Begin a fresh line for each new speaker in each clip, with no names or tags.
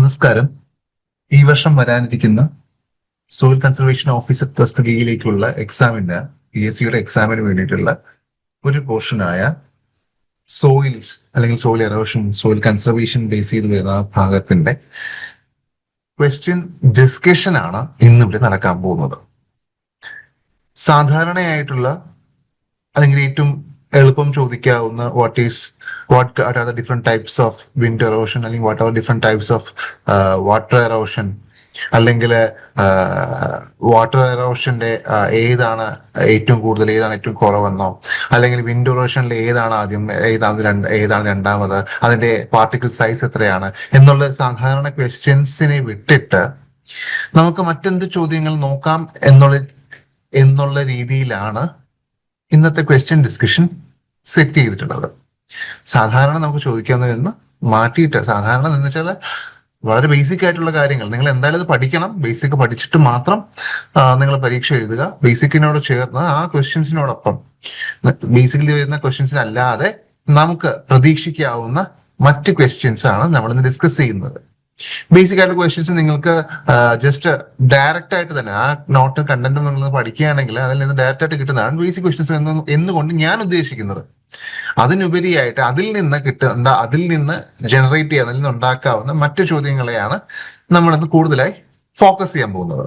നമസ്കാരം. ഈ വർഷം വരാനിരിക്കുന്ന സോയിൽ കൺസർവേഷൻ ഓഫീസർ തസ്തികയിലേക്കുള്ള എക്സാമിന് PSCയുടെ എക്സാമിന് വേണ്ടിയിട്ടുള്ള ഒരു പോർഷനായ സോയിൽസ് അല്ലെങ്കിൽ soil erosion soil conservation base ചെയ്ത് വരുന്ന ആ ഭാഗത്തിന്റെ ക്വസ്റ്റ്യൻ ഡിസ്കഷൻ ആണ് ഇന്നിവിടെ നടക്കാൻ പോകുന്നത്. സാധാരണയായിട്ടുള്ള അല്ലെങ്കിൽ ഏറ്റവും എളുപ്പം ചോദിക്കാവുന്ന what are the different types of wind erosion അല്ലെങ്കിൽ what are different types of water erosion അല്ലെങ്കിൽ വാട്ടർ എറോഷന്റെ ഏതാണ് ഏറ്റവും കൂടുതൽ, ഏതാണ് ഏറ്റവും കുറവെന്നോ, അല്ലെങ്കിൽ വിൻഡ് എറോഷനിൽ ഏതാണ് ആദ്യം, ഏതാണ് രണ്ടാമത്, അതിന്റെ പാർട്ടിക്കിൾ സൈസ് എത്രയാണ് എന്നുള്ള സാധാരണ ക്വസ്റ്റ്യൻസിനെ വിട്ടിട്ട് നമുക്ക് മറ്റെന്ത് ചോദ്യങ്ങൾ നോക്കാം എന്നുള്ള രീതിയിലാണ് ഇന്നത്തെ ക്വസ്റ്റ്യൻ ഡിസ്കഷൻ സെറ്റ് ചെയ്തിട്ടുള്ളത്. സാധാരണ നമുക്ക് ചോദിക്കാവുന്നതെന്ന് മാറ്റിയിട്ട്, സാധാരണ എന്ന് വെച്ചാൽ വളരെ ബേസിക് ആയിട്ടുള്ള കാര്യങ്ങൾ നിങ്ങൾ എന്തായാലും ഇത് പഠിക്കണം. ബേസിക് പഠിച്ചിട്ട് മാത്രം നിങ്ങൾ പരീക്ഷ എഴുതുക. ബേസിക്കിനോട് ചേർന്ന് ആ ക്വസ്റ്റ്യൻസിനോടൊപ്പം ബേസിക്കലി വരുന്ന ക്വസ്റ്റ്യൻസിനല്ലാതെ നമുക്ക് പ്രതീക്ഷിക്കാവുന്ന മറ്റ് ക്വസ്റ്റ്യൻസ് ആണ് നമ്മൾ ഇന്ന് ഡിസ്കസ് ചെയ്യുന്നത്. ബേസിക് ആയിട്ടുള്ള ക്വസ്റ്റ്യൻസ് നിങ്ങൾക്ക് ജസ്റ്റ് ഡയറക്റ്റ് ആയിട്ട് തന്നെ ആ നോട്ട് കണ്ടന്റ് നിങ്ങൾ പഠിക്കുകയാണെങ്കിൽ അതിൽ നിന്ന് ഡയറക്റ്റ് ആയിട്ട് കിട്ടുന്നതാണ് ബേസിക് ക്വസ്റ്റ്യൻസ് എന്നുകൊണ്ട് ഞാൻ ഉദ്ദേശിക്കുന്നത്. അതിനുപരിയായിട്ട് അതിൽ നിന്ന് ജനറേറ്റ് ചെയ്യാൻ, അതിൽ നിന്ന് ഉണ്ടാക്കാവുന്ന മറ്റു ചോദ്യങ്ങളെയാണ് നമ്മളിന്ന് കൂടുതലായി ഫോക്കസ് ചെയ്യാൻ പോകുന്നത്.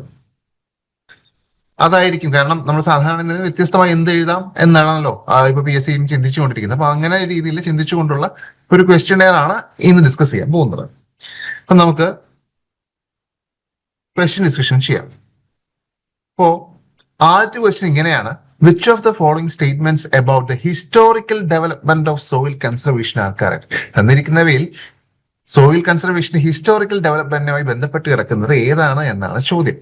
അതായിരിക്കും കാരണം നമ്മൾ സാധാരണ വ്യത്യസ്തമായി എന്ത് എഴുതാം എന്നാണല്ലോ ഇപ്പൊ PSC ചിന്തിച്ചുകൊണ്ടിരിക്കുന്നത്. അപ്പൊ അങ്ങനെ രീതിയിൽ ചിന്തിച്ചുകൊണ്ടുള്ള ഒരു ക്വസ്റ്റ്യനെയർ ആണ് ഇന്ന് ഡിസ്കസ് ചെയ്യാൻ പോകുന്നത്. അപ്പൊ നമുക്ക് ക്വസ്റ്റ്യൻ ഡിസ്കഷൻ ചെയ്യാം. അപ്പോ ആദ്യത്തെ ക്വസ്റ്റ്യൻ ഇങ്ങനെയാണ്: which of the following statements about the historical development of soil conservation are correct? തന്നിരിക്കുന്നവയിൽ സോയിൽ കൺസർവേഷൻ ഹിസ്റ്റോറിക്കൽ ഡെവലപ്മെന്റുമായി ബന്ധപ്പെട്ട് കിടക്കുന്നത് ഏതാണ് എന്നാണ് ചോദ്യം.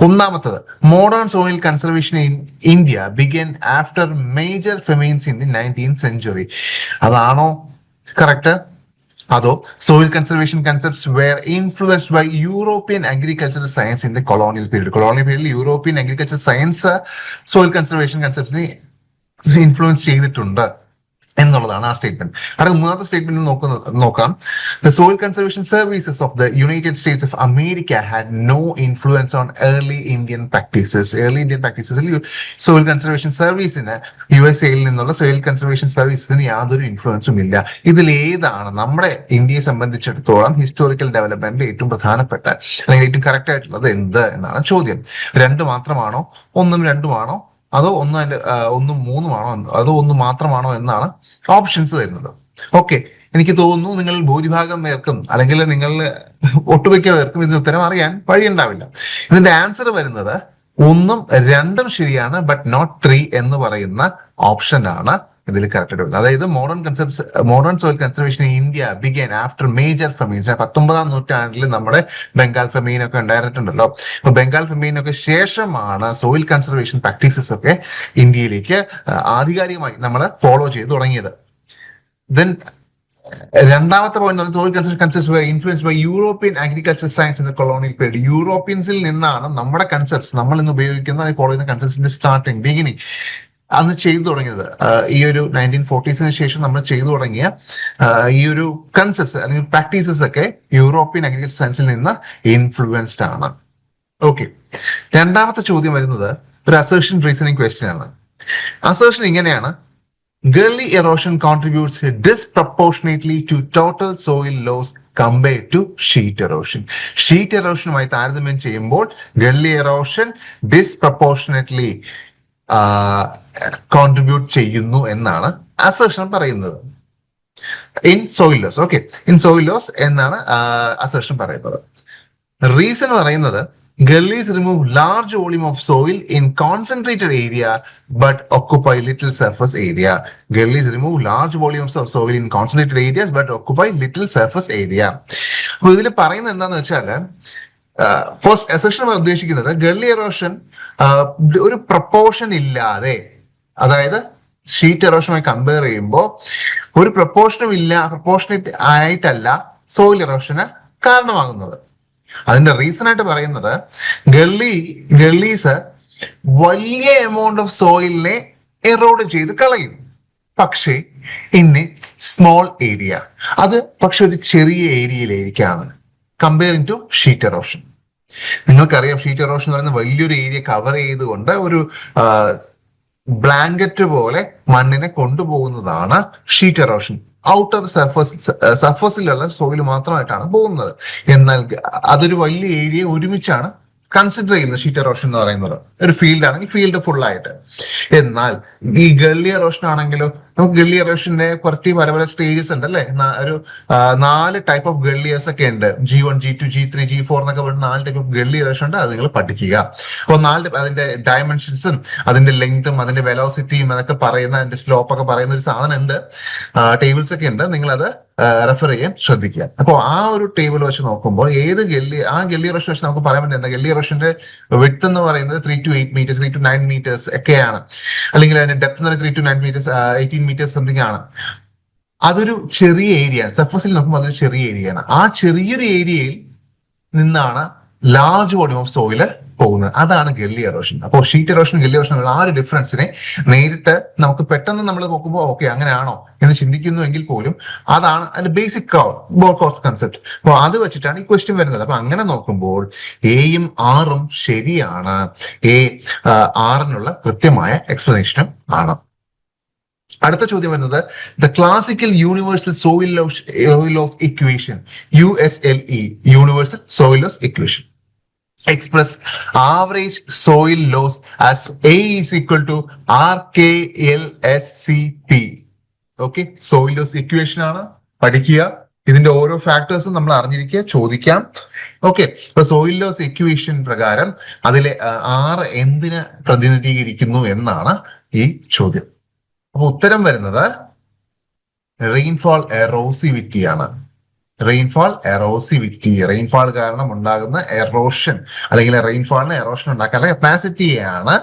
ഒന്നാമത്തത്, modern soil conservation in India began after major famines in the 19th century. അതാണോ കറക്റ്റ്? അതോ soil conservation concepts were influenced by European agricultural science in the colonial period? Colonial period European agricultural science soil conservation concepts influence ചെയ്തിട്ടുണ്ട് എന്നുള്ളതാണ് ആ statement. അവിടെ മൂന്നാമത്തെ statement നോക്കാം. The soil conservation services of the United States of America had no influence on early Indian practices. Soil conservation സർവീസിന് USA-യിൽ നിന്നുള്ള soil conservation സർവീസസിന് യാതൊരു ഇൻഫ്ലുവൻസും ഇല്ല. ഇതിൽ ഏതാണ് നമ്മുടെ ഇന്ത്യയെ സംബന്ധിച്ചിടത്തോളം ഹിസ്റ്റോറിക്കൽ ഡെവലപ്മെന്റിൽ ഏറ്റവും പ്രധാനപ്പെട്ട അല്ലെങ്കിൽ ഏറ്റവും കറക്റ്റ് ആയിട്ടുള്ളത് എന്ത് എന്നാണ് ചോദ്യം. രണ്ട് മാത്രമാണോ, ഒന്നും രണ്ടുമാണോ, അതോ ഒന്നും മൂന്നുമാണോ, അതോ ഒന്ന് മാത്രമാണോ എന്നാണ് ഓപ്ഷൻസ് വരുന്നത്. ഓക്കെ, എനിക്ക് തോന്നുന്നു നിങ്ങൾ ഭൂരിഭാഗം പേർക്കും അല്ലെങ്കിൽ നിങ്ങൾ ഒട്ടുമിക്ക പേർക്കും ഇതിന് ഉത്തരം അറിയാൻ വഴിയുണ്ടാവില്ല. ഇതിന്റെ ആൻസർ വരുന്നത് ഒന്നും രണ്ടും ശരിയാണ്, ബട്ട് നോട്ട് 3 എന്ന് പറയുന്ന ഓപ്ഷനാണ് ഇതിൽ കറക്റ്റ് വരുന്നത്. അതായത് modern soil conservation in India began after major famines. 19ാം നൂറ്റാണ്ടിൽ നമ്മുടെ ബംഗാൾ ഫെമീൻ ഒക്കെ ഉണ്ടായിരുന്നിട്ടുണ്ടല്ലോ. അപ്പൊ ബംഗാൾ ഫെമീനൊക്കെ ശേഷമാണ് സോയിൽ കൺസർവേഷൻ പ്രാക്ടീസസ് ഒക്കെ ഇന്ത്യയിലേക്ക് ആധികാരികമായി നമ്മൾ ഫോളോ ചെയ്ത് തുടങ്ങിയത്. ദെൻ രണ്ടാമത്തെ point soil conservation concepts were influenced by European agriculture science in the colonial period. യൂറോപ്യൻസിൽ നിന്നാണ് നമ്മുടെ കൺസെപ്റ്റ്സ്, നമ്മൾ ഇന്ന് ഉപയോഗിക്കുന്ന ഫോളോ ചെയ്യുന്ന കൺസെപ്റ്റ്സിന്റെ ബിഗിനിങ് അന്ന് ചെയ്തു തുടങ്ങിയത്. ഈ ഒരു 1940s ശേഷം നമ്മൾ ചെയ്തു തുടങ്ങിയ ഈ ഒരു കൺസെപ്റ്റ്സ് അല്ലെങ്കിൽ പ്രാക്ടീസസ് ഒക്കെ യൂറോപ്യൻ അഗ്രികൾച്ചർ സയൻസിൽ നിന്ന് ഇൻഫ്ലുവൻസ്ഡ് ആണ്. ഓക്കെ, രണ്ടാമത്തെ ചോദ്യം വരുന്നത് ഒരു അസേർഷൻ റീസണിങ് ക്വസ്റ്റ്യൻ ആണ്. അസേർഷൻ ഇങ്ങനെയാണ്: Gully erosion contributes disproportionately to total soil loss compared to sheet erosion. Sheet erosionമായി താരതമ്യം ചെയ്യുമ്പോൾ gully erosion disproportionately കോൺട്രിബ്യൂട്ട് ചെയ്യുന്നു എന്നാണ് അസേർഷൻ പറയുന്നത്. In soil loss. Okay, in soil loss എന്നാണ് അസേർഷൻ പറയുന്നത്. റീസൺ പറയുന്നത് gullies remove large volume of soil in concentrated area but occupy little surface area. Gullies remove large volumes of soil in concentrated areas but occupy little surface area. അപ്പൊ ഇതിൽ പറയുന്നത് എന്താന്ന് വെച്ചാല് first അസെർഷൻ ഉദ്ദേശിക്കുന്നത് gully erosion ഒരു proportion ഇല്ലാതെ, അതായത് sheet എറോഷനുമായി compare ചെയ്യുമ്പോൾ ഒരു പ്രപ്പോർഷനേറ്റ് ആയിട്ടല്ല സോയിൽ എറോഷന് കാരണമാകുന്നത്. അതിന്റെ റീസൺ ആയിട്ട് പറയുന്നത് ഗള്ളീസ് വലിയ എമൗണ്ട് ഓഫ് സോയിലിനെ എറോഡ് ചെയ്ത് കളയും, പക്ഷേ ഇൻ എ സ്മോൾ ഏരിയ. അത് പക്ഷെ ഒരു ചെറിയ ഏരിയയിലേക്കാണ്. Comparing to sheet erosion. നിങ്ങൾക്കറിയാം ഷീറ്റ് എറോഷൻ എന്ന് പറയുന്ന വലിയൊരു ഏരിയ കവർ ചെയ്തുകൊണ്ട് ഒരു ബ്ലാങ്കറ്റ് പോലെ മണ്ണിനെ കൊണ്ടുപോകുന്നതാണ് ഷീറ്റ് എറോഷൻ. ഔട്ടർ സർഫസിലുള്ള സോയിൽ മാത്രമായിട്ടാണ് പോകുന്നത്. എന്നാൽ അതൊരു വലിയ ഏരിയ ഒരുമിച്ചാണ് കൺസിഡർ ചെയ്യുന്നത് ഷീറ്റ് എറോഷൻ എന്ന് പറയുന്നത്. ഒരു ഫീൽഡ് ആണെങ്കിൽ ഫീൽഡ് ഫുൾ ആയിട്ട്. എന്നാൽ ഈ ഗള്ളി എറോഷൻ ആണെങ്കിലോ, നമുക്ക് ഗള്ളി എറോഷന്റെ കുറച്ച് പല പല സ്റ്റേജസ് ഉണ്ട് അല്ലെ. ഒരു 4 ടൈപ്പ് ഓഫ് ഗള്ളിയേഴ്സ് ഒക്കെ ഉണ്ട്. G1, G2, G3, G4 എന്നൊക്കെ പറഞ്ഞ 4 ടൈപ്പ് ഓഫ് ഗള്ളി എറോഷൻ ഉണ്ട്. അത് നിങ്ങൾ പഠിക്കുക. അപ്പോൾ 4 അതിന്റെ ഡയമെൻഷൻസും അതിന്റെ ലെങ്തും അതിന്റെ വെലോസിറ്റിയും അതൊക്കെ പറയുന്ന, അതിന്റെ സ്ലോപ്പ് ഒക്കെ പറയുന്ന ഒരു സാധനം ഉണ്ട്, ടേബിൾസ് ഒക്കെ ഉണ്ട്. നിങ്ങളത് റെഫർ ചെയ്യാൻ ശ്രദ്ധിക്കുക. അപ്പോൾ ആ ഒരു ടേബിൾ വെച്ച് നോക്കുമ്പോൾ ഗള്ളി എറോഷൻ വെച്ച് നമുക്ക് പറയാൻ പറ്റുന്ന ഗള്ളി എറോഷന്റെ വിഡ്ത്ത് എന്ന് പറയുന്നത് 3 to 8 meters, 3 to 9 meters ഒക്കെയാണ്. അല്ലെങ്കിൽ അതിന്റെ ഡെപ്ത് എന്ന് പറയുന്നത് 3 to 9 meters, 18 meters സംതിങ് ആണ്. അതൊരു ചെറിയ ഏരിയയാണ്. സർഫസിൽ നോക്കുമ്പോൾ അതൊരു ചെറിയ ഏരിയയാണ്. ആ ചെറിയൊരു ഏരിയയിൽ നിന്നാണ് ലാർജ് വോളിയം ഓഫ് സോയില് പോകുന്നത്. അതാണ് ഗള്ളി എറോഷൻ. അപ്പോൾ ഷീറ്റ് എറോഷൻ ഗള്ളി എറോഷൻ ആ ഒരു ഡിഫറൻസിനെ നേരിട്ട് നമുക്ക് പെട്ടെന്ന് നമ്മൾ നോക്കുമ്പോൾ ഓക്കെ അങ്ങനെയാണോ എന്ന് ചിന്തിക്കുന്നു എങ്കിൽ പോലും അതാണ് അതിന്റെ ബേസിക് കോസ്റ്റ് കൺസെപ്റ്റ്. അപ്പോൾ അത് വെച്ചിട്ടാണ് ഈ ക്വസ്റ്റ്യൻ വരുന്നത്. അപ്പൊ അങ്ങനെ നോക്കുമ്പോൾ എയും ആറും ശരിയാണ്. ആറിനുള്ള കൃത്യമായ എക്സ്പ്ലനേഷനും ആണ്. അടുത്ത ചോദ്യം വരുന്നത് the classical universal soil loss equation, USLE, universal soil loss equation, express average soil loss as A is equal to RKLSCP. Okay, soil loss equation ആണ്, പഠിക്കുക. ഇതിന്റെ ഓരോ ഫാക്ടേഴ്സും നമ്മൾ അറിഞ്ഞിരിക്കുക, ചോദിക്കാം. ഓക്കെ, ഇപ്പൊ സോയിൽ ലോസ് ഇക്വേഷൻ പ്രകാരം അതിലെ R എന്തിനെ പ്രതിനിധീകരിക്കുന്നു എന്നാണ് ഈ ചോദ്യം. അപ്പൊ ഉത്തരം വരുന്നത് റെയിൻഫോൾ എറോസിവിറ്റി ആണ്. റെയിൻഫോൾ കാരണം ഉണ്ടാകുന്ന എറോഷൻ അല്ലെങ്കിൽ റെയിൻഫോളിന് എറോഷൻ ഉണ്ടാക്കാനുള്ള കപ്പാസിറ്റിയാണ്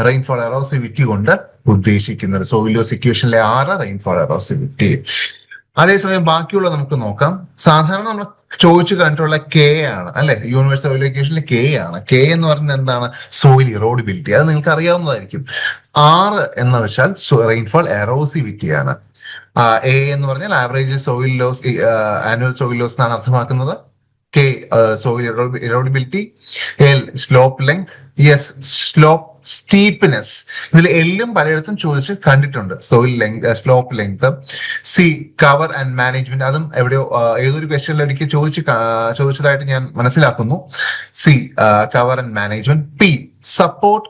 റെയിൻഫോൾ എറോസിവിറ്റി കൊണ്ട് ഉദ്ദേശിക്കുന്നത്. സോയിൽ ലോസ് ഇക്വേഷനിലെ റെയിൻഫോൾ എറോസിവിറ്റി. അതേസമയം ബാക്കിയുള്ള നമുക്ക് നോക്കാം. സാധാരണ നമ്മൾ ചോദിച്ചു കണ്ടിട്ടുള്ള കെ ആണ് അല്ലെ, യൂണിവേഴ്സൽ സോയിൽ ഇക്വേഷനിൽ കെ ആണ്. കെ എന്ന് പറയുന്നത് എന്താണ്? സോയിൽ ഇറോഡിബിലിറ്റി. അത് നിങ്ങൾക്ക് അറിയാവുന്നതായിരിക്കും. എന്ന് വെച്ചാൽ റെയിൻഫോൾ എറോസിവിറ്റി ആണ്. എ എന്ന് പറഞ്ഞാൽ average soil loss, annual soil loss എന്നാണ് അർത്ഥമാക്കുന്നത്. K soil erodibility. L slope length. S slope steepness. ഇതിൽ എല്ലും പലയിടത്തും ചോദിച്ച് കണ്ടിട്ടുണ്ട്, soil length, slope length. C cover and management. അതും എവിടെയോ ഏതൊരു ക്വസ്റ്റ്യനിൽ ഒരിക്കൽ ചോദിച്ചതായിട്ട് ഞാൻ മനസ്സിലാക്കുന്നു. C cover and management. P support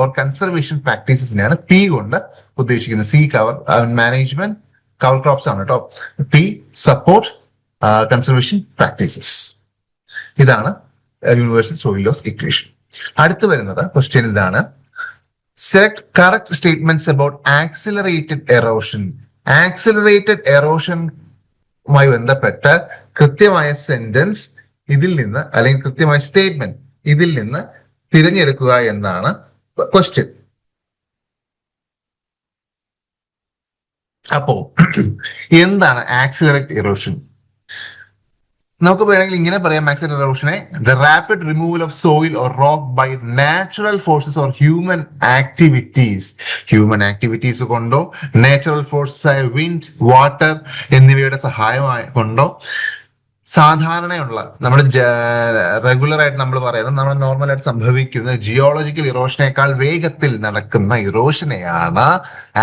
or conservation പ്രാക്ടീസസിനെയാണ് പി കൊണ്ട് ഉദ്ദേശിക്കുന്നത്. C cover management, cover crops ആണ് കേട്ടോ. P support conservation practices. ഇതാണ് യൂണിവേഴ്സൽ സോയിൽ ലോസ് ഇക്വേഷൻ. അടുത്ത് വരുന്നത് ക്വസ്റ്റ്യൻ ഇതാണ്. Select correct statements about accelerated erosion. Accelerated എറോഷനുമായി ബന്ധപ്പെട്ട് കൃത്യമായ സെന്റൻസ് ഇതിൽ നിന്ന് അല്ലെങ്കിൽ കൃത്യമായ സ്റ്റേറ്റ്മെന്റ് ഇതിൽ നിന്ന് തിരഞ്ഞെടുക്കുക എന്നാണ് ക്വസ്റ്റ്യൻ. അപ്പോ എന്താണ് ആക്സിലറേറ്റഡ് എറോഷൻ? നമുക്ക് വേണമെങ്കിൽ ഇങ്ങനെ പറയാം ആക്സിലറേറ്റഡ് എറോഷനെ: the rapid removal of soil or rock by natural forces or human activities. Human activities കൊണ്ടോ നാച്ചുറൽ ഫോഴ്സസ് ആയ വിൻഡ്, വാട്ടർ എന്നിവയുടെ സഹായം കൊണ്ടോ സാധാരണയുള്ള നമ്മുടെ റെഗുലർ ആയിട്ട് നമ്മൾ പറയുന്നത്, നമ്മൾ നോർമലായിട്ട് സംഭവിക്കുന്ന ജിയോളജിക്കൽ ഇറോഷനേക്കാൾ വേഗത്തിൽ നടക്കുന്ന ഇറോഷനെയാണ്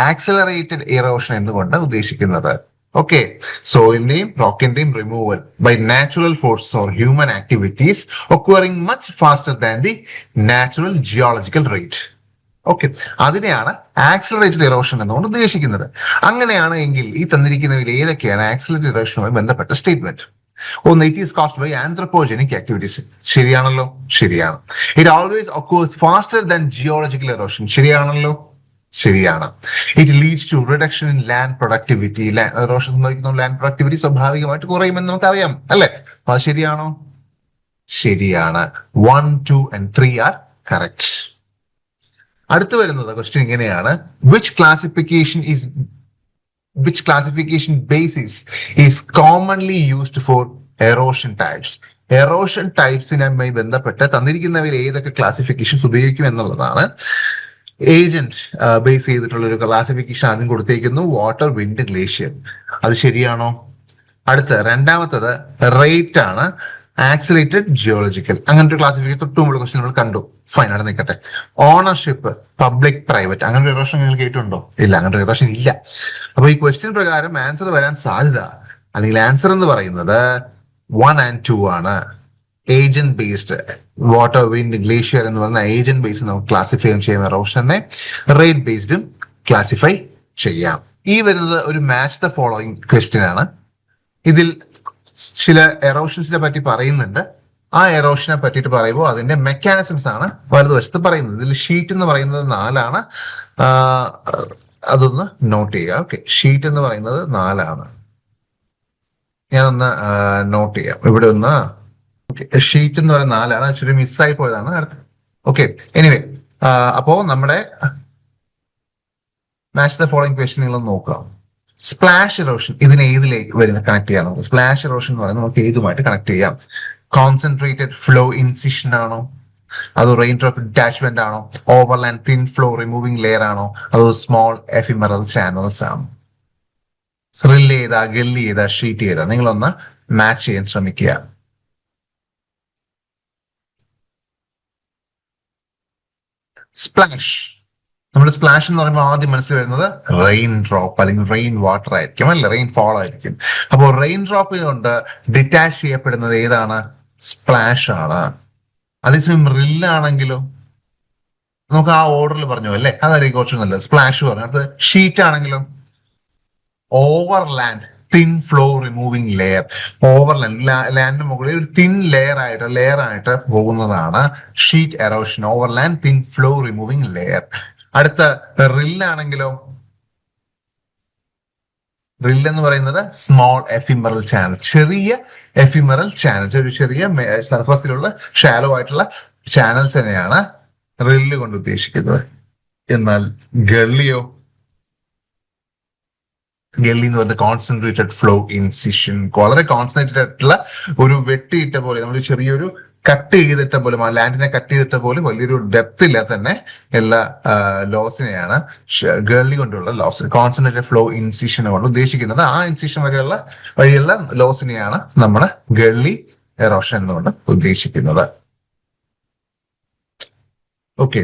ആക്സിലറേറ്റഡ് ഇറോഷൻ എന്നുകൊണ്ട് ഉദ്ദേശിക്കുന്നത്. ഓക്കെ, സോയിലിന്റെയും റോക്കിന്റെയും removal by natural force or human activities occurring much faster than the natural geological rate. Okay, അതിനെയാണ് ആക്സിലറേറ്റഡ് ഇറോഷൻ എന്നുകൊണ്ട് ഉദ്ദേശിക്കുന്നത്. അങ്ങനെയാണ് എങ്കിൽ ഈ തന്നിരിക്കുന്നതിൽ ഏതൊക്കെയാണ് ആക്സിലറേറ്റഡ് ഇറോഷനുമായി ബന്ധപ്പെട്ട സ്റ്റേറ്റ്മെന്റ്? ഒന്ന്, it is caused by anthropogenic activities. ശരിയാണല്ലോ, ശരിയാണ്. It always occurs faster than geological erosion. ശരിയാണല്ലോ, ശരിയാണ്. It leads to reduction in land productivity. Erosion സംഭവിക്കുന്ന ലാൻഡ് പ്രൊഡക്ടിവിറ്റി സ്വാഭാവികമായിട്ട് കുറയുമെന്ന് നമുക്കറിയാം അല്ലെ. അത് ശരിയാണോ? ശരിയാണ്. 1, 2 and 3 ആർ കറക്റ്റ്. അടുത്ത് വരുന്നത് ക്വസ്റ്റ്യൻ ഇങ്ങനെയാണ്: which classification basis is commonly used for erosion types? Erosion ടൈപ്സിനുമായി ബന്ധപ്പെട്ട് തന്നിരിക്കുന്നവയിൽ ഏതൊക്കെ ക്ലാസിഫിക്കേഷൻസ് ഉപയോഗിക്കും എന്നുള്ളതാണ്. ഏജന്റ് ബേസ് ചെയ്തിട്ടുള്ള ഒരു ക്ലാസിഫിക്കേഷൻ ആദ്യം കൊടുത്തേക്കുന്നു: വാട്ടർ, വിൻഡ്, ഗ്ലേഷ്യർ. അത് ശരിയാണോ? അടുത്ത രണ്ടാമത്തത് റേറ്റ് ആണ്. ആക്സിലേറ്റഡ് ജിയോളജിക്കൽ, അങ്ങനത്തെ ഒരു ക്ലാസിഫിക്കേഷൻ തൊട്ട് മുമ്പ് ക്വസ്റ്റ്യൻ നമ്മൾ കണ്ടു. ഫൈൻ, അവിടെ നിൽക്കട്ടെ. ഓണർഷിപ്പ്, പബ്ലിക് പ്രൈവറ്റ്, അങ്ങനെ ഒരു ഇറോഷൻ നിങ്ങൾ കേട്ടിട്ടുണ്ടോ? ഇല്ല, അങ്ങനെ ഒരു ഇറോഷൻ ഇല്ല. അപ്പൊ ഈ ക്വസ്റ്റ്യൻ പ്രകാരം ആൻസർ വരാൻ സാധ്യത, അല്ലെങ്കിൽ ആൻസർ എന്ന് പറയുന്നത് 1 and 2 ആണ്. Agent based water, wind, glacier എന്ന് പറയുന്ന ഏജന്റ് ബേസ്ഡ് നമുക്ക് ക്ലാസിഫൈ ചെയ്യാം എറോഷനെ. റേറ്റ് ബേസ്ഡും ക്ലാസിഫൈ ചെയ്യാം. ഈ വരുന്നത് ഒരു മാച്ച് ദ ഫോളോയിങ് ക്വസ്റ്റ്യൻ ആണ്. ഇതിൽ ചില എറോഷൻസിനെ പറ്റി പറയുന്നുണ്ട്. ആ എറോഷനെ പറ്റിയിട്ട് പറയുമ്പോൾ അതിന്റെ മെക്കാനിസംസ് ആണ് വലതുവശത്ത് പറയുന്നത്. ഇതിൽ ഷീറ്റ് എന്ന് പറയുന്നത് 4 ആണ്. അതൊന്ന് നോട്ട് ചെയ്യുക. ഓക്കെ, ഷീറ്റ് എന്ന് പറയുന്നത് 4 ആണ്. ഞാനൊന്ന് നോട്ട് ചെയ്യാം ഇവിടെ ഒന്ന്. ഓക്കെ, ഷീറ്റ് എന്ന് പറയുന്നത് 4 ആണ്. ആക്ച്വലി മിസ്സായി പോയതാണ് അടുത്ത്. ഓക്കെ, എനിവേ, അപ്പോ നമ്മുടെ മാച്ച് ദ ഫോളോയിങ് ക്വസ്റ്റ്യൻ നിങ്ങൾ നോക്കാം. സ്പ്ലാഷ് എറോഷൻ ഇതിന് ഏതിലേക്ക് വരുന്ന കണക്ട് ചെയ്യാം നമുക്ക്? സ്പ്ലാഷ് എറോഷൻ എന്ന് പറയുന്നത് നമുക്ക് ഏതുമായിട്ട് കണക്ട് ചെയ്യാം? കോൺസെൻട്രേറ്റഡ് ഫ്ലോ ഇൻസിഷൻ ആണോ, അതോ റെയിൻ ഡ്രോപ്പ് ഡിറ്റാച്ച്മെന്റ് ആണോ, overland thin flow removing layer ആണോ, അതോ സ്മോൾ എഫിമറൽ ചാനൽസ് ആണോ? സ്രിൽ ചെയ്താ, ഗെല്ലി ചെയ്താ, ഷീറ്റ് ചെയ്താ, നിങ്ങളൊന്ന് മാച്ച് ചെയ്യാൻ ശ്രമിക്കുക. സ്പ്ലാഷ്, നമ്മൾ സ്പ്ലാഷ് എന്ന് പറയുമ്പോൾ ആദ്യം മനസ്സിൽ വരുന്നത് റെയിൻ ഡ്രോപ്പ് അല്ലെങ്കിൽ റെയിൻ വാട്ടർ ആയിരിക്കും, അല്ലെ? റെയിൻ ഫോൾ ആയിരിക്കും. അപ്പോൾ റെയിൻ ഡ്രോപ്പിൽ കൊണ്ട് ഡിറ്റാച്ച് ചെയ്യപ്പെടുന്നത് ഏതാണ്? സ്പ്ലാഷ് ആണ്. അതേസമയം റില്ലാണെങ്കിലോ നമുക്ക് ആ ഓർഡറിൽ പറഞ്ഞു അല്ലേ, അതായിരിക്കും കുറച്ച് നല്ലത്. സ്പ്ലാഷ് പറഞ്ഞു. അടുത്ത് ഷീറ്റ് ആണെങ്കിലും overland thin flow removing layer. Overland, ലാൻഡിന് മുകളിൽ ഒരു തിൻ ലെയർ ആയിട്ട് പോകുന്നതാണ് sheet erosion. Overland thin flow removing layer. അടുത്ത റില്ലാണെങ്കിലോ, റിൽ എന്ന് പറയുന്നത് സ്മോൾ എഫിമറൽ ചാനൽ, ചെറിയ എഫിമറൽ ചാനൽ, ഒരു ചെറിയ സർഫസിലുള്ള ഷാലോ ആയിട്ടുള്ള ചാനൽസ് തന്നെയാണ് റില്ല് കൊണ്ട് ഉദ്ദേശിക്കുന്നത്. എന്നാൽ ഗള്ളിയോ, ഗള്ളി എന്ന് പറയുന്നത് കോൺസെൻട്രേറ്റഡ് ഫ്ലോ ഇൻസിഷൻ, വളരെ കോൺസെൻട്രേറ്റഡ് ആയിട്ടുള്ള ഒരു വെട്ടിയിട്ട പോലെ, നമ്മൾ ചെറിയൊരു കട്ട് ചെയ്തിട്ട പോലെ, ലാൻഡിനെ കട്ട് ചെയ്തിട്ട പോലെ വലിയൊരു ഡെപ്ത് ഇല്ലാതെ തന്നെ എല്ലാ ലോസിനെയാണ് ഗള്ളി കൊണ്ടുള്ള ലോസ്, കോൺസെൻട്രേറ്റഡ് ഫ്ലോ ഇൻസിഷൻ കൊണ്ട് ഉദ്ദേശിക്കുന്നത്. ആ ഇൻസിഷൻ വഴിയുള്ള ലോസിനെയാണ് നമ്മൾ ഗള്ളി എറോഷൻ എന്നുകൊണ്ട് ഉദ്ദേശിക്കുന്നത്. ഓക്കെ,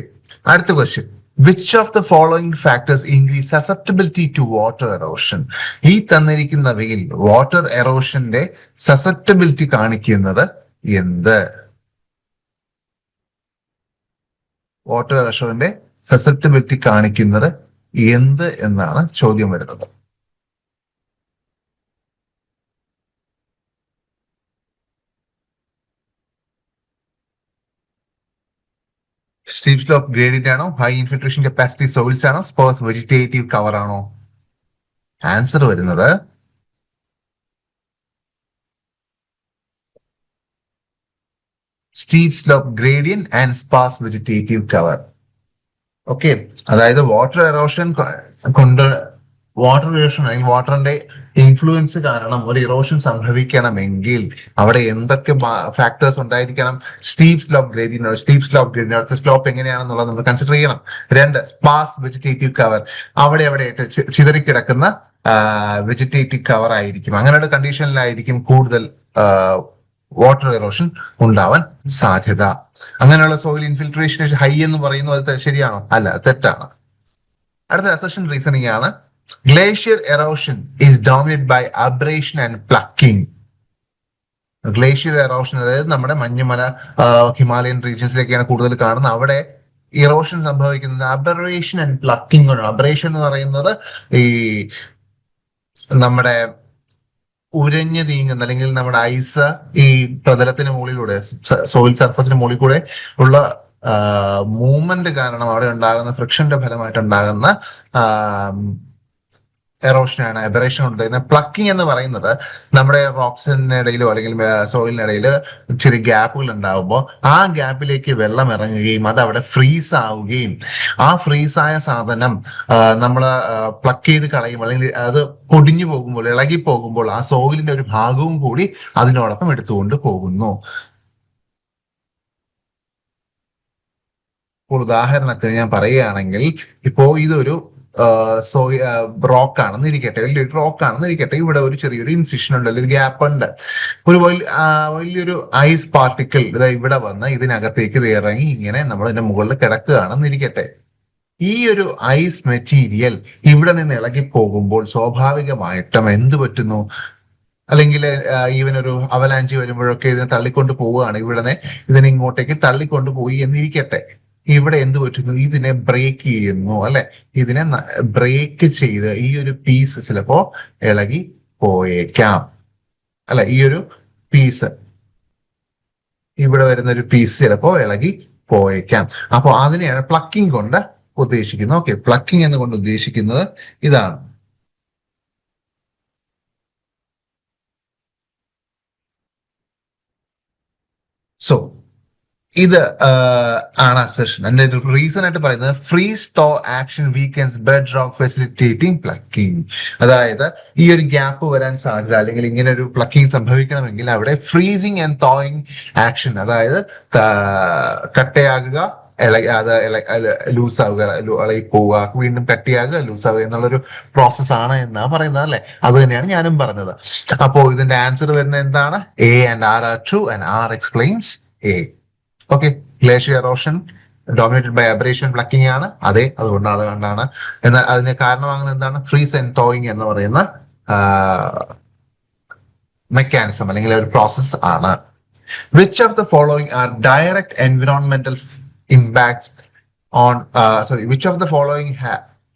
അടുത്ത question. Which of the following factors increase susceptibility to water erosion? ഈ തന്നിരിക്കുന്നവയിൽ വാട്ടർ എറോഷന്റെ സസെപ്റ്റബിലിറ്റി കാണിക്കുന്നത് എന്ത്? വാട്ടർ എറോഷന്റെ സസെപ്റ്റബിലിറ്റി കാണിക്കുന്നത് എന്ത് എന്നാണ് ചോദ്യം വരുന്നത്. സ്റ്റീപ്പ് സ്ലോപ്പ് ഗ്രേഡിയന്റ് ആണോ, ഹൈ ഇൻഫിൽട്രേഷൻ കപ്പാസിറ്റി സോയിൽസ് ആണോ, സ്പേഴ്സ് വെജിറ്റേറ്റീവ് കവർ ആണോ? ആൻസർ വരുന്നത് steep slope gradient and sparse vegetative cover. Okay, അതായത് വാട്ടർ എറോഷൻ അല്ലെങ്കിൽ വാട്ടറിന്റെ ഇൻഫ്ലുവൻസ് കാരണം ഒരു ഇറോഷൻ സംഭവിക്കണമെങ്കിൽ അവിടെ എന്തൊക്കെ ഫാക്ടേഴ്സ് ഉണ്ടായിരിക്കണം? സ്റ്റീപ്പ് സ്ലോപ്പ് ഗ്രേഡിയന്റ്, അടുത്ത സ്ലോപ്പ് എങ്ങനെയാണെന്നുള്ളത് നമ്മൾ കൺസിഡർ ചെയ്യണം. 2, സ്പാർസ് വെജിറ്റേറ്റീവ് കവർ, അവിടെ ചിതറിക്കിടക്കുന്ന വെജിറ്റേറ്റീവ് കവർ ആയിരിക്കും. അങ്ങനെയുള്ള കണ്ടീഷനിലായിരിക്കും കൂടുതൽ വാട്ടർ എറോഷൻ ഉണ്ടാവാൻ സാധ്യത. അങ്ങനെയുള്ള സോയിൽ ഇൻഫിൽട്രേഷൻ ഹൈ എന്ന് പറയുന്നത് അത് ശരിയാണോ? അല്ല, തെറ്റാണ്. അടുത്ത അസർഷൻ റീസണിംഗ് ആണ്. Glacier erosion is dominated by abrasion and plucking. Glacier erosion, അതായത് നമ്മുടെ മഞ്ഞുമല, ഹിമാലയൻ റീജിയൻസിലേക്കാണ് കൂടുതൽ കാണുന്നത്. അവിടെ ഇറോഷൻ സംഭവിക്കുന്നത് അബറേഷൻ ആൻഡ് പ്ലക്കിംഗ് കൊണ്ടാണ്. അബ്രേഷൻ എന്ന് പറയുന്നത് ഈ നമ്മുടെ ഉരഞ്ഞു നീങ്ങുന്ന, അല്ലെങ്കിൽ നമ്മുടെ ഐസ് ഈ പ്രതലത്തിന് മുകളിലൂടെ, സോയിൽ സർഫസിന് മുകളിൽ കൂടെ ഉള്ള മൂവ്മെന്റ് കാരണം അവിടെ ഉണ്ടാകുന്ന ഫ്രിക്ഷന്റെ ഫലമായിട്ട് ഉണ്ടാകുന്ന എറോഷനാണ് എബറേഷൻ ഉണ്ടായിരുന്നത്. പ്ലക്കിംഗ് എന്ന് പറയുന്നത് നമ്മുടെ റോക്സിനിടയിലോ അല്ലെങ്കിൽ സോയിലിനിടയിൽ ചെറിയ ഗ്യാപ്പുകൾ ഉണ്ടാകുമ്പോൾ ആ ഗ്യാപ്പിലേക്ക് വെള്ളം ഇറങ്ങുകയും അത് അവിടെ ഫ്രീസ് ആവുകയും ആ ഫ്രീസായ സാധനം നമ്മൾ പ്ലക്ക് ചെയ്ത് കളയുമ്പോൾ അല്ലെങ്കിൽ അത് പൊടിഞ്ഞു പോകുമ്പോൾ, ഇളകി പോകുമ്പോൾ ആ സോയിലിന്റെ ഒരു ഭാഗവും കൂടി അതിനോടൊപ്പം എടുത്തുകൊണ്ട് പോകുന്നു. ഇപ്പോൾ ഉദാഹരണത്തിന് ഞാൻ പറയുകയാണെങ്കിൽ, ഇപ്പോ ഇതൊരു സോ റോക്ക് ആണെന്ന് ഇരിക്കട്ടെ, വലിയൊരു റോക്ക് ആണെന്ന് ഇരിക്കട്ടെ. ഇവിടെ ഒരു ചെറിയൊരു ഇൻസിഷൻ ഉണ്ട്, ഒരു ഗ്യാപ്പ് ഉണ്ട്. ഒരു വലിയൊരു ഐസ് പാർട്ടിക്കിൾ ഇതാ ഇവിടെ വന്ന് ഇതിനകത്തേക്ക് ഇറങ്ങി ഇങ്ങനെ നമ്മൾ ഇതിന്റെ മുകളിൽ കിടക്കുകയാണെന്ന് ഇരിക്കട്ടെ. ഈ ഒരു ഐസ് മെറ്റീരിയൽ ഇവിടെ നിന്ന് ഇളകി പോകുമ്പോൾ സ്വാഭാവികമായിട്ടും എന്ത് പറ്റുന്നു? അല്ലെങ്കിൽ ഈവൻ ഒരു അവലാഞ്ചി വരുമ്പോഴൊക്കെ ഇതിനെ തള്ളിക്കൊണ്ട് പോവുകയാണ്, ഇതിനെ ഇങ്ങോട്ടേക്ക് തള്ളിക്കൊണ്ട് പോയി എന്നിരിക്കട്ടെ. ഇവിടെ എന്ത് പറ്റുന്നു? ഇതിനെ ബ്രേക്ക് ചെയ്യുന്നു, അല്ലെ? ഇതിനെ ബ്രേക്ക് ചെയ്ത് ഈ ഒരു പീസ് ചിലപ്പോ ഇളകി പോയേക്കാം, അല്ലെ? ഈ ഒരു പീസ്, ഇവിടെ വരുന്ന ഒരു പീസ് ചിലപ്പോ ഇളകി പോയേക്കാം. അപ്പൊ അതിനെയാണ് പ്ലക്കിംഗ് കൊണ്ട് ഉദ്ദേശിക്കുന്നത്. ഓക്കെ, പ്ലക്കിംഗ് എന്നുകൊണ്ട് ഉദ്ദേശിക്കുന്നത് ഇതാണ്. സോ ഇത് ആണ് അസെഷൻ. അതിന്റെ ഒരു റീസൺ ആയിട്ട് പറയുന്നത് ഫ്രീസ് തോ action weakens bed rock facilitating plucking. അതായത് ഈ ഒരു ഗ്യാപ്പ് വരാൻ സാധ്യത, അല്ലെങ്കിൽ ഇങ്ങനെ ഒരു പ്ലക്കിംഗ് സംഭവിക്കണമെങ്കിൽ അവിടെ ഫ്രീസിങ് ആൻഡ് തോയിങ് ആക്ഷൻ, അതായത് കട്ടയാകുക, ലൂസാവുക, ഇളകി പോവുക, വീണ്ടും കട്ടിയാകുക, ലൂസാവുക എന്നുള്ളൊരു പ്രോസസ് ആണ് എന്നാ പറയുന്നത്, അല്ലെ? അത് തന്നെയാണ് ഞാനും പറഞ്ഞത്. അപ്പോ ഇതിന്റെ ആൻസർ വരുന്നത് എന്താണ്? A and R R true and R explains A. Okay, glacier erosion dominated by abrasion plucking ആണ്. അതെ, അതുകൊണ്ടാണ്. എന്നാൽ അതിന് കാരണമാകുന്നത് എന്താണ്? ഫ്രീസ് ആൻഡ് തോയിങ് എന്ന് പറയുന്ന മെക്കാനിസം അല്ലെങ്കിൽ ഒരു പ്രോസസ് ആണ്. Which of the following are direct environmental impacts on which of the following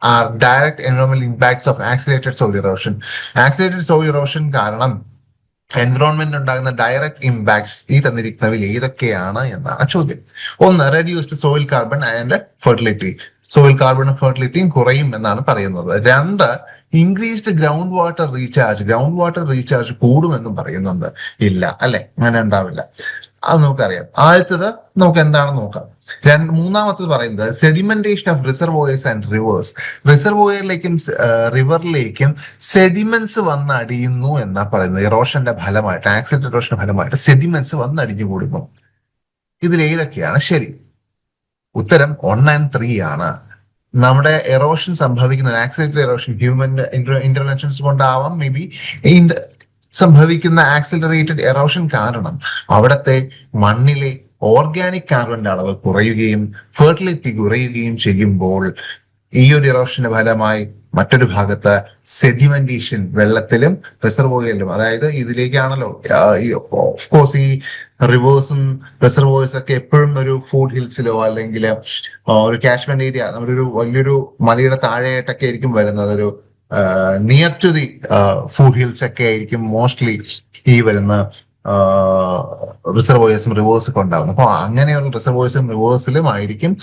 are direct environmental impacts of accelerated soil erosion? Accelerated soil erosion കാരണം എൻവിറോൺമെന്റ് ഉണ്ടാകുന്ന ഡയറക്റ്റ് ഇമ്പാക്ട്സ് ഈ തന്നിരിക്കുന്നവയിൽ ഏതൊക്കെയാണ് എന്നാണ് ചോദ്യം. ഒന്ന്, reduced soil carbon and fertility. Soil കാർബണും ഫെർട്ടിലിറ്റിയും കുറയും എന്നാണ് പറയുന്നത്. രണ്ട്, ഇൻക്രീസ്ഡ് ഗ്രൗണ്ട് വാട്ടർ റീചാർജ് കൂടുമെന്നും പറയുന്നുണ്ട്. ഇല്ല, അല്ലെ? അങ്ങനെ ഉണ്ടാവില്ല, അത് നമുക്കറിയാം. ആദ്യത്തത് നമുക്ക് എന്താണെന്ന് നോക്കാം. മൂന്നാമത്തത് പറയുന്നത് sedimentation of reservoirs and rivers. റിസർവോയറിലേക്കും റിവറിലേക്കും സെഡിമെന്റ്സ് വന്നടിയുന്നു എന്നാ പറയുന്നത്. ഇറോഷന്റെ ഫലമായിട്ട്, ആക്സിഡന്റ് ഇറോഷന്റെ ഫലമായിട്ട് സെഡിമെന്റ്സ് വന്നടിഞ്ഞുകൂടുന്നു. ഇതിലേതൊക്കെയാണ് ശരി? ഉത്തരം 1 and 3 ആണ്. നമ്മുടെ എറോഷൻ സംഭവിക്കുന്ന ആക്സിഡന്റ് എറോഷൻ ഹ്യൂമൻ ഇന്റർവെൻഷൻസ് കൊണ്ടാവാം, മേ ബി സംഭവിക്കുന്ന ആക്സിലറേറ്റഡ് എറോഷൻ കാരണം അവിടത്തെ മണ്ണിലെ ഓർഗാനിക് കാർബണിന്റെ അളവ് കുറയുകയും ഫെർട്ടിലിറ്റി കുറയുകയും ചെയ്യുമ്പോൾ ഈ ഒരു ഇറോഷന്റെ ഫലമായി മറ്റൊരു ഭാഗത്ത് സെഡിമെന്റേഷൻ, വെള്ളത്തിലും റിസർവോയറിലും, അതായത് ഇതിലേക്കാണല്ലോ ഓഫ് കോഴ്സ് ഈ റിവേഴ്സും റിസർവോയേഴ്സ് ഒക്കെ എപ്പോഴും ഒരു ഫുഡ് ഹിൽസിലോ അല്ലെങ്കിൽ ഒരു കാച്ച്മെന്റ് ഏരിയ, നമ്മുടെ ഒരു വലിയൊരു മലയുടെ താഴെയായിട്ടൊക്കെ ആയിരിക്കും വരുന്നത്. ഒരു near to the foot hills ഒക്കെ ആയിരിക്കും മോസ്റ്റ്ലി ഈ വരുന്ന റിസർവോയേഴ്സും റിവേഴ്സും ഒക്കെ ഉണ്ടാകുന്നത്. അപ്പൊ അങ്ങനെയുള്ള റിസർവോയേഴ്സും റിവേഴ്സിലും ആയിരിക്കും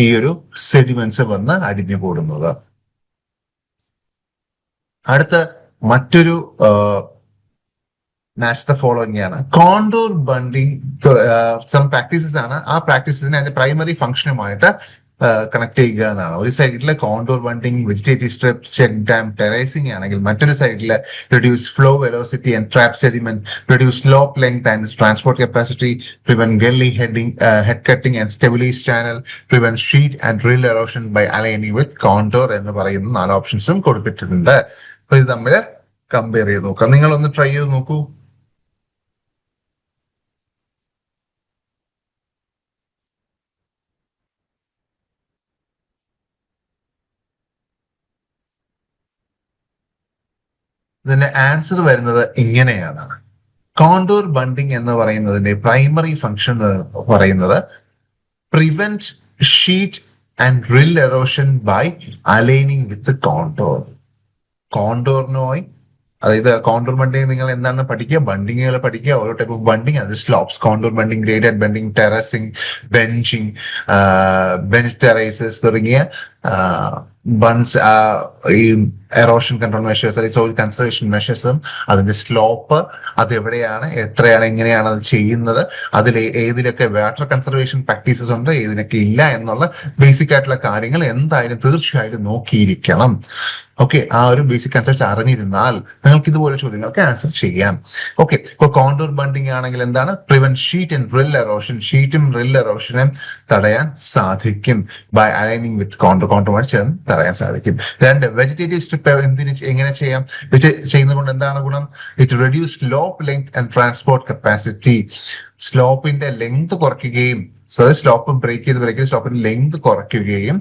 ഈ ഒരു സെഡിമെന്റ്സ് വന്ന് അടിഞ്ഞു കൂടുന്നത്. അടുത്ത മറ്റൊരു മാച്ച് ദ ഫോളോയിങ് ആണ്. കോണ്ടൂർ ബണ്ടിങ് സം പ്രാക്ടീസസ് ആണ്. ആ പ്രാക്ടീസസിനെ അതിന്റെ പ്രൈമറി ഫംഗ്ഷനുമായിട്ട് കണക്ട് ചെയ്യുക എന്നാണ്. ഒരു സൈഡിലെ contour bunding, vegetative strip, check dam, terracing ആണെങ്കിൽ മറ്റൊരു സൈഡില് reduce flow velocity and trap sediment, reduce slope length and transport capacity, prevent gully head cutting and stabilise channel, prevent sheet and drill erosion by aligning with contour എന്ന് പറയുന്ന 4 ഓപ്ഷൻസും കൊടുത്തിട്ടുണ്ട്. അപ്പൊ ഇത് തമ്മിൽ compare ചെയ്ത് നോക്കാം. നിങ്ങളൊന്ന് ട്രൈ ചെയ്ത് നോക്കൂ. ഇതിന്റെ ആൻസർ വരുന്നത് ഇങ്ങനെയാണ്. കോണ്ടൂർ ബണ്ടിങ് എന്ന് പറയുന്നതിന്റെ പ്രൈമറി ഫംഗ്ഷൻ പറയുന്നത് prevent sheet and drill erosion by aligning with contour. കോണ്ടൂറിനുമായി, അതായത് കോണ്ടൂർ ബണ്ടിങ് നിങ്ങൾ എന്താണ് പഠിക്കുക? ബണ്ടിങ്ങുകൾ പഠിക്കുക. ഓരോ ടൈപ്പ് ഓഫ് ബണ്ടിങ്, അത് slopes, contour bunding, graded bunding, terracing, benching, bench terraces തുടങ്ങിയ ബൺസ്, ഈ എറോഷൻ കൺട്രോൾ മെഷേഴ്സ് അല്ലെങ്കിൽ സോയിൽ കൺസർവേഷൻ മെഷേഴ്സും അതിന്റെ സ്ലോപ്പ് അത് എവിടെയാണ്, എത്രയാണ്, എങ്ങനെയാണ് അത് ചെയ്യുന്നത്, അതിൽ ഏതിലൊക്കെ വാട്ടർ കൺസർവേഷൻ പ്രാക്ടീസസ് ഉണ്ട്, ഏതിനൊക്കെ ഇല്ല എന്നുള്ള ബേസിക് ആയിട്ടുള്ള കാര്യങ്ങൾ എന്തായാലും തീർച്ചയായിട്ടും നോക്കിയിരിക്കണം. ഓക്കെ, ആ ഒരു ബേസിക് കൺസെപ്റ്റ് അറിഞ്ഞിരുന്നാൽ നിങ്ങൾക്ക് ഇതുപോലെ ചോദ്യങ്ങൾക്ക് ആൻസർ ചെയ്യാം. ഓക്കെ, ഇപ്പോൾ കോണ്ടൂർ ബണ്ടിങ് ആണെങ്കിൽ എന്താണ്? Prevent sheet and drill erosion. ഷീറ്റും ഡ്രിൽ എറോഷനും തടയാൻ സാധിക്കും ബൈ അലൈനിങ് വിത്ത് കോണ്ടൂറുമായി ചേർന്ന് തടയാൻ സാധിക്കും. 2, വെജിറ്റേറ്റീവ് സ്ട്രിപ്പ് എങ്ങനെ ചെയ്യാം? ചെയ്യുന്നത് കൊണ്ട് എന്താണ് ഗുണം? It reduce slope length and transport capacity. സ്ലോപ്പിന്റെ ലെങ്ത് കുറയ്ക്കുകയും, സ്ലോപ്പ് ബ്രേക്ക് ചെയ്ത് സ്ലോപ്പിന്റെ ലെങ്ത് കുറയ്ക്കുകയും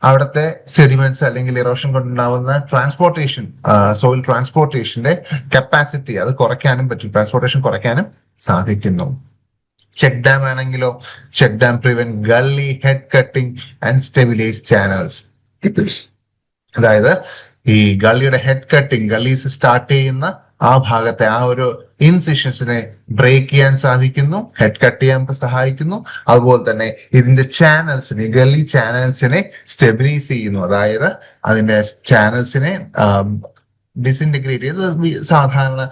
അവിടുത്തെ സെഡിമെന്റ്സ് അല്ലെങ്കിൽ ഇറോഷൻ കൊണ്ടുണ്ടാവുന്ന ട്രാൻസ്പോർട്ടേഷൻ, സോയിൽ ട്രാൻസ്പോർട്ടേഷന്റെ കപ്പാസിറ്റി അത് കുറയ്ക്കാനും പറ്റും, ട്രാൻസ്പോർട്ടേഷൻ കുറയ്ക്കാനും സാധിക്കുന്നു. ചെക്ക് ഡാം ആണെങ്കിലോ, check dam prevent gully head cutting and stabilise channels. അതായത് ഈ ഗള്ളിയുടെ ഹെഡ് കട്ടിംഗ്, ഗള്ളീസ് സ്റ്റാർട്ട് ചെയ്യുന്ന ആ ഭാഗത്തെ ആ ഒരു ഇൻസിഷൻസിനെ ബ്രേക്ക് ചെയ്യാൻ സാധിക്കുന്നു, ഹെഡ് കട്ട് ചെയ്യാൻ സഹായിക്കുന്നു. അതുപോലെ തന്നെ ഇതിന്റെ ചാനൽസിനെ, ഗള്ളി ചാനൽസിനെ സ്റ്റെബിലൈസ് ചെയ്യുന്നു. അതായത് അതിന്റെ ചാനൽസിനെ ഡിസിൻറ്റഗ്രേറ്റ് ചെയ്ത് സാധാരണ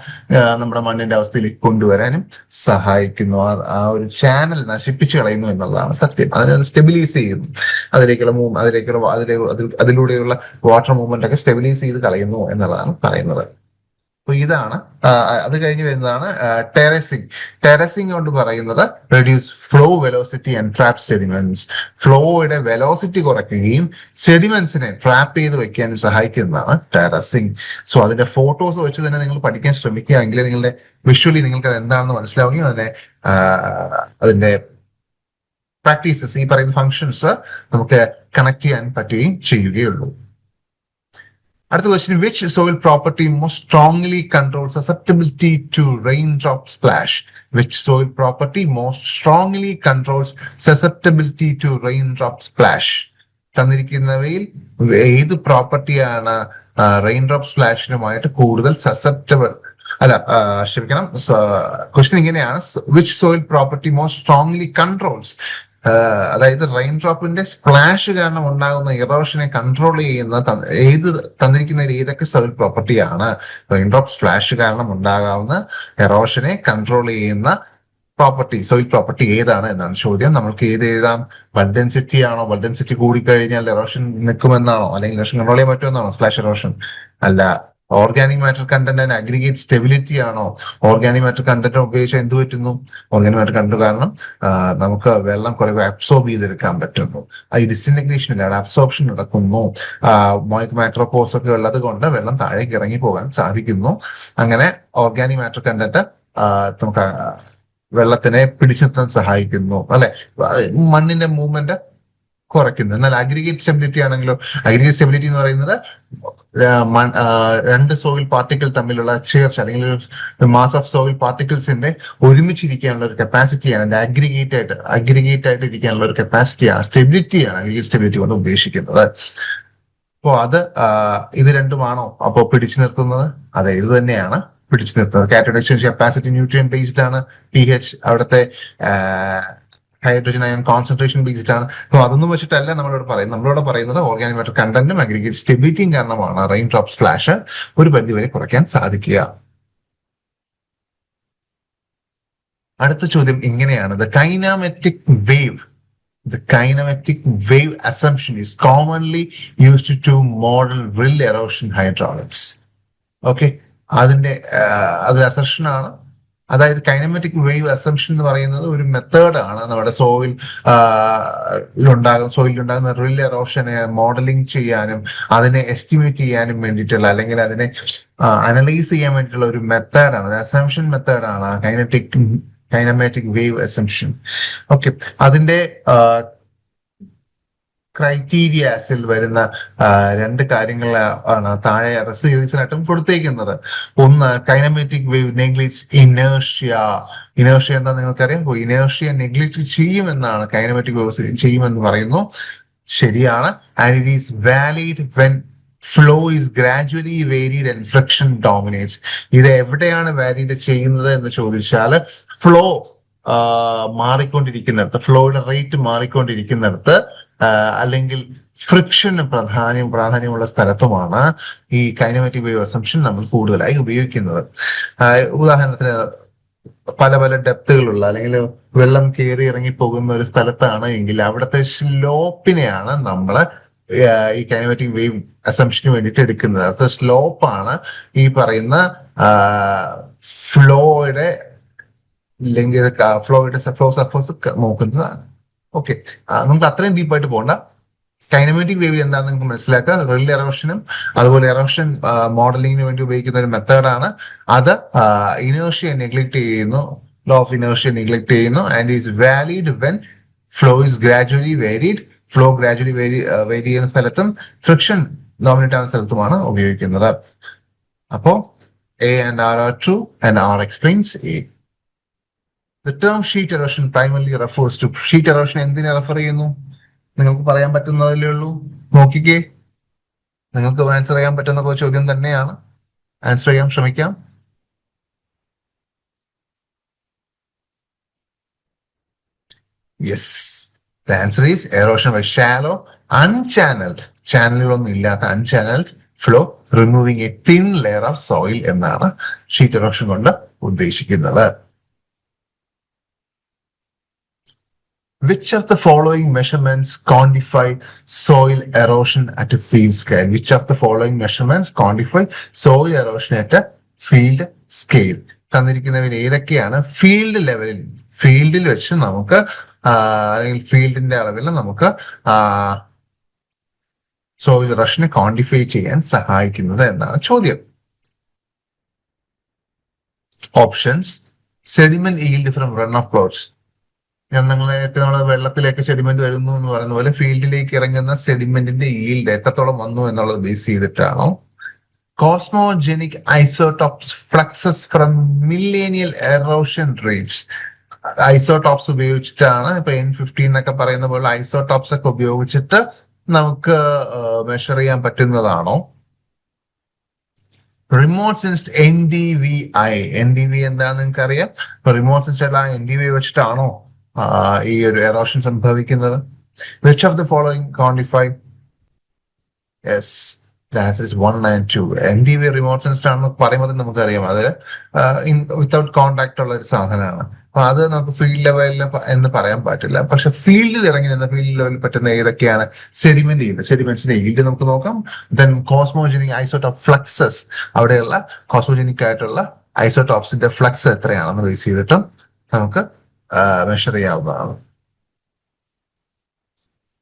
നമ്മുടെ മണ്ണിന്റെ അവസ്ഥയിലേക്ക് കൊണ്ടുവരാനും സഹായിക്കുന്നു. ആ ഒരു ചാനൽ നശിപ്പിച്ചു കളയുന്നു എന്നുള്ളതാണ് സത്യം. അതിനെ സ്റ്റെബിലൈസ് ചെയ്യുന്നു, അതിലൂടെയുള്ള വാട്ടർ മൂവ്മെന്റ് ഒക്കെ സ്റ്റെബിലൈസ് ചെയ്ത് കളയുന്നു എന്നുള്ളതാണ് പറയുന്നത്. അപ്പൊ ഇതാണ്. അത് കഴിഞ്ഞ് വരുന്നതാണ് ടെറസിങ്. ടെറസിങ് കൊണ്ട് പറയുന്നത് reduce flow velocity and trap sediments. ഫ്ലോയുടെ വെലോസിറ്റി കുറയ്ക്കുകയും സെഡിമെന്റ്സിനെ ട്രാപ്പ് ചെയ്ത് വെക്കാനും സഹായിക്കുന്നതാണ് ടെറസിങ്. സോ അതിന്റെ ഫോട്ടോസ് വെച്ച് തന്നെ നിങ്ങൾ പഠിക്കാൻ ശ്രമിക്കുക, എങ്കിലേ നിങ്ങളുടെ വിഷ്വലി നിങ്ങൾക്ക് അത് എന്താണെന്ന് മനസ്സിലാവുകയും അതിന്റെ പ്രാക്ടീസസ്, ഈ പറയുന്ന ഫങ്ഷൻസ് നമുക്ക് കണക്ട് ചെയ്യാൻ പറ്റുകയും ചെയ്യുകയുള്ളൂ. അടുത്ത question, which soil property most strongly control susceptibility to raindrop splash? Which soil property most strongly controls susceptibility to raindrop splash? തന്നിരിക്കുന്നവയിൽ ഏത് പ്രോപ്പർട്ടിയാണ് റെയിൻഡ്രോപ്പ് സ്പ്ലാഷിനുമായിട്ട് കൂടുതൽ സസെപ്റ്റബിൾ? ക്ഷമിക്കണം, ക്വസ്റ്റ്യൻ ഇങ്ങനെയാണ്, which soil property most strongly controls, അതായത് റെയിൻ ഡ്രോപ്പിന്റെ സ്പ്ലാഷ് കാരണം ഉണ്ടാകുന്ന ഇറോഷനെ control ചെയ്യുന്ന തന്നിരിക്കുന്നതിൽ ഏതൊക്കെ സോയിൽ പ്രോപ്പർട്ടിയാണ് റെയിൻ ഡ്രോപ്പ് സ്പ്ലാഷ് കാരണം ഉണ്ടാകാവുന്ന എറോഷനെ കൺട്രോൾ ചെയ്യുന്ന പ്രോപ്പർട്ടി, സോയിൽ പ്രോപ്പർട്ടി ഏതാണ് എന്നാണ് ചോദ്യം. നമ്മൾക്ക് ഏത് എഴുതാം? ബൾഡ് ഡെൻസിറ്റി ആണോ? ബൾഡ് ഡെൻസിറ്റി കൂടിക്കഴിഞ്ഞാൽ എറോഷൻ നിൽക്കുമെന്നാണോ, അല്ലെങ്കിൽ എറോഷൻ കൺട്രോൾ ചെയ്യാൻ പറ്റുമെന്നാണോ സ്പ്ലാഷ് എറോഷൻ? അല്ല. Organic matter content and aggregate stability ആണോ? ഓർഗാനിക് മാറ്റർ കണ്ടന്റ് ഉപയോഗിച്ചാൽ എന്ത് പറ്റുന്നു? ഓർഗാനിക് മാറ്റർ കണ്ടന്റ് കാരണം നമുക്ക് വെള്ളം കുറെ അബ്സോർബ് ചെയ്തെടുക്കാൻ പറ്റുന്നു. ഈ ഡിസിൻറ്റഗ്രേഷൻ ഇല്ല, അബ്സോർപ്ഷൻ നടക്കുന്നു. മൈക്രോപോർസ് ഒക്കെ ഉള്ളത് കൊണ്ട് വെള്ളം താഴേക്ക് ഇറങ്ങി പോകാൻ സാധിക്കുന്നു. അങ്ങനെ ഓർഗാനിക് മാറ്റർ കണ്ടന്റ് നമുക്ക് വെള്ളത്തിനെ പിടിച്ചു നിർത്താൻ സഹായിക്കുന്നു, അല്ലെ? മണ്ണിന്റെ മൂവ്മെന്റ് കുറയ്ക്കുന്നു. എന്നാൽ അഗ്രിഗേറ്റ് സ്റ്റെബിലിറ്റി ആണെങ്കിലോ, അഗ്രിഗേറ്റ് സ്റ്റെബിലിറ്റി എന്ന് പറയുന്നത് രണ്ട് സോയിൽ പാർട്ടിക്കിൾ തമ്മിലുള്ള ചേർച്ച അല്ലെങ്കിൽ മാസ് ഓഫ് സോയിൽ പാർട്ടിക്കിൾസിന്റെ ഒരുമിച്ചിരിക്കാനുള്ള ഒരു കപ്പാസിറ്റിയാണ് അഗ്രിഗേറ്റ് ആയിട്ട് ഇരിക്കാനുള്ള ഒരു കപ്പാസിറ്റിയാണ്, സ്റ്റെബിലിറ്റിയാണ് അഗ്രിഗേറ്റ് സ്റ്റെബിലിറ്റി കൊണ്ട് ഉദ്ദേശിക്കുന്നത്. അപ്പോ ഇത് രണ്ടുമാണോ അപ്പോ പിടിച്ചു നിർത്തുന്നത്? അതെ, ഇത് തന്നെയാണ് പിടിച്ചു നിർത്തുന്നത്. Cation exchange capacity nutrient based ആണ്. pH അവിടുത്തെ ഹൈഡ്രജൻ അയൺ കോൺസെൻട്രേഷൻ ബേസ്ഡ് ആണ്. അപ്പൊ അതൊന്നും വെച്ചിട്ടല്ല നമ്മളോട് പറയുന്നത് ഓർഗാനിക് മാറ്റർ കണ്ടന്റും അഗ്രിഗേറ്റ് സ്റ്റെബിലിറ്റിയും കാരണമാണ് റെയിൻ ഡ്രോപ്പ് സ്പ്ലാഷ് ഒരു പരിധിവരെ കുറയ്ക്കാൻ സാധിക്കുക. അടുത്ത ചോദ്യം ഇങ്ങനെയാണ്, The kinematic wave assumption is commonly used to model rill erosion hydraulics. Okay, അതിൽ അസംഷൻ ആണ്. അതായത് കൈനമാറ്റിക് വേവ് അസംഷൻ എന്ന് പറയുന്നത് ഒരു മെത്തേഡാണ് നമ്മുടെ സോയിലുണ്ടാകുന്ന റിൽ എറോഷനെ മോഡലിംഗ് ചെയ്യാനും അതിനെ എസ്റ്റിമേറ്റ് ചെയ്യാനും വേണ്ടിയിട്ടുള്ള, അല്ലെങ്കിൽ അതിനെ അനലൈസ് ചെയ്യാൻ വേണ്ടിയിട്ടുള്ള ഒരു മെത്തേഡാണ്, ഒരു അസംഷൻ മെത്തേഡാണ് കൈനമാറ്റിക് വേവ് അസംഷൻ. ഓക്കെ, അതിന്റെ ക്രൈറ്റീരിയാസിൽ വരുന്ന രണ്ട് കാര്യങ്ങളാണ് താഴെ സീരീസിനായിട്ടും കൊടുത്തേക്കുന്നത്. ഒന്ന്, കൈനമാറ്റിക് വേവ് നെഗ്ലക്ട്സ് ഇനേർഷ്യ. ഇനേർഷ്യ എന്താ നിങ്ങൾക്കറിയാം? ഇനേർഷ്യ നെഗ്ലക്ട് ചെയ്യുമെന്നാണ്, കൈനമാറ്റിക് വേവ് ചെയ്യുമെന്ന് പറയുന്നു. ശരിയാണ്. And it is valid when flow is gradually varied and friction dominates. ഇത് എവിടെയാണ് വാരിഡ് ചെയ്യുന്നത് എന്ന് ചോദിച്ചാൽ, ഫ്ലോ മാറിക്കൊണ്ടിരിക്കുന്നിടത്ത്, ഫ്ലോയുടെ റേറ്റ് മാറിക്കൊണ്ടിരിക്കുന്നിടത്ത്, അല്ലെങ്കിൽ ഫ്രിക്ഷന് പ്രാധാന്യമുള്ള സ്ഥലത്തുമാണ് ഈ കൈനമാറ്റിക് വേവ് അസംഷൻ നമ്മൾ കൂടുതലായി ഉപയോഗിക്കുന്നത്. ഉദാഹരണത്തിന് പല പല ഡെപ്തുകളുള്ള അല്ലെങ്കിൽ വെള്ളം കയറി ഇറങ്ങി പോകുന്ന ഒരു സ്ഥലത്താണ് എങ്കിൽ അവിടുത്തെ സ്ലോപ്പിനെയാണ് നമ്മൾ ഈ കൈനമാറ്റിക് വേവ് അസംഷന് വേണ്ടിയിട്ട് എടുക്കുന്നത്. അടുത്ത സ്ലോപ്പാണ് ഈ പറയുന്ന ഫ്ലോയുടെ അല്ലെങ്കിൽ ഫ്ലോയുടെ ഫ്ലോ സർഫേസ് നോക്കുന്നതാണ്. ഓക്കെ, നമുക്ക് അത്രയും ഡീപ്പായിട്ട് പോകണ്ട. കൈനമാറ്റിക് വേവ് എന്താണെന്ന് നിങ്ങൾക്ക് മനസ്സിലാക്കുക. റിയൽ എറോഷനും അതുപോലെ എറോഷൻ മോഡലിംഗിന് വേണ്ടി ഉപയോഗിക്കുന്ന ഒരു മെത്തേഡാണ്. അത് ഇനേർഷ്യ നെഗ്ലക്ട് ചെയ്യുന്നു, ലോ ഓഫ് ഇനേർഷ്യ നെഗ്ലക്ട് ചെയ്യുന്നു. And is valid when flow is gradually varied. Flow gradually vary ചെയ്യുന്ന സ്ഥലത്തും ഫ്രിക്ഷൻ ഡോമിനേറ്റ് ആവുന്ന സ്ഥലത്തുമാണ് ഉപയോഗിക്കുന്നത്. അപ്പോ A and R are true and R explains A. The term sheet erosion primarily refers to sheet erosion എന്തിനെ refer ചെയ്യുന്നു? നിങ്ങൾക്ക് പറയാൻ പറ്റുന്നതല്ലേ ഉള്ളൂ. നോക്കിക്കേ, നിങ്ങൾക്ക് ആൻസർ ചെയ്യാൻ പറ്റുന്ന ചോദ്യം തന്നെയാണ്. ആൻസർ ചെയ്യാൻ ശ്രമിക്കാം. Yes, the answer is erosion by shallow unchanneled, ചാനലുകളൊന്നും ഇല്ലാത്ത unchanneled flow removing A thin layer of soil എന്നാണ് ഷീറ്റ് എറോഷൻ കൊണ്ട് ഉദ്ദേശിക്കുന്നത്. Which of the following measurements quantify soil erosion at a field scale? Which of the following measurements quantify soil erosion at a field scale? തന്നിരിക്കുന്നവയിൽ ഏതൊക്കെയാണ് ഫീൽഡിൽ വെച്ച് നമുക്ക് അല്ലെങ്കിൽ ഫീൽഡിന്റെ അളവിൽ നമുക്ക് സോയിൽ എറോഷനെ ക്വാണ്ടിഫൈ ചെയ്യാൻ സഹായിക്കുന്നത് എന്നാണ് ചോദ്യം. Options: sediment yield from run off clothes. നമ്മൾ വെള്ളത്തിലേക്ക് സെഡിമെന്റ് വരുന്നു എന്ന് പറയുന്ന പോലെ ഫീൽഡിലേക്ക് ഇറങ്ങുന്ന സെഡിമെന്റിന്റെ ഈൽഡ് എത്രത്തോളം വന്നു എന്നുള്ളത് ബേസ് ചെയ്തിട്ടാണോ? Cosmogenic isotopes fluxes from millennial erosion rates. Isotopes ഉപയോഗിച്ചിട്ടാണ്, ഇപ്പൊ N15 എന്നൊക്കെ പറയുന്ന പോലെ ഐസോടോപ്സ് ഒക്കെ ഉപയോഗിച്ചിട്ട് നമുക്ക് മെഷർ ചെയ്യാൻ പറ്റുന്നതാണോ? Remote sensed NDVI. NDVI എന്താണെന്ന് നിങ്ങൾക്ക് അറിയാം. റിമോട്ട് സെൻസ്ഡ് ആയിട്ടുള്ള NDVI വെച്ചിട്ടാണോ ഈ ഒരു എറോഷൻ സംഭവിക്കുന്നത്? Which of the following quantify? Yes, the answer is 1 and 2. NDVI remote sensed ആണെന്ന് പറയുമ്പോൾ നമുക്കറിയാം അത് വിത്തൗട്ട് കോണ്ടാക്ട് ഉള്ള ഒരു സാധനമാണ്. അപ്പൊ അത് നമുക്ക് ഫീൽഡ് ലെവലിൽ എന്ന് പറയാൻ പറ്റില്ല. പക്ഷെ ഫീൽഡിൽ ഇറങ്ങി നിന്ന് ഫീൽഡ് ലെവലിൽ പറ്റുന്ന ഏതൊക്കെയാണ്? സെഡിമെന്റ്സിന്റെ ഈൽഡ് നമുക്ക് നോക്കാം. ദെൻ കോസ്മോജനിക് ഐസോടോപ്പ് ഫ്ലക്സസ്, അവിടെയുള്ള കോസ്മോജനിക് ആയിട്ടുള്ള ഐസോടോപ്സിന്റെ ഫ്ലക്സ് എത്രയാണെന്ന് ബേസ് ചെയ്തിട്ടും നമുക്ക് മെഷർ ചെയ്യാവുന്നതാണ്.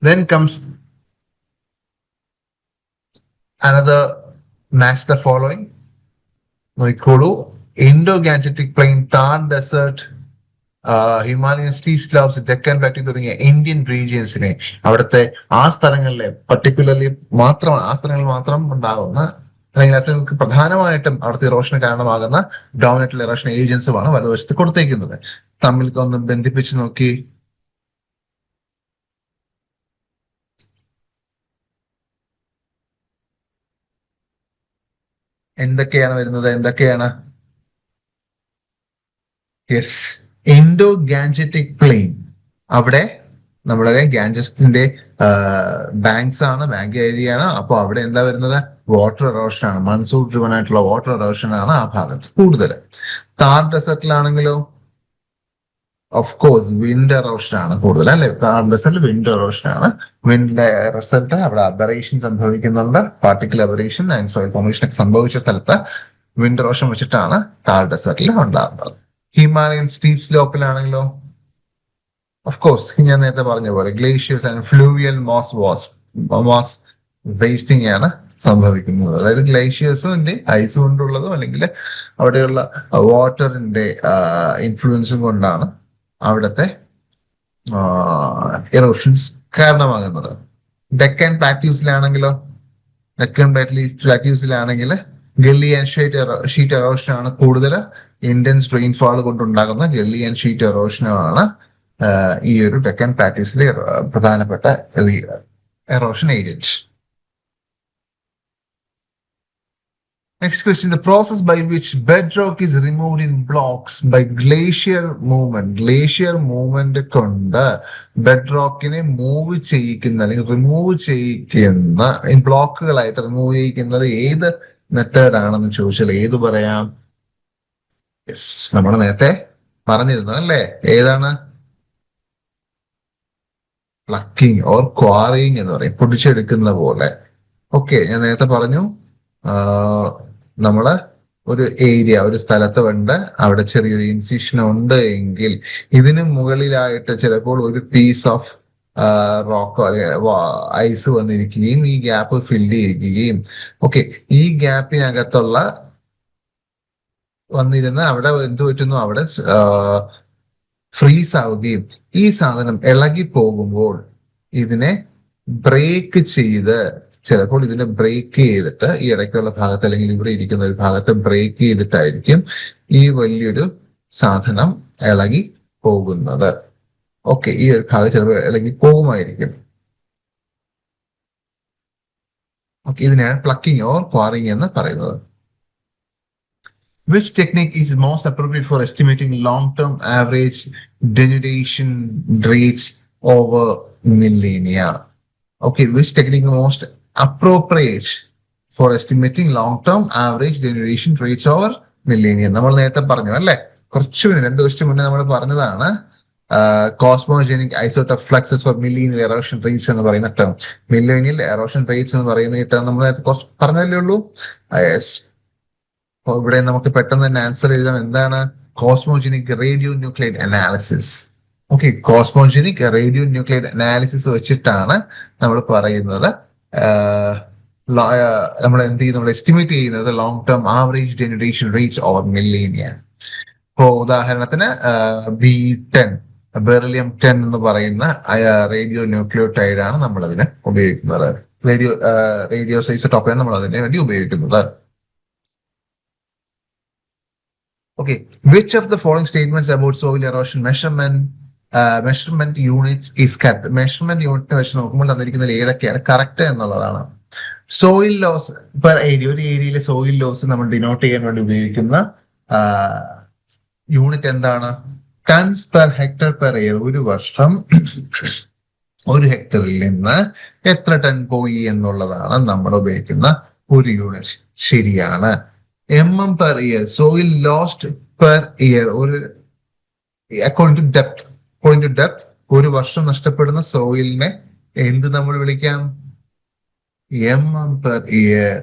Then comes another match the following. നോക്കിക്കോളൂ. Indo-Gangetic plain, Thar desert, Himalayan steep slopes, Deccan plateau തുടങ്ങിയ ഇന്ത്യൻ റീജിയൻസിനെ അവിടുത്തെ ആ സ്ഥലങ്ങളിൽ മാത്രം ഉണ്ടാകുന്ന അല്ലെങ്കിൽ അസലുകൾക്ക് പ്രധാനമായിട്ടും അവിടുത്തെ ഇറോഷന് കാരണമാകുന്ന ഡോമിനന്റ് ഇറോഷൻ ഏജൻസുമാണ് വലതുവശത്ത് കൊടുത്തേക്കുന്നത്. തമ്മിൽ ഒന്ന് ബന്ധിപ്പിച്ച് നോക്കി. എന്തൊക്കെയാണ് വരുന്നത്? Yes, Indo-Gangetic plain. അവിടെ നമ്മുടെ ഗാൻജസിന്റെ ബാങ്ക്സ് ആണ്, ബാങ്ക് ഏരിയ ആണ്. അപ്പൊ അവിടെ എന്താ വരുന്നത്? വാട്ടർ എറോഷൻ ആണ്. മൺസൂൺ ഡ്രിവൺ ആയിട്ടുള്ള വാട്ടർ എറോഷൻ ആണ് ആ ഭാഗത്ത് കൂടുതൽ. താർ ഡെസർട്ടിലാണെങ്കിലോ ഓഫ് കോഴ്സ് വിൻഡ് എറോഷൻ ആണ് കൂടുതൽ, അല്ലെ? താർ ഡെസർട്ടിൽ വിൻഡ് എറോഷൻ ആണ്. വിൻഡ് റിസൾട്ട് അവിടെ അബറേഷൻ സംഭവിക്കുന്നുണ്ട്. Particle abrasion and soil formation ഒക്കെ സംഭവിച്ച സ്ഥലത്ത് വിൻഡ് എറോഷൻ വെച്ചിട്ടാണ് താർ ഡെസർട്ടിൽ ഉണ്ടാകുന്നത്. ഹിമാലയൻ സ്റ്റീപ്പ് സ്ലോപ്പിലാണെങ്കിലോ ഓഫ് കോഴ്സ് ഞാൻ നേരത്തെ പറഞ്ഞ പോലെ glaciers and fluvial mass wasting ആണ് സംഭവിക്കുന്നത്. അതായത് ഗ്ലേഷ്യേഴ്സിന്റെ ഐസ് കൊണ്ടുള്ളതും അല്ലെങ്കിൽ അവിടെയുള്ള വാട്ടറിന്റെ ഇൻഫ്ലുവൻസും കൊണ്ടാണ് അവിടുത്തെ എറോഷൻസ് കാരണമാകുന്നത്. ഡെക്കൻ പ്ലാറ്റ്യൂസിലാണെങ്കിലോ ഗള്ളി ആൻഡ് ഷീറ്റ് എറോഷൻ ആണ് കൂടുതൽ. ഇന്റൻസ് റെയിൻഫാൾ കൊണ്ടുണ്ടാകുന്ന ഗള്ളി ആൻഡ് ഷീറ്റ് എറോഷനാണ് ഈ ഒരു ഡെക്കൻ പ്ലാറ്റ്യൂസിലെ പ്രധാനപ്പെട്ട erosion agent. Next question, the process by which bedrock is removed in blocks by glacier movement. Glacier movement കൊണ്ട് ബെഡ്റോക്കിനെ മൂവ് ചെയ്യിക്കുന്ന അല്ലെങ്കിൽ റിമൂവ് ചെയ്യിക്കുന്ന ബ്ലോക്കുകളായിട്ട് റിമൂവ് ചെയ്യിക്കുന്നത് ഏത് മെത്തേഡ് ആണെന്ന് ചോദിച്ചാൽ ഏത് പറയാം? യെസ്, നമ്മൾ നേരത്തെ പറഞ്ഞിരുന്നു അല്ലേ? ഏതാണ്? പ്ലക്കിംഗ് ഓർ ക്വാറിയിങ് എന്ന് പറയും, പൊടിച്ചെടുക്കുന്ന പോലെ. ഓക്കെ, ഞാൻ നേരത്തെ പറഞ്ഞു നമ്മള് ഒരു ഏരിയ, ഒരു സ്ഥലത്ത് ഉണ്ട്, അവിടെ ചെറിയൊരു ഇൻസിഷൻ ഉണ്ട് എങ്കിൽ ഇതിന് മുകളിലായിട്ട് ചിലപ്പോൾ ഒരു പീസ് ഓഫ് റോക്കോ ഐസ് വന്നിരിക്കുകയും ഈ ഗ്യാപ്പ് ഫില്ല് ചെയ്യുകയും, ഓക്കെ, ഈ ഗ്യാപ്പിനകത്തുള്ള വന്നിരുന്ന് അവിടെ എന്ത് പറ്റുന്നു, അവിടെ ഫ്രീസ് ആവുകയും ഈ സാധനം ഇളകി പോകുമ്പോൾ ഇതിനെ ബ്രേക്ക് ചെയ്ത്, ചിലപ്പോൾ ഇതിനെ ബ്രേക്ക് ചെയ്തിട്ട് ഈ ഇടയ്ക്കുള്ള ഭാഗത്ത് അല്ലെങ്കിൽ ഇവിടെ ഇരിക്കുന്ന ഒരു ഭാഗത്ത് ബ്രേക്ക് ചെയ്തിട്ടായിരിക്കും ഈ വലിയൊരു സാധനം ഇളകി പോകുന്നത്. ഓക്കെ, ഈ ഒരു ഭാഗം ചിലപ്പോൾ ഇളകി പോകുമായിരിക്കും. ഓക്കെ, ഇതിനെയാണ് പ്ലക്കിംഗ് ഓർ ക്വാറിങ് എന്ന് പറയുന്നത്. Which technique is most appropriate for estimating long-term average denudation rates over millennia? Okay, which technique is most appropriate for estimating long-term average denudation rates over millennia? നമ്മൾ നേരത്തെ പറഞ്ഞു അല്ലെ, കുറച്ചു മുന്നേ 2 ദിവസം മുന്നേ നമ്മൾ പറഞ്ഞതാണ് cosmogenic isotope fluxes for millennial erosion rates എന്ന് പറയുന്ന ടേം. മില്ലേനിയൽ എറോഷൻ റേറ്റ്സ് എന്ന് പറയുന്ന ഈ ടേം നമ്മൾ നേരത്തെ പറഞ്ഞതല്ലേ ഉള്ളൂ. ഇവിടെ നമുക്ക് പെട്ടെന്ന് തന്നെ ആൻസർ എഴുതാം. എന്താണ്? Cosmogenic radio nuclide analysis. Okay, cosmogenic radio nuclide analysis വെച്ചിട്ടാണ് നമ്മൾ പറയുന്നത്, നമ്മൾ എന്ത് ചെയ്യും, നമ്മൾ എസ്റ്റിമേറ്റ് ചെയ്യുന്നത് long term average generation rates or millennia. ഇപ്പോ ഉദാഹരണത്തിന് B10 ബെറിലിയം 10 എന്ന് പറയുന്ന റേഡിയോ ന്യൂക്ലിയോടൈഡ് ആണ് നമ്മൾ അതിന് ഉപയോഗിക്കുന്നത്. റേഡിയോ ഐസോടോപ്പാണ് നമ്മൾ അതിന് വേണ്ടി ഉപയോഗിക്കുന്നത്. Okay, which of the following statements about soil erosion measurement units is correct? Measurement unit വെച്ച് നോക്കുമ്പോൾ തന്നിരിക്കുന്നതിൽ ഏതൊക്കെയാണ് കറക്റ്റ് എന്നുള്ളതാണ്. സോയിൽ ലോസ് പെർ ഏരിയ, ഒരു ഏരിയയിലെ സോയിൽ ലോസ് നമ്മൾ ഡിനോട്ട് ചെയ്യാൻ വേണ്ടി ഉപയോഗിക്കുന്ന യൂണിറ്റ് എന്താണ്? Tons per hectare per year. ഒരു വർഷം ഒരു ഹെക്ടറിൽ നിന്ന് എത്ര ടൺ പോയി എന്നുള്ളതാണ് നമ്മൾ ഉപയോഗിക്കുന്ന ഒരു യൂണിറ്റ്. ശരിയാണ്. mm per year, soil lost per year, ഒരു according to depth ഒരു വർഷം നഷ്ടപ്പെടുന്ന സോയിലിനെ എന്ത് നമ്മൾ വിളിക്കാം? mm per year.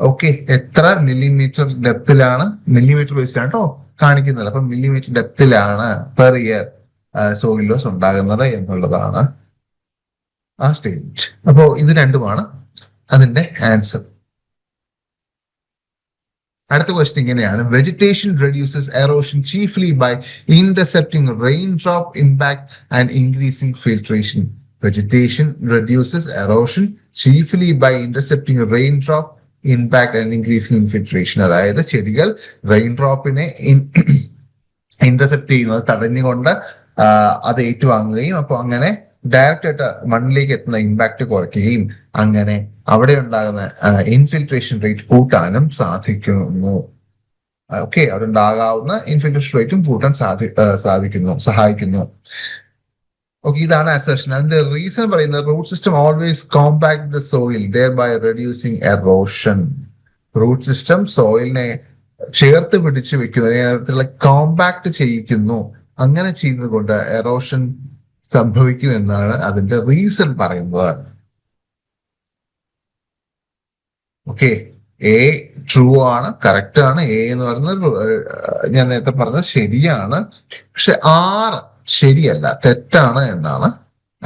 ഓക്കെ, എത്ര മില്ലിമീറ്റർ ഡെപ്തിലാണ്, മില്ലിമീറ്റർ ബേസിലാണ് കേട്ടോ കാണിക്കുന്നത്, അപ്പൊ മില്ലിമീറ്റർ ഡെപ്തിലാണ് പെർ ഇയർ സോയിൽ ലോസ് ഉണ്ടാകുന്നത് എന്നുള്ളതാണ് ആ സ്റ്റേറ്റ്മെന്റ്. അപ്പോ ഇത് രണ്ടുമാണ് അതിന്റെ ആൻസർ. അടുത്ത ക്വസ്റ്റ്യൻ ഇങ്ങനെയാണ്: vegetation reduces erosion chiefly by intercepting rain drop impact and increasing filtration. Vegetation reduces erosion chiefly by intercepting rain drop impact and increasing infiltration. അതായത് ചെടികൾ റെയിൻ ഡ്രോപ്പിനെ ഇന്റർസെപ്റ്റ് ചെയ്യുന്നത്, തടഞ്ഞുകൊണ്ട് അത് ഏറ്റുവാങ്ങുകയും അപ്പൊ അങ്ങനെ ഡയറക്റ്റ് ആയിട്ട് മണ്ണിലേക്ക് എത്തുന്ന ഇമ്പാക്ട് കുറയ്ക്കുകയും അങ്ങനെ അവിടെ ഉണ്ടാകുന്ന ഇൻഫിൽട്രേഷൻ റേറ്റ് കൂട്ടാനും സാധിക്കുന്നു. ഓക്കെ, അവിടെ ഉണ്ടാകാവുന്ന ഇൻഫിൽട്രേഷൻ റേറ്റും കൂട്ടാൻ സഹായിക്കുന്നു. ഓക്കെ, ഇതാണ് അസർഷൻ. അതിന്റെ റീസൺ പറയുന്നത് root system always compact the soil there by reducing erosion. Root system സോയിലിനെ ചേർത്ത് പിടിച്ചു വെക്കുന്ന കോമ്പാക്ട് ചെയ്യിക്കുന്നു. അങ്ങനെ ചെയ്യുന്നത് കൊണ്ട് എറോഷൻ സംഭവിക്കുമെന്നാണ് അതിന്റെ റീസൺ പറയുന്നത്. ഓക്കെ, എ ട്രൂ ആണ്, കറക്റ്റ് ആണ്. എ എന്ന് പറയുന്നത് ഞാൻ നേരത്തെ പറഞ്ഞത് ശരിയാണ്, പക്ഷെ 6 ശരിയല്ല, തെറ്റാണ് എന്നാണ്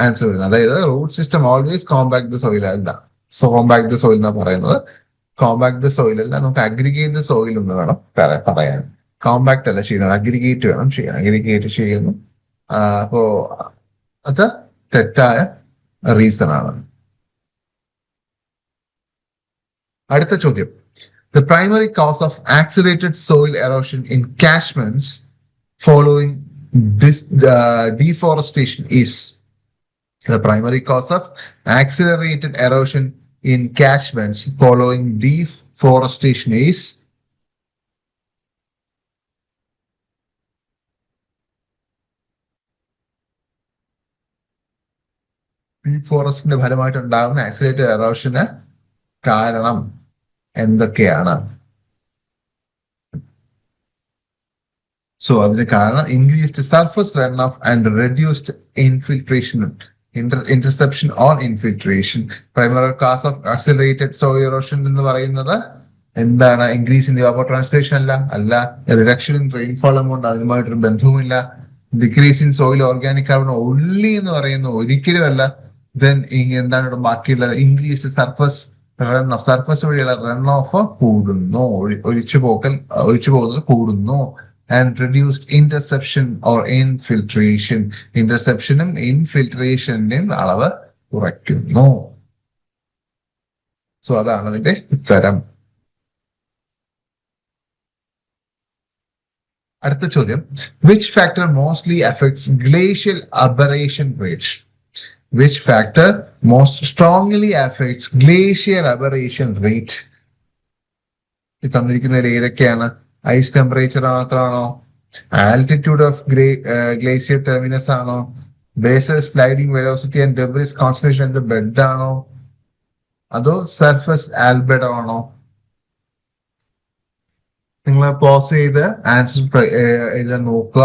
ആൻസർ വരുന്നത്. അതായത് root system always compact the soil അല്ല. കോമ്പാക്ട് ദ സോയിൽ എന്നാ പറയുന്നത്. കോമ്പാക്ട് ദ സോയിൽ അല്ല, നമുക്ക് അഗ്രിഗേറ്റ് ദ സോയിൽ എന്ന് വേണം പറയാൻ. കോമ്പാക്ട് അല്ല ചെയ്യുന്നത്, അഗ്രിഗേറ്റ് വേണം ചെയ്യാൻ. അഗ്രിഗേറ്റ് ചെയ്യുന്നു. അപ്പോ അത് തെറ്റായ റീസൺ ആണ്. അടുത്ത ചോദ്യം: The primary cause of accelerated soil erosion in catchments following deforestation is. The primary cause of accelerated erosion in catchments following forestation is peak ഫോറസ്റ്റിന്റെ ഫലമായിട്ട് ഉണ്ടാകുന്ന ആക്സിലേറ്റഡ് എറോഷന് കാരണം എന്തൊക്കെയാണ്? സോ അതിന് കാരണം increased surface run off and reduced infiltration, interception or infiltration. Primary cause of accelerated soil erosion എന്ന് പറയുന്നത് എന്താണ്? ഇൻക്രീസ് ഇൻ ഇവാപോട്രാൻസ്പിറേഷൻ അല്ല. റിഡക്ഷൻ ഇൻ റെയിൻഫോൾ എമൗണ്ട്, അതുമായിട്ടൊരു ബന്ധവുമില്ല. Decrease in soil organic carbon only എന്ന് പറയുന്നത് ഒരിക്കലും അല്ല. ദെൻ എന്താണ് ഇവിടെ ബാക്കിയുള്ളത്? Increase surface run off, surface വഴിയുള്ള റൺ ഓഫ് കൂടുന്നു, ഒഴിച്ചു പോകുന്നത് കൂടുന്നു. And reduced interception or infiltration, ഇന്റർസെപ്ഷനും ഇൻഫിൽട്രേഷന്റെയും അളവ് കുറയ്ക്കുന്നു. സോ അതാണ് അതിന്റെ ഉത്തരം. അടുത്ത ചോദ്യം, which factor mostly affects glacial aberration rate? Which factor most strongly affects glacial aberration rate? ഇത് തന്നിരിക്കുന്നതിൽ ഏതൊക്കെയാണ്? ഐസ് ടെമ്പറേച്ചർ മാത്രമാണോ? ആൾട്ടിറ്റ്യൂഡ് ഓഫ് ഗ്ലേസിയർ ടെർമിനസ് ആണോ? Basal sliding velocity and debris concentration in the bed ആണോ? അതോ സർഫസ് ആൽബെഡോ ആണോ? നിങ്ങൾ pose ചെയ്ത് ആൻസർ എഴുതാൻ നോക്കുക.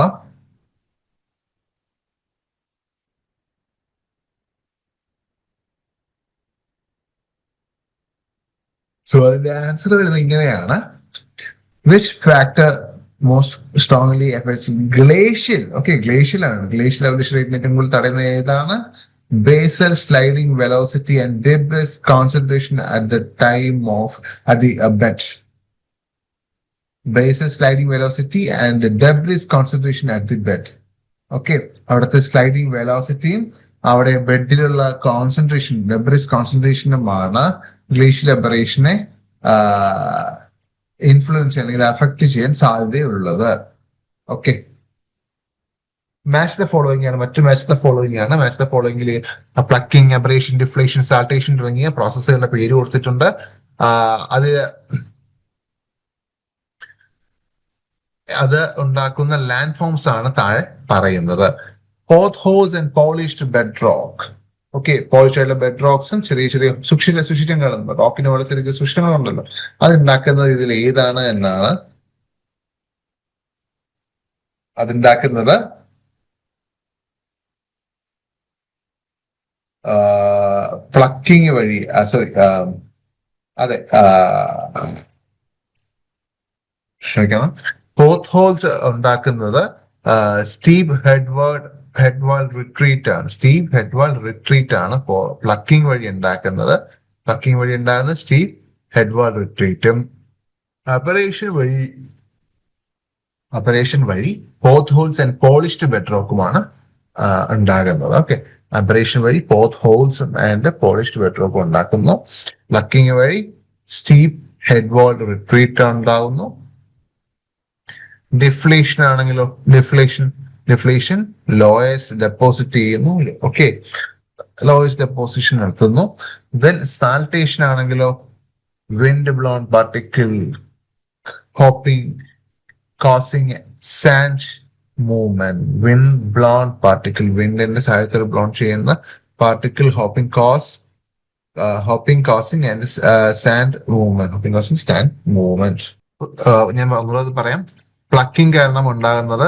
സോ അതിന്റെ ആൻസർ വരുന്നത് ഇങ്ങനെയാണ്. Which factor most strongly effects glacial, okay glacial ആണ്, ഗ്ലേഷ്യൽ എവല്യൂഷൻ റേറ്റിനെ ഏറ്റവും കൂടുതൽ തടയുന്നത് ഏതാണ്? Basal sliding velocity and debris concentration at the time of at the bed. Basal sliding velocity and debris concentration at the bed. Okay, അവിടുത്തെ sliding വെലോസിറ്റിയും അവിടെ ബെഡിലുള്ള കോൺസെൻട്രേഷൻ, ഡെബ്രിസ് കോൺസെൻട്രേഷനുമാണ് ഗ്ലേഷ്യൽ അബറേഷനെ ഇൻഫ്ലുവൻസ് അല്ലെങ്കിൽ അഫക്ട് ചെയ്യാൻ സാധ്യതയുള്ളത്. ഓക്കെ, മാച്ച് ദ ഫോളോയിങ് ആണ്, മറ്റു മാച്ച് ദ ഫോളോയിങ് ആണ്. Match the ഫോളോയിങ്ങിൽ plucking, aberration, deflation, സാൾട്ടേഷൻ തുടങ്ങിയ പ്രോസസ്സുകളുടെ പേര് കൊടുത്തിട്ടുണ്ട്. അത് ഉണ്ടാക്കുന്ന ലാൻഡ് ഫോംസ് ആണ് താഴെ പറയുന്നത്. Pot holes and polished bed rock. Okay, polish ആയിട്ടുള്ള ബെഡ് റോക്സും ചെറിയ ചെറിയ സുഷിരങ്ങളും, റോക്കിന് പോലെ ചെറിയ ചെറിയ സുഷിരങ്ങളുണ്ടല്ലോ, അത് ഉണ്ടാക്കുന്നത് ഇതിൽ ഏതാണ് എന്നാണ്. അതുണ്ടാക്കുന്നത് പ്ലക്കിംഗ് വഴി, സോറി അതെ ക്ഷമിക്കണം, പോത്ത് ഹോൾസ് ഉണ്ടാക്കുന്നത് സ്റ്റീപ്പ് ഹെഡ്വാൾ റിട്രീറ്റ് ആണ്. സ്റ്റീപ്പ് ഹെഡ്വാൾ റിട്രീറ്റ് ആണ് പ്ലക്കിംഗ് വഴി ഉണ്ടാക്കുന്നത്. പ്ലക്കിംഗ് വഴി ഉണ്ടാകുന്നത് സ്റ്റീപ്പ് ഹെഡ്വാൾ റിട്രീറ്റും. അബറേഷൻ വഴി പോത്ത് ഹോൾസ് ആൻഡ് പോളിഷ്ഡ് ബെഡ് റോക്കുമാണ് ഉണ്ടാകുന്നത്. ഓക്കെ, അബറേഷൻ വഴി പോത്ത് ഹോൾസും ആൻഡ് പോളിഷ്ഡ് ബെഡ് റോക്കും ഉണ്ടാക്കുന്നു. പ്ലക്കിംഗ് വഴി സ്റ്റീപ്പ് ഹെഡ്വാൾ റിട്രീറ്റ് ഉണ്ടാകുന്നു. ഡിഫ്ലേഷൻ ആണെങ്കിലോ, ഡിഫ്ലേഷൻ ലോയസ്റ്റ് ഡെപ്പോസിറ്റ് ചെയ്യുന്നു. ഓക്കെ, ലോയസ്റ്റ് ഡെപ്പോസിഷൻ നടത്തുന്നു. ദെൻ സാൾട്ടേഷൻ ആണെങ്കിലോ wind blown particle hopping causing sand movement. Wind blown particle, വിൻഡിന്റെ സഹായത്തോടെ ബ്ലോൺ ചെയ്യുന്ന particle hopping causing and sand movement. ഞാൻ ഒന്നുകൂടെ പറയാം. പ്ലക്കിംഗ് കാരണം ഉണ്ടാകുന്നത്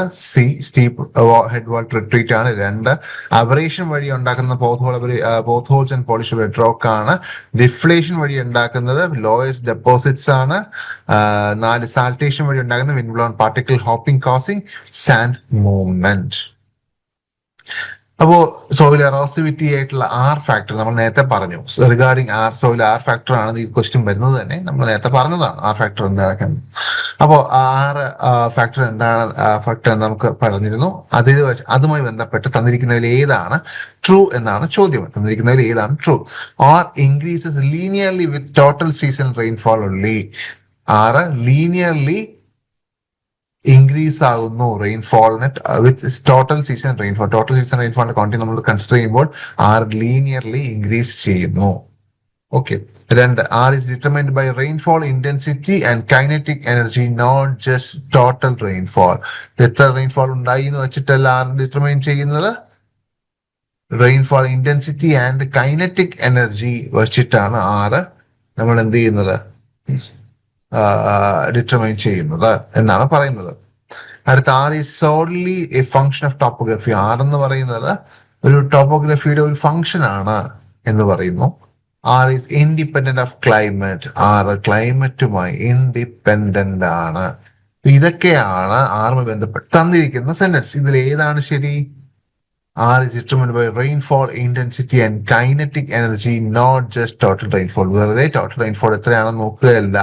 സ്റ്റീപ്പ് ഹെഡ്വാൾ റിട്രീറ്റ് ആണ്. 2, അബറേഷൻ വഴി ഉണ്ടാക്കുന്ന pot holes and polished bed rock ആണ്. ഡിഫ്ലേഷൻ വഴി ഉണ്ടാക്കുന്നത് ലോയസ്റ്റ് ഡെപ്പോസിറ്റ്സ് ആണ്. 4, സാൾട്ടേഷൻ വഴി ഉണ്ടാക്കുന്ന wind blown particle hopping causing sand movement. അപ്പോ സോയിൽ എറോസിവിറ്റി ആയിട്ടുള്ള ആർ ഫാക്ടർ നമ്മൾ നേരത്തെ പറഞ്ഞു. റിഗാർഡിങ് സോയിൽ ആർ ഫാക്ടർ ആണ് ഈ ക്വസ്റ്റ്യൻ വരുന്നത് തന്നെ. നമ്മൾ നേരത്തെ പറഞ്ഞതാണ് ആർ ഫാക്ടർ എന്താക്കാൻ. അപ്പോ ഫാക്ടർ എന്താണ് ഫാക്ടർ എന്ന് നമുക്ക് പറഞ്ഞിരുന്നു. അതുമായി ബന്ധപ്പെട്ട് തന്നിരിക്കുന്നതിൽ ഏതാണ് ട്രൂ എന്നാണ് ചോദ്യം. തന്നിരിക്കുന്നതിൽ ഏതാണ് true? Or increases linearly with total season rainfall only. Linearly increase ആകുന്നു റെയിൻഫോളിന് with total season rainfall. Total season റെയിൻഫോളിന്റെ ക്വാണ്ടിറ്റി നമ്മൾ കൺസിഡർ ചെയ്യുമ്പോൾ ലീനിയർലി ഇൻക്രീസ് ചെയ്യുന്നു. ഓക്കെ. രണ്ട്, R is determined by rainfall intensity and kinetic energy, not just total rainfall. എത്ര റെയിൻഫോൾ ഉണ്ടായി എന്ന് വെച്ചിട്ടല്ല ആർ ഡിറ്റർമൈൻ ചെയ്യുന്നത്, rainfall intensity and kinetic energy വെച്ചിട്ടാണ് ആറ് നമ്മൾ എന്ത് ചെയ്യുന്നത്, ഡിറ്റർമൈൻ ചെയ്യുന്നത് എന്നാണ് പറയുന്നത്. അടുത്ത, R is solely a function of topography. R എന്ന് പറയുന്നത് ഒരു ടോപ്പോഗ്രഫിയുടെ ഒരു ഫംഗ്ഷൻ ആണ് എന്ന് പറയുന്നു. R is independent of climate. R ക്ലൈമറ്റുമായി ഇൻഡിപെൻഡന്റ് ആണ്. ഇതൊക്കെയാണ് ആറുമായി ബന്ധപ്പെട്ട് തന്നിരിക്കുന്ന സെന്റൻസ്. ഇതിൽ ഏതാണ് ശരി? R is determined by rainfall intensity and kinetic energy, not just total rainfall. വെറുതെ ടോട്ടൽ റെയിൻഫോൾ എത്രയാണെന്ന് നോക്കുകയല്ല,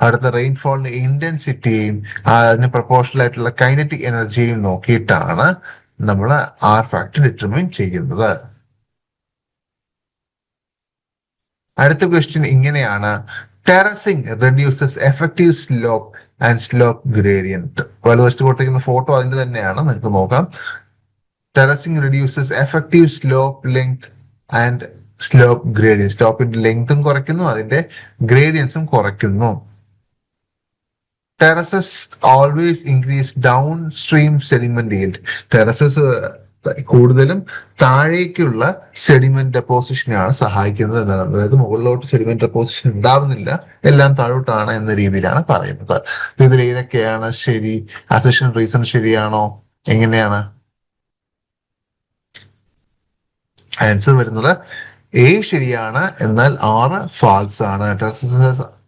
അടുത്ത റെയിൻഫോളിന്റെ ഇന്റൻസിറ്റിയും അതിന് പ്രൊപ്പോർഷണൽ ആയിട്ടുള്ള കൈനറ്റിക് എനർജിയും നോക്കിയിട്ടാണ് നമ്മൾ ആർ ഫാക്ടർ ഡിറ്റർമിൻ ചെയ്യുന്നത്. അടുത്ത ക്വസ്റ്റ്യൻ ഇങ്ങനെയാണ്, terracing reduces effective slope and slope gradient. വലതുവശത്ത് കൊടുത്തിരിക്കുന്ന ഫോട്ടോ അതിന്റെ തന്നെയാണ്, നിങ്ങൾക്ക് നോക്കാം. Terracing reduces effective slope length and slope gradients. സ്ലോപ്പിന്റെ ലെങ്തും കുറയ്ക്കുന്നു, അതിന്റെ ഗ്രേഡിയൻസും കുറയ്ക്കുന്നു. Terraces always increase downstream sediment yield. Terraces കൂടുതലും താഴേക്കുള്ള സെഡിമെന്റ് ഡെപ്പോസിഷനാണ് സഹായിക്കുന്നത് എന്നാണ്. അതായത് മുകളിലോട്ട് സെഡിമെന്റ് ഡെപ്പോസിഷൻ ഉണ്ടാവുന്നില്ല, എല്ലാം താഴോട്ടാണ് എന്ന രീതിയിലാണ് പറയുന്നത്. ഇതിൽ ഏതൊക്കെയാണ് ശരി? അസഷൻ റീസൺ ശരിയാണോ? എങ്ങനെയാണ് ആൻസർ വരുന്നത്? എ ശരിയാണ്, എന്നാൽ ആറ് ഫാൾസ് ആണ്.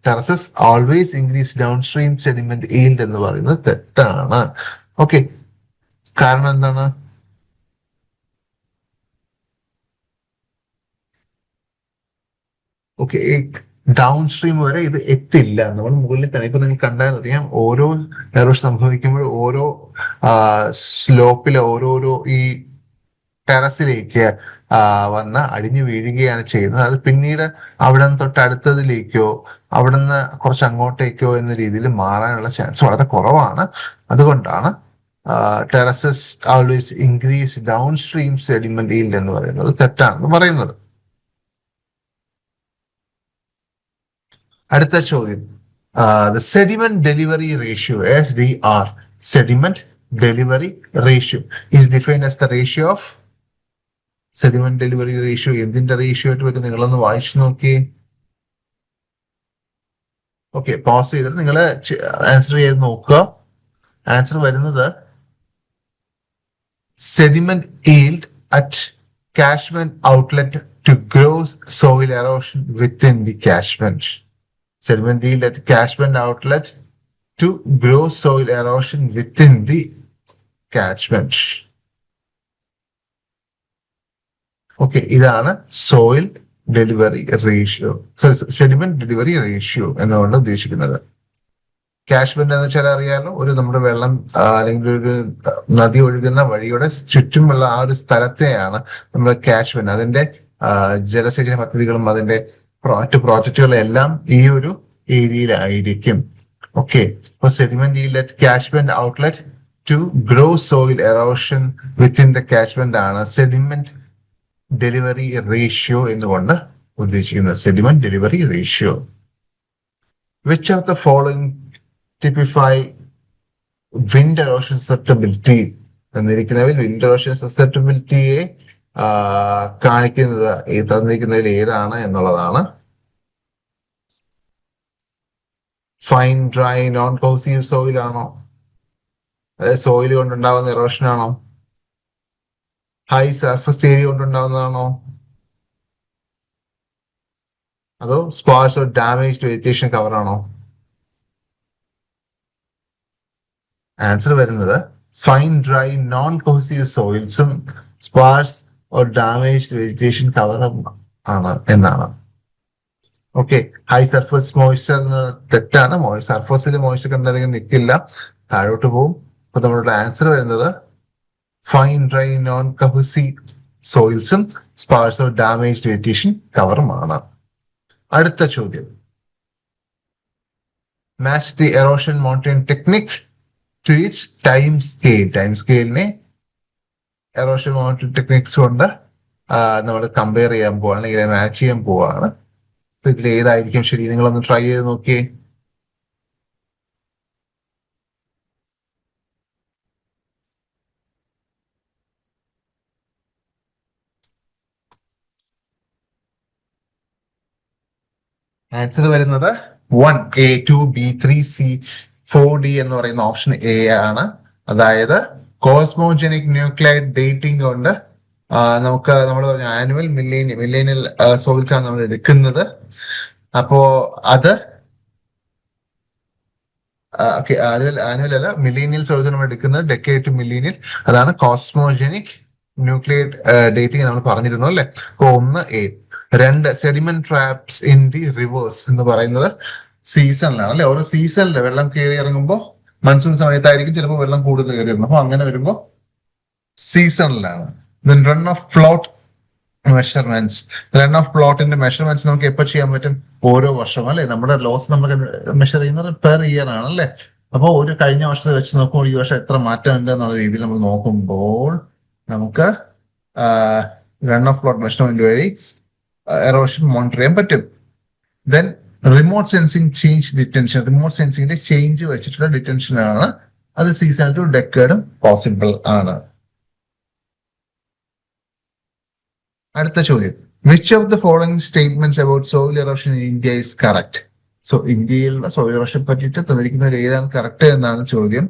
Terraces always increase downstream sediment yield എന്ന് പറയുന്നത് തെറ്റാണ്. ഓക്കെ, കാരണം എന്താണ്? ഓക്കെ, ഡൗൺ സ്ട്രീം വരെ ഇത് എത്തില്ല. നമ്മൾ മുകളിൽ തന്നെ ഇപ്പൊ നിങ്ങൾ കണ്ടാൽ അറിയാം, ഓരോ എറോഷൻ സംഭവിക്കുമ്പോൾ ഓരോ സ്ലോപ്പിലെ ഓരോരോ ഈ ടെറസിലേക്ക് വന്ന് അടിഞ്ഞു വീഴുകയാണ് ചെയ്യുന്നത്. അത് പിന്നീട് അവിടെ നിന്ന് തൊട്ട് അടുത്തതിലേക്കോ അവിടെ നിന്ന് കുറച്ച് അങ്ങോട്ടേക്കോ എന്ന രീതിയിൽ മാറാനുള്ള ചാൻസ് വളരെ കുറവാണ്. അതുകൊണ്ടാണ് terraces always increase downstream sediment yield എന്ന് പറയുന്നത് തെറ്റാണെന്ന് പറയുന്നത്. അടുത്ത ചോദ്യം, the sediment delivery ratio SDR, sediment delivery ratio is defined as the ratio of sediment delivery ratio. എന്തിന്റെ റേഷ്യോ ആയിട്ട് വരും? നിങ്ങളൊന്ന് വായിച്ചു നോക്കിയേ. ഓക്കെ, പോസ് ചെയ്തിട്ട് നിങ്ങൾ ആൻസർ ചെയ്ത് നോക്കുക. ആൻസർ വരുന്നത് sediment yield at catchment outlet to gross soil erosion within the catchment. Sediment yield at catchment outlet to grow soil erosion within the catchment. Okay, ഇതാണ് soil delivery ratio, sorry sediment delivery ratio എന്നുകൊണ്ട് ഉദ്ദേശിക്കുന്നത്. Catchment എന്ന് വെച്ചാൽ അറിയാലോ, ഒരു നമ്മുടെ വെള്ളം അല്ലെങ്കിൽ ഒരു നദി ഒഴുകുന്ന വഴിയുടെ ചുറ്റുമുള്ള ആ ഒരു സ്ഥലത്തെയാണ് നമ്മുടെ കാച്ച്മെന്റ്. അതിന്റെ ജലസേചന പദ്ധതികളും അതിന്റെ മറ്റ് പ്രോജക്റ്റുകളും എല്ലാം ഈ ഒരു ഏരിയയിലായിരിക്കും. ഓക്കെ, അപ്പൊ sediment yield at catchment outlet to grow soil erosion within the catchment ആണ് സെഡിമെന്റ് ഡെലിവറി റേഷ്യോ എന്നുകൊണ്ട് ഉദ്ദേശിക്കുന്നത്. Sediment delivery ratio. Which of the following typify wind erosion susceptibility? തന്നിരിക്കുന്നതിൽ wind erosion susceptibilityയെ കാണിക്കുന്നത് തന്നിരിക്കുന്നതിൽ ഏതാണ് എന്നുള്ളതാണ്. Fine dry non cohesive soil ആണോ? അതായത് സോയിൽ കൊണ്ടുണ്ടാവുന്ന എറോഷൻ ആണോ? ഹൈ സർഫസ് ഏരിയ കൊണ്ടുണ്ടാവുന്നതാണോ? അതോ sparse or damaged vegetation cover ആണോ? ആൻസർ വരുന്നത് ഫൈൻ ഡ്രൈ നോൺ കോസീവ് സോയിൽസും സ്പാർസ് ഓർ ഡാമേജ്ഡ് വെജിറ്റേഷൻ കവറും ആണ് എന്നാണ്. ഓക്കെ, ഹൈ സർഫസ് മോയ്സ്ചർ തെറ്റാണ്. സർഫസിൽ മോയ്സ്ചർ കണ്ടധികം നിൽക്കില്ല, താഴോട്ട് പോകും. അപ്പൊ നമ്മളുടെ ആൻസർ വരുന്നത് ഫൈൻ ഡ്രൈ നോൺ കോസീവ് സോയിൽസും സ്പാർസ് ഓർ ഡാമേജ്ഡ് വെജിറ്റേഷൻ കവറുമാണ്. അടുത്ത ചോദ്യം, match the erosion monitoring technique to its time scale. Time സ്കെയിലിനെ എറോഷൻ മോണിറ്ററിംഗ് ടെക്നിക്സ് കൊണ്ട് നമ്മൾ കമ്പയർ ചെയ്യാൻ പോവാണ്, അല്ലെങ്കിൽ മാച്ച് ചെയ്യാൻ പോവാണ്. ഇതിൽ ഏതായിരിക്കും ശരി? നിങ്ങളൊന്ന് ട്രൈ ചെയ്ത് നോക്കിയേ. ആൻസർ വരുന്നത് 1, A, 2, B, 3, C, 4, D എന്ന് പറയുന്ന ഓപ്ഷൻ എ ആണ്. അതായത് കോസ്മോജനിക് ന്യൂക്ലൈഡ് ഡേറ്റിംഗ് കൊണ്ട് നമുക്ക് നമ്മൾ പറഞ്ഞ ആനുവൽ മില്ലേനിയൽ സോൾസ് ആണ് നമ്മൾ എടുക്കുന്നത്. അപ്പോ അത് ആനുവൽ അല്ല, മില്ലീനിയൽ സോൾസ് നമ്മൾ എടുക്കുന്നത് ഡെക്കേഡ് ടു മില്ലീനിയൽ. അതാണ് കോസ്മോജനിക് ന്യൂക്ലിയർ ഡേറ്റിംഗ് നമ്മൾ പറഞ്ഞിരുന്നു അല്ലെ. അപ്പൊ 1 A. 2, sediment traps in the reverse എന്ന് പറയുന്നത് സീസണിലാണ് അല്ലെ. ഓരോ സീസണിൽ വെള്ളം കയറി ഇറങ്ങുമ്പോൾ മൺസൂൺ സമയത്തായിരിക്കും ചിലപ്പോൾ വെള്ളം കൂടുതൽ കയറി വരുന്നത്. അപ്പൊ അങ്ങനെ വരുമ്പോൾ സീസണിലാണ്. Run off plot measurements. Run off പ്ലോട്ടിന്റെ മെഷർമെന്റ്സ് നമുക്ക് എപ്പോൾ ചെയ്യാൻ പറ്റും? ഓരോ വർഷം അല്ലെ. നമ്മുടെ ലോസ് നമുക്ക് മെഷർ ചെയ്യുന്നത് പെർ ഇയർ ആണ് അല്ലെ. അപ്പൊ ഒരു കഴിഞ്ഞ വർഷത്തെ വെച്ച് നോക്കുമ്പോൾ ഈ വർഷം എത്ര മാറ്റം ഉണ്ട് എന്നുള്ള രീതിയിൽ നമ്മൾ നോക്കുമ്പോൾ നമുക്ക് റൺ ഓഫ് പ്ലോട്ട് മെഷർമെന്റ് വഴി എറോഷൻ മോണിറ്റർ ചെയ്യാൻ പറ്റും. Then remote sensing change detection. Remote സെൻസിങ്ങിന്റെ ചേഞ്ച് വെച്ചിട്ടുള്ള ഡിറ്റൻഷൻ ആണ്. അത് സീസൺ ടു ഡെക്കേഡും പോസിബിൾ ആണ്. അടുത്ത ചോദ്യം, which of the following statements about soil erosion in India is correct? So ഇന്ത്യയിലുള്ള സോയിൽ എറോഷൻ പറ്റിയിട്ട് തന്നിരിക്കുന്നവർ ഏതാണ് കറക്റ്റ് എന്നാണ് ചോദ്യം.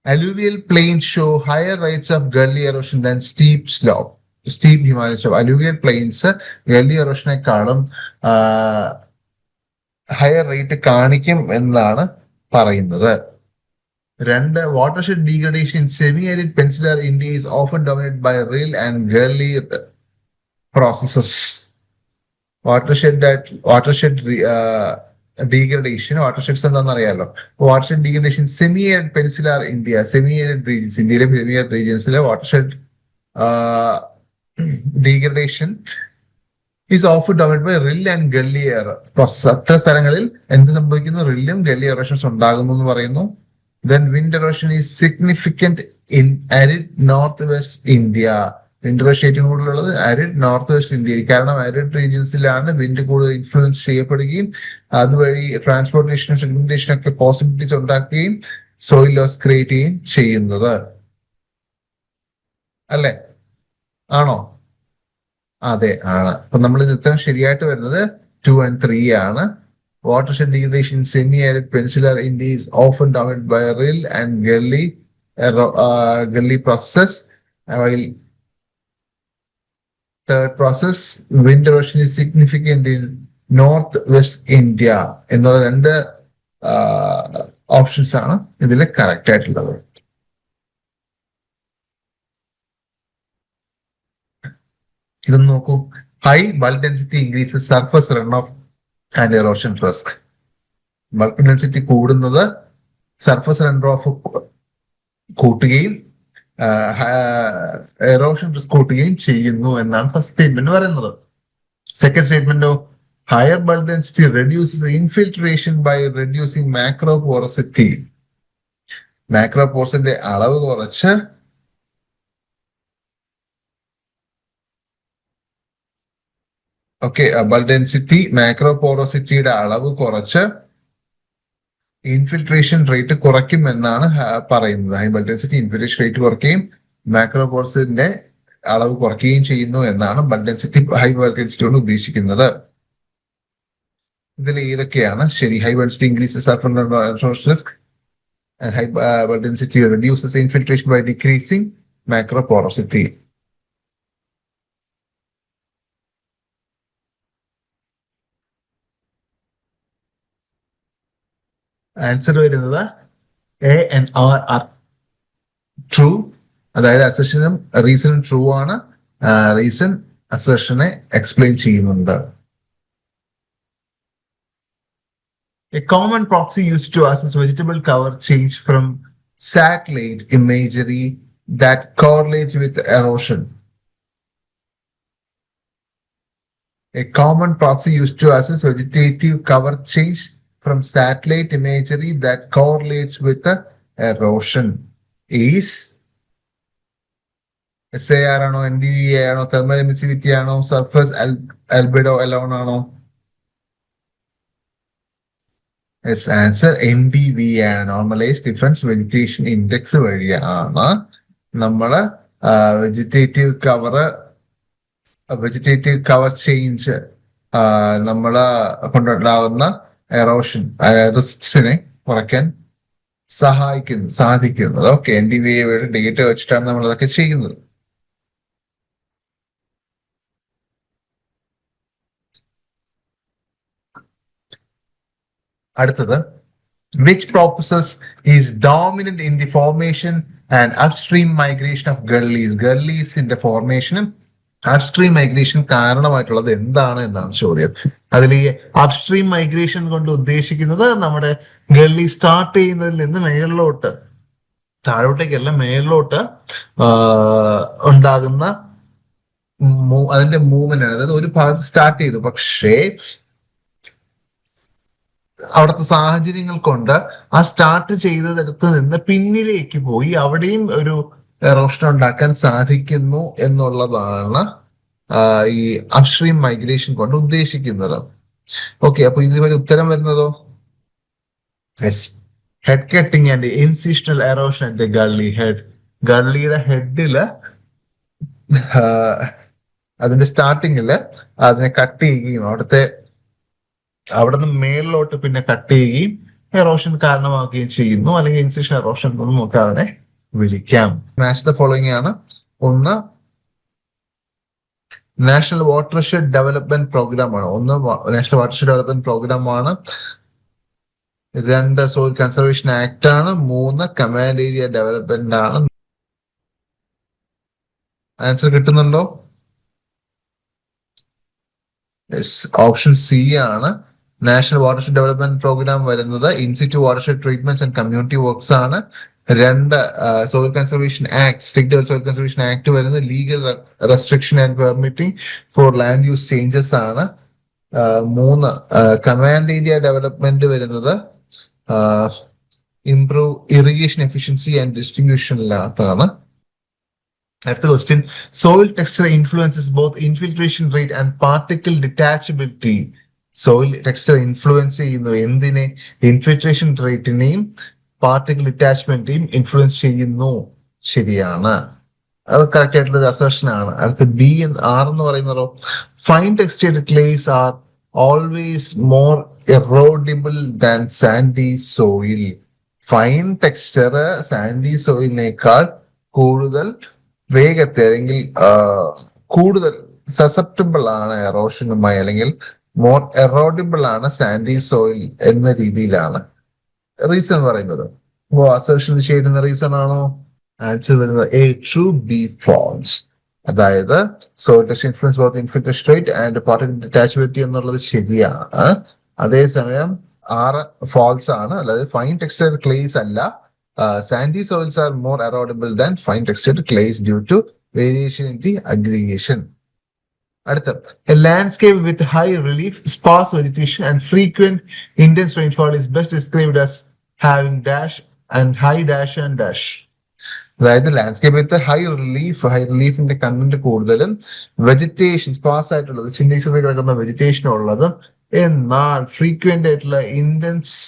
Alluvial plains show higher rates of gully erosion than steep Himalayan slope. Alluvial plains gully erosionേക്കാളും higher rate കാണിക്കും എന്നാണ് പറയുന്നത്. 2, watershed degradation in semi-arid peninsular India is often dominated by rill and gully processes. Watershed degradation, watersheds എന്താണെന്ന് അറിയാമല്ലോ. Watershed degradation സെമി-arid peninsular India, സെമി-arid regions, ഇന്ത്യയിലെ സെമി-arid റീജിയൻസിലെ watershed degradation is often dominated by rill and gully process. അത്ര സ്ഥലങ്ങളിൽ എന്ത് സംഭവിക്കുന്നു? റില്ലും ഗള്ളി എറോഷൻസ് ഉണ്ടാകുന്നു എന്ന് പറയുന്നു. Then wind erosion is significant in arid northwest India. Wind erosion ഏറ്റവും കൂടുതലുള്ളത് arid northwest ഇന്ത്യയിൽ. കാരണം arid റീജിയൻസിലാണ് വിൻഡ് കൂടുതൽ ഇൻഫ്ലുവൻസ് ചെയ്യപ്പെടുകയും അതുവഴി ട്രാൻസ്പോർട്ടേഷനും സെഗ്മെന്റേഷനും ഒക്കെ പോസിബിലിറ്റീസ് ഉണ്ടാക്കുകയും സോയിൽ ലോസ് ക്രിയേറ്റ് ചെയ്യുകയും ചെയ്യുന്നത്. അല്ലെ? ആണോ? അതെ, ആണ്. അപ്പൊ നമ്മൾ ഉത്തരം ശരിയായിട്ട് വരുന്നത് 2 and 3 ആണ്. Watershed degradation in semi-arid peninsular India is often dominated by rill and gully process. While third process, wind erosion is significant in northwest India. എന്നുള്ള 2 ഓപ്ഷൻസ് ആണ് ഇതിൽ കറക്റ്റ് ആയിട്ടുള്ളത്. ഇതൊന്ന് നോക്കൂ. High bulk density increases surface run off and erosion risk. Bulk density കൂടുന്നത് surface run off കൂട്ടുകയും erosion risk കൂട്ടുകയും ചെയ്യുന്നു എന്നാണ് ഫസ്റ്റ് സ്റ്റേറ്റ്മെന്റ് പറയുന്നത്. സെക്കൻഡ് സ്റ്റേറ്റ്മെന്റോ, higher bulk density reduces infiltration by reducing macro porosity. Macro പോറസിന്റെ അളവ് കുറച്ച് ബൾക്ക് ഡെൻസിറ്റി മാക്രോ പോറോസിറ്റിയുടെ അളവ് കുറച്ച് ഇൻഫിൽട്രേഷൻ റേറ്റ് കുറയ്ക്കും എന്നാണ് പറയുന്നത്. High bulk density infiltration rate കുറയ്ക്കുകയും മാക്രോ പോറസിന്റെ അളവ് കുറയ്ക്കുകയും ചെയ്യുന്നു എന്നാണ് bulk density high bulk density കൊണ്ട് ഉദ്ദേശിക്കുന്നത്. ഇതിൽ ഏതൊക്കെയാണ് ശരി? High bulk density increases surface risk, high bulk density reduces infiltration by decreasing macro porosity. Answer വരുന്നത് എ ആൻഡ് ആർ ട്രൂ. അതായത് അസർഷനും റീസണും ട്രൂ ആണ്. റീസൺ അസർഷനെ എക്സ്പ്ലെയിൻ ചെയ്യുന്നുണ്ട്. A common proxy used to assess vegetable cover change from satellite imagery that correlates with erosion. A common proxy used to assess vegetative cover change from satellite imagery that correlates with the erosion is SAR ആണോ, NDVA ആണോ, thermal emissivity ആണോ, surface ആൽബിഡോ alone ആണോ? Answer NDVA ആണ്. Normalise difference vegetation index വഴിയാണ് നമ്മള് vegetative cover change നമ്മള് കൊണ്ടുണ്ടാവുന്ന erosion റിസ്ക്സിനെ കുറയ്ക്കാൻ സാധിക്കുന്നത്. ഓക്കെ, NDVAയുടെ ഡേറ്റ വെച്ചിട്ടാണ് നമ്മൾ അതൊക്കെ ചെയ്യുന്നത്. അടുത്തത്, which process is dominant in the formation and upstream migration of gullies? ഗള്ളീസിന്റെ ഫോർമേഷനും അപ്സ്ട്രീം മൈഗ്രേഷൻ കാരണമായിട്ടുള്ളത് എന്താണ് എന്നാണ് ചോദ്യം. അതിൽ ഈ അപ്സ്ട്രീം മൈഗ്രേഷൻ കൊണ്ട് ഉദ്ദേശിക്കുന്നത് നമ്മുടെ ഗള്ളി സ്റ്റാർട്ട് ചെയ്യുന്നതിൽ നിന്ന് മേളിലോട്ട്, താഴോട്ടേക്കല്ല മേളിലോട്ട് ഉണ്ടാകുന്ന അതിന്റെ മൂവ്മെന്റ് ആണ്. അതായത് ഒരു ഭാഗത്ത് സ്റ്റാർട്ട് ചെയ്തു, പക്ഷേ അവിടുത്തെ സാഹചര്യങ്ങൾ കൊണ്ട് ആ സ്റ്റാർട്ട് ചെയ്തതെടുത്ത് നിന്ന് പിന്നിലേക്ക് പോയി അവിടെയും ഒരു എറോഷൻ ഉണ്ടാക്കാൻ സാധിക്കുന്നു എന്നുള്ളതാണ് ഈ അപ്സ്ട്രീം മൈഗ്രേഷൻ കൊണ്ട് ഉദ്ദേശിക്കുന്നത്. ഓക്കെ, അപ്പൊ ഇതുവരെ ഉത്തരം വരുന്നതോ? Yes, head cutting and incisional erosion at the gully head. ഗള്ളിയുടെ ഹെഡില് അതിന്റെ സ്റ്റാർട്ടിങ്ങില് അതിനെ കട്ട് ചെയ്യുകയും അവിടെ നിന്ന് മേളിലോട്ട് പിന്നെ കട്ട് ചെയ്യുകയും എറോഷൻ കാരണമാക്കുകയും ചെയ്യുന്നു, അല്ലെങ്കിൽ ഇൻസിഷൻ എറോഷൻ എന്ന് നമുക്ക് അതിനെ വിളിക്കാം. മാച്ച് ദ ഫോളോയിങ് ആണ്. ഒന്ന്, നാഷണൽ വാട്ടർഷെഡ് ഡെവലപ്മെന്റ് പ്രോഗ്രാം ആണ്. നാഷണൽ വാട്ടർഷെഡ് ഡെവലപ്മെന്റ് പ്രോഗ്രാം ആണ്. 2, സോയിൽ കൺസർവേഷൻ ആക്ട് ആണ്. 3, കമാൻഡ് ഏരിയ ഡെവലപ്മെന്റ് ആണ്. ആൻസർ കിട്ടുന്നുണ്ടോ? ഓപ്ഷൻ സി ആണ്. നാഷണൽ വാട്ടർഷെഡ് ഡെവലപ്മെന്റ് പ്രോഗ്രാം വരുന്നത് in situ watershed treatments and community works ആണ്. 2, soil conservation act, state soil conservation act വരുന്നത് legal restriction and permitting for land use changes ആണ്. 3, command area development വരുന്നത് improve irrigation efficiency and ഡിസ്ട്രിബ്യൂഷനിലാണ്. അടുത്ത question, soil texture influences both infiltration rate and particle detachability. Soil texture influence ചെയ്യുന്നു എന്തിനെ? Infiltration റേറ്റിനെയും particle ഡിറ്റാച്ച്മെന്റിനെയും influence ചെയ്യുന്നു. ശരിയാണ്, അത് കറക്റ്റ് ആയിട്ടുള്ള ഒരു അസർഷൻ ആണ്. അടുത്ത R എന്ന് പറയുന്നതോ, fine textured clays are always more erodible than sandy soil. Fine texture sandy സോയിലിനേക്കാൾ കൂടുതൽ വേഗത്തെ അല്ലെങ്കിൽ കൂടുതൽ സസെപ്റ്റബിൾ ആണ് എറോഷനുമായി, അല്ലെങ്കിൽ മോർ എറോഡിബിൾ ആണ് സാൻഡി സോയിൽ എന്ന രീതിയിലാണ് റീസൺ പറയുന്നത്. അപ്പോ അസർഷൻ ചെയ്യുന്ന റീസൺ ആണോ? ആൻസർ വരുന്നത് A, true, B, false. അതായത് soil texture influence both infiltration rate and particle detachability എന്നുള്ളത് ശരിയാണ്. അതേസമയം R ഫാൾസ് ആണ്. അതായത് ഫൈൻ ടെക്സ്ചർ ക്ലേസ് അല്ല. Sandy soils are more erodible than fine textured clays due to variation in the aggregation. അടുത്ത, a landscape with high relief, sparse vegetation and frequent intense rainfall is best described as having dash and high dash and dash. അതായത് landscape with high റിലീഫിന്റെ content കൂടുതലും vegetation sparse ആയിട്ടുള്ളത്, ചിന്തീസ് കിടക്കുന്ന vegetation ഉള്ളതും, എന്നാൽ frequent ആയിട്ടുള്ള intense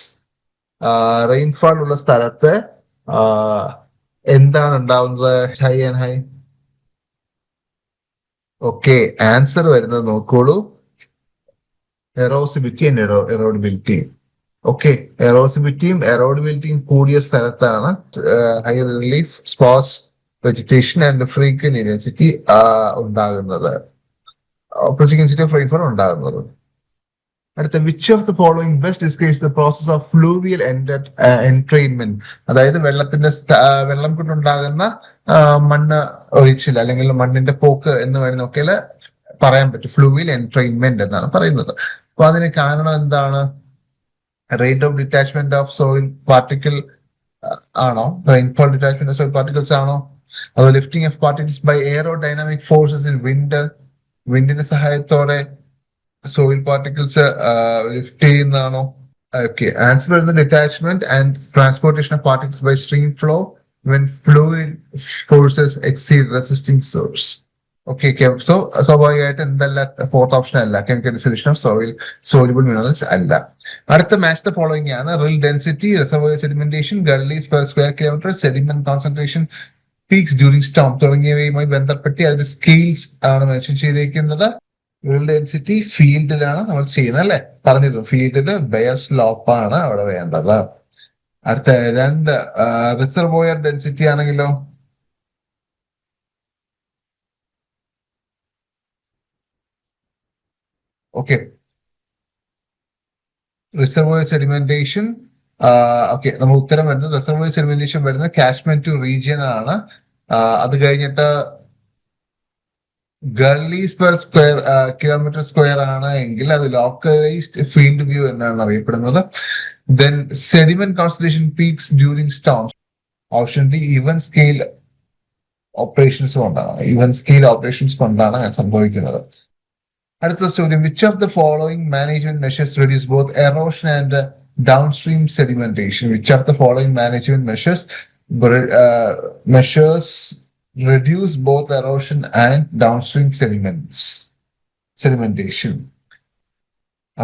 rainfall ഉള്ള സ്ഥലത്ത് എന്താണ് ഉണ്ടാവുന്നത്? High and high. Okay, answer വരുന്നത് നോക്കോളൂ, എറോസിബിലിറ്റി ആൻഡ് എറോഡിബിലിറ്റി. ഓക്കെ, എറോഡിബിലിറ്റിയും കൂടിയ സ്ഥലത്താണ് high relief, sparse vegetation and frequent intensity ഉണ്ടാകുന്നത്, ഫ്രീക്വൻസിറ്റി ഓഫ് റെയിൻഫാൾ ഉണ്ടാകുന്നത്. അടുത്ത, which of the following best describes the process of fluvial entrainment? അതായത് വെള്ളം കൊണ്ടുണ്ടാകുന്ന മണ്ണ് ഒഴിച്ചിൽ അല്ലെങ്കിൽ മണ്ണിന്റെ പോക്ക് എന്ന് വേണമെങ്കിൽ നോക്കിയാൽ പറയാൻ പറ്റും. ഫ്ലൂവിയൽ എൻട്രെയിൻമെന്റ് എന്നാണ് പറയുന്നത്. അപ്പൊ അതിന് കാരണം എന്താണ്? Rate of detachment of soil particle ആണോ? Rainfall detachment of soil particles ആണോ? അതോ lifting of particles by aerodynamic forces in വിൻഡിന്റെ സഹായത്തോടെ സോയിൽ പാർട്ടിക്കിൾസ് ലിഫ്റ്റ് ചെയ്യുന്നതാണോ? ഓക്കെ, ആൻസർ വരുന്നത് detachment and transportation of particles by stream flow when fluid forces exceed resisting source. Okay so സ്വാഭാവികമായിട്ട് എന്തല്ല fourth option അല്ല chemical dissolution of soil soluble minerals അല്ല. അടുത്ത match the following ആണ് rill density, reservoir sedimentation, gullies per square kilometre, sediment concentration, peaks during storm തുടങ്ങിയവയുമായി ബന്ധപ്പെട്ട് അതിന്റെ scales ആണ് മെൻഷൻ ചെയ്തിരിക്കുന്നത്. റിൽ ഡെൻസിറ്റി ഫീൽഡിലാണ് നമ്മൾ ചെയ്യുന്നത് അല്ലെ, പറഞ്ഞിരുന്നു ഫീൽഡിൽ ബെയർ സ്ലോപ്പ് ആണ് അവിടെ വേണ്ടത്. അടുത്ത രണ്ട് റിസർവോയർ ഡെൻസിറ്റി ആണെങ്കിലോ ഓക്കെ റിസർവോയർ സെഡിമെന്റേഷൻ ഓക്കെ നമ്മൾ ഉത്തരം വരുന്നത് റിസർവോയർ സെഡിമെന്റേഷൻ വരുന്നത് കാശ്മീർ ടു റീജിയൻ ആണ്. അത് കഴിഞ്ഞിട്ട് ഗള്ളീസ് പെർ സ്ക്വയർ കിലോമീറ്റർ സ്ക്വയർ ആണ് എങ്കിൽ അത് ലോക്കലൈസ്ഡ് ഫീൽഡ് വ്യൂ എന്നാണ് അറിയപ്പെടുന്നത്. Then sediment concentration peaks during storms. Option D even scale operations കൊണ്ടാണ് സംഭവിക്കുന്നത്. അടുത്ത ചോദ്യം which of the following management measures reduce both erosion and downstream sedimentation. Which of the following management measures reduce both erosion and downstream sedimentation.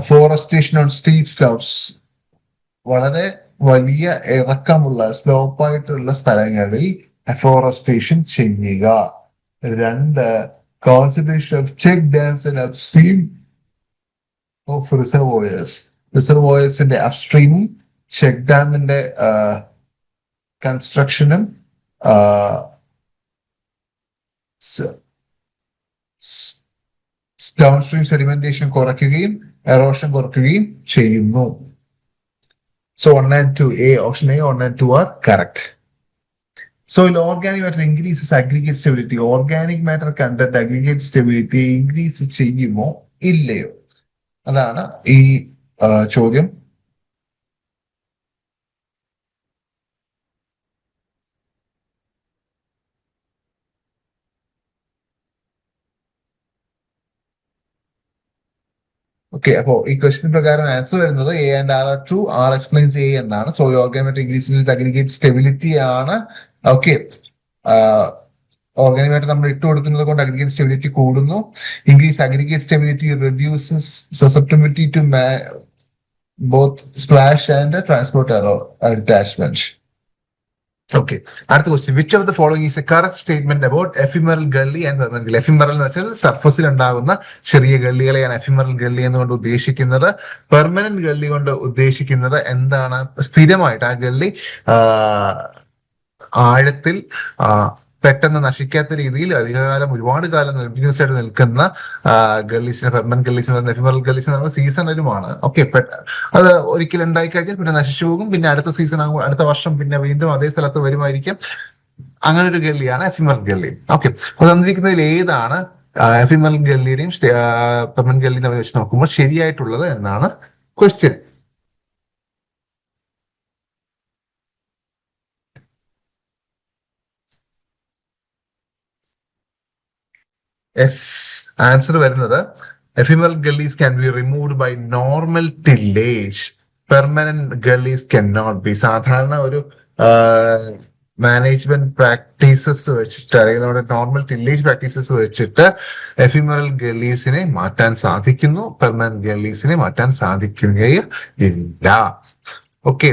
Afforestation on steep slopes. വളരെ വലിയ ഇറക്കമുള്ള സ്ലോപ്പായിട്ടുള്ള സ്ഥലങ്ങളിൽ afforestation ചെയ്യുക. രണ്ട് concentration of check dams and upstream of റിസർവോയേഴ്സിന്റെ അപ്സ്ട്രീമും check ഡാമിന്റെ കൺസ്ട്രക്ഷനും downstream sedimentation കുറയ്ക്കുകയും എറോഷൻ കുറയ്ക്കുകയും ചെയ്യുന്നു. So 1 and 2 option A 1 and 2 are correct. Soil organic matter increases aggregate stability. Organic matter content aggregate stability increase ചെയ്യുമോ ഇല്ലയോ, അതാണ് ഈ ചോദ്യം. ഓക്കെ, അപ്പോ ഈ ക്വസ്റ്റ്യൻ പ്രകാരം ആൻസർ വരുന്നത് A and R R true. R explains A എന്നാണ്. Soil organic increases with aggregate stability ആണ്. ഓക്കെ, ഓർഗാനിക് മാറ്റർ നമ്മൾ ഇട്ട് കൊടുക്കുന്നത് കൊണ്ട് അഗ്രിഗേറ്റ് സ്റ്റെബിലിറ്റി കൂടുന്നു. Increase aggregate stability reduces susceptibility to both splash and transport attachment. Okay, അടുത്ത question which of the following is a correct statement about ephemeral gully and permanent gully. Ephemeral എന്ന് വെച്ചാൽ സർഫസിൽ ഉണ്ടാകുന്ന ചെറിയ ഗള്ളികളെയാണ് എഫിമറൽ ഗള്ളി എന്നുകൊണ്ട് ഉദ്ദേശിക്കുന്നത്. Permanent gully കൊണ്ട് ഉദ്ദേശിക്കുന്നത് എന്താണ്? സ്ഥിരമായിട്ട് ആ ഗള്ളി ആഴത്തിൽ പെട്ടെന്ന് നശിക്കാത്ത രീതിയിൽ അധികകാലം ഒരുപാട് കാലം കണ്ടിന്യൂസ് ആയിട്ട് നിൽക്കുന്ന ഗള്ളീസിന് പെർമനന്റ് ഗള്ളീസ് എഫിമറൽ ഗള്ളീസ് എന്ന് പറയുന്നത് സീസണലുമാണ്. ഓക്കെ, അത് ഒരിക്കലും ഉണ്ടായി കഴിഞ്ഞാൽ പിന്നെ നശിച്ചു പോകും. പിന്നെ അടുത്ത സീസൺ ആകുമ്പോൾ അടുത്ത വർഷം പിന്നെ വീണ്ടും അതേ സ്ഥലത്ത് വരുമായിരിക്കും. അങ്ങനെ ഒരു ഗള്ളിയാണ് എഫിമറൽ ഗള്ളി. ഓക്കെ, അപ്പൊ തന്നിരിക്കുന്നതിൽ ഏതാണ് എഫിമറൽ ഗള്ളിയുടെയും പെർമനന്റ് ഗള്ളിയും തമ്മിൽ വെച്ച് നോക്കുമ്പോൾ ശരിയായിട്ടുള്ളത് എന്നാണ് ക്വസ്റ്റ്യൻ. ആൻസർ വരുന്നത് ephemeral gullies can be removed by normal tillage. Permanent gullies can not be. സാധാരണ ഒരു മാനേജ്മെന്റ് പ്രാക്ടീസസ് വെച്ചിട്ട് അല്ലെങ്കിൽ നമ്മുടെ നോർമൽ ടില്ലേജ് പ്രാക്ടീസസ് വെച്ചിട്ട് എഫിമറൽ ഗള്ളീസിനെ മാറ്റാൻ സാധിക്കുന്നു, പെർമനന്റ് ഗള്ളീസിനെ മാറ്റാൻ സാധിക്കുകയില്ല. ഓക്കെ,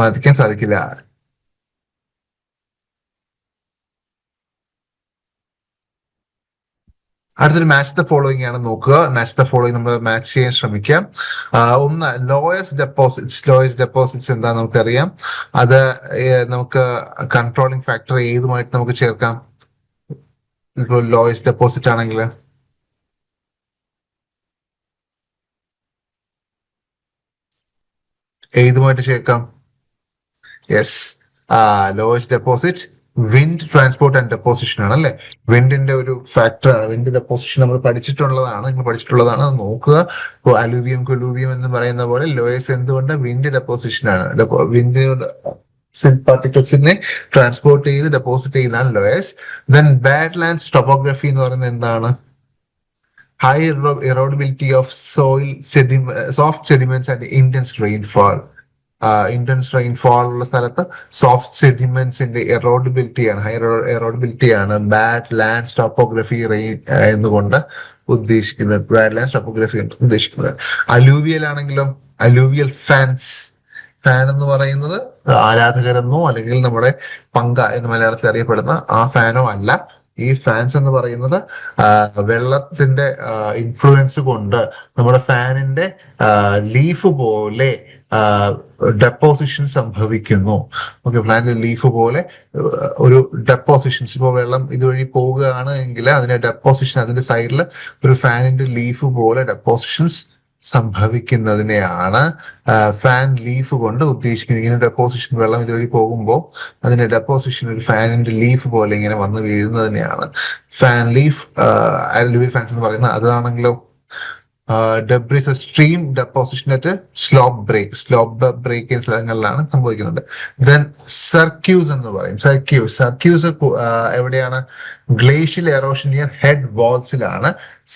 മാറ്റിക്കാൻ സാധിക്കില്ല. അടുത്തൊരു മാച്ച് ദ ഫോളോയിങ് ആണ് നോക്കുക. മാച്ച് ദ ഫോളോയിങ് നമ്മൾ മാച്ച് ചെയ്യാൻ ശ്രമിക്കാം. ഒന്ന് ലോയസ്റ്റ് ഡെപ്പോസിറ്റ്സ് എന്താ നമുക്കറിയാം. അത് നമുക്ക് കൺട്രോളിങ് ഫാക്ടർ ഏതുമായിട്ട് നമുക്ക് ചേർക്കാം? ഇപ്പോൾ ലോയസ്റ്റ് ഡെപ്പോസിറ്റ് ആണെങ്കിൽ ഏതുമായിട്ട് ചേർക്കാം? Yes, lowest deposit wind transport and deposition ആണ് അല്ലെ. വിൻഡിന്റെ ഒരു ഫാക്ടറാണ്. വിൻഡ് ഡെപ്പോസിഷൻ നമ്മൾ പഠിച്ചിട്ടുള്ളതാണ് അത് നോക്കുക. ഇപ്പോൾ അലൂവിയം കൊലൂവിയം എന്ന് പറയുന്ന പോലെ ലോയസ് എന്തുകൊണ്ട് വിൻഡ് ഡെപ്പോസിഷൻ ആണ്. വിൻഡ് സിൽറ്റ് പാർട്ടിക്കിൾസിനെ ട്രാൻസ്പോർട്ട് ചെയ്ത് ഡെപ്പോസിറ്റ് ചെയ്യുന്നതാണ് loess. Then badlands topography എന്ന് പറയുന്നത് എന്താണ്? High erodibility of soil soft sediments and intense rainfall. Intense rainfall ഉള്ള സ്ഥലത്ത് സോഫ്റ്റ് സെഡിമെന്റ്സിന്റെ എറോഡബിലിറ്റിയാണ്, ഹൈ എറോഡബിലിറ്റിയാണ് ബാഡ് ലാൻഡ് ടോപ്പോഗ്രഫി എന്നുകൊണ്ട് ഉദ്ദേശിക്കുന്നത്. ബാഡ് ലാൻഡ് ടോപ്പോഗ്രഫി ഉദ്ദേശിക്കുന്നത്. അലൂവിയൽ ആണെങ്കിലോ, അലൂവിയൽ ഫാൻ എന്ന് പറയുന്നത് ആരാധകരെന്നോ അല്ലെങ്കിൽ നമ്മുടെ പങ്ക എന്ന് മലയാളത്തിൽ അറിയപ്പെടുന്ന ആ ഫാനോ അല്ല. ഈ ഫാൻസ് എന്ന് പറയുന്നത് വെള്ളത്തിന്റെ ഇൻഫ്ലുവൻസ് കൊണ്ട് നമ്മുടെ ഫാനിന്റെ ലീഫ് പോലെ ഡെപ്പോസിഷൻ സംഭവിക്കുന്നു. ഓക്കെ, ഫാനിന്റെ ലീഫ് പോലെ ഒരു ഡെപ്പോസിഷൻസ്, ഇപ്പോൾ വെള്ളം ഇതുവഴി പോവുകയാണ് എങ്കിൽ അതിന്റെ ഡെപ്പോസിഷൻ, അതിന്റെ സൈഡിൽ ഒരു ഫാനിന്റെ ലീഫ് പോലെ ഡെപ്പോസിഷൻസ് സംഭവിക്കുന്നതിനെയാണ് ഫാൻ ലീഫ് കൊണ്ട് ഉദ്ദേശിക്കുന്നത്. ഇങ്ങനെ ഡെപ്പോസിഷൻ, വെള്ളം ഇതുവഴി പോകുമ്പോൾ അതിന്റെ ഡെപ്പോസിഷൻ ഒരു ഫാനിന്റെ ലീഫ് പോലെ ഇങ്ങനെ വന്ന് വീഴുന്നതിനെയാണ് ഫാൻ ലീഫ് അലുവിയൽ ഫാൻസ് എന്ന് പറയുന്നത്. അതാണെങ്കിലോ debris stream deposition at slope break സ്ഥലങ്ങളിലാണ് സംഭവിക്കുന്നത്. ദെൻ സർക്യൂസ് എന്ന് പറയും. സർക്യൂസ് എവിടെയാണ്? ഗ്ലേഷ്യൽ എറോഷൻ നിയർ ഹെഡ് വാൾസിലാണ്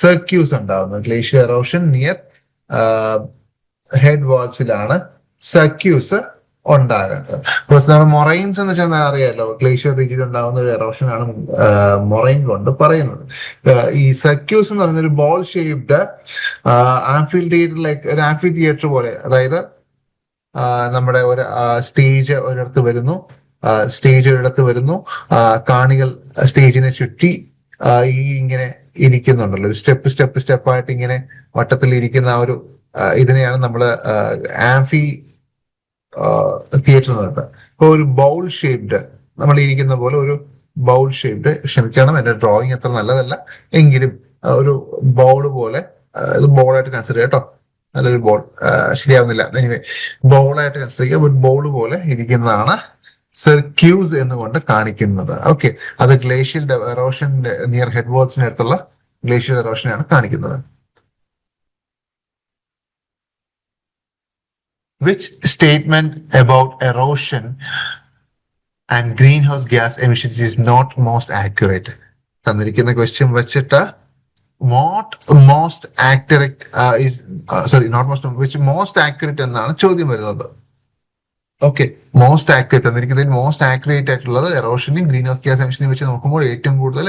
സർക്യൂസ് ഉണ്ടാവുന്നത്. ഗ്ലേഷ്യൽ എറോഷൻ നിയർ ഹെഡ് വാൾസിലാണ് സർക്യൂസ് ഉണ്ടാകുന്നത്. നമ്മുടെ മൊറൈൻസ് എന്ന് വെച്ചാൽ അറിയാമല്ലോ, ഗ്ലേഷ്യർ റീജിയൻ ഉണ്ടാകുന്ന ഒരു എറോഷൻ ആണ് മൊറൈൻ കൊണ്ട് പറയുന്നത്. ഈ സർക്യൂസ് എന്ന് പറയുന്ന ഒരു ബോൾ ഷേപ്ഡ് ആംഫിതിയേറ്റർ, ലൈക്ക് ഒരു ആംഫിതിയേറ്റർ പോലെ, അതായത് നമ്മുടെ ഒരു സ്റ്റേജ് ഒരിടത്ത് വരുന്നു, കാണികൾ സ്റ്റേജിനെ ചുറ്റി ഇങ്ങനെ ഇരിക്കുന്നുണ്ടല്ലോ, ഒരു സ്റ്റെപ്പായിട്ട് ഇങ്ങനെ വട്ടത്തിൽ ഇരിക്കുന്ന ആ ഒരു ഇതിനെയാണ് നമ്മൾ ആംഫി തിയേറ്റർ നടത്തുക. ഇപ്പൊ ഒരു ബൗൾ ഷേപ്ഡ്, നമ്മൾ ഇരിക്കുന്ന പോലെ ഒരു ബൗൾ ഷേപ്ഡ്, ക്ഷമിക്കണം എന്റെ ഡ്രോയിങ് അത്ര നല്ലതല്ല എങ്കിലും ഒരു ബൗള് പോലെ, ഇത് ബോളായിട്ട് കൺസിഡർ ചെയ്യാം കേട്ടോ, നല്ലൊരു ബോൾ ശരിയാവുന്നില്ല, എനിവേ ബോളായിട്ട് കൺസിഡർ ചെയ്യുക. ഒരു ബോൾ പോലെ ഇരിക്കുന്നതാണ് സർക്യൂസ് എന്നുകൊണ്ട് കാണിക്കുന്നത്. ഓക്കെ, അത് ഗ്ലേഷ്യൽ എറോഷൻ നിയർ ഹെഡ് വാൾസിന് അടുത്തുള്ള ഗ്ലേഷ്യൽ എറോഷനാണ് കാണിക്കുന്നത്. Which statement about erosion and greenhouse gas emissions is not most accurate? തന്നിരിക്കുന്ന ക്വസ്റ്റ്യൻ വെച്ചിട്ട് മോസ്റ്റ് ആക്യുറേറ്റ് എന്നാണ് ചോദ്യം വരുന്നത്. ഓക്കെ, മോസ്റ്റ് ആക്യുറേറ്റ് തന്നിരിക്കുന്നതിൽ മോസ്റ്റ് ആക്യുറേറ്റ് ആയിട്ടുള്ളത് എറോഷനെയും ഗ്രീൻ ഹൗസ് ഗ്യാസ് എമിഷനെയും വെച്ച് നോക്കുമ്പോൾ ഏറ്റവും കൂടുതൽ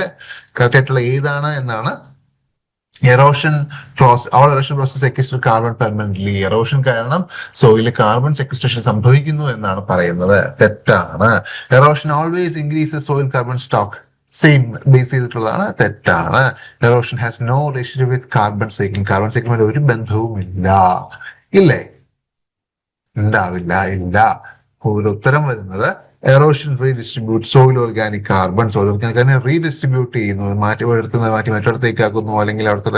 കറക്റ്റ് ആയിട്ടുള്ള ഏതാണ് എന്നാണ് erosion process sequester carbon permanently. Erosion കാരണം സോയിലിൽ കാർബൺ സെക്വസ്ട്രേഷൻ സംഭവിക്കുന്നു എന്നാണ് പറയുന്നത്. തെറ്റാണ്. Erosion always increases soil carbon stock. Same base ചെയ്തിട്ടുള്ളതാണ്. തെറ്റാണ്. Erosion has no relationship with carbon cycling. Carbon cycling ഒരു ബന്ധവുമില്ല. ഇല്ലേ? ഉണ്ടാവില്ല. ഇല്ല. ഒരു ഉത്തരം വരുന്നത് erosion redistribute soil organic carbon. Redistribute ചെയ്യുന്നു, മാറ്റി മറ്റിടത്തേക്ക് ആക്കുന്നു, അല്ലെങ്കിൽ അവിടുത്തെ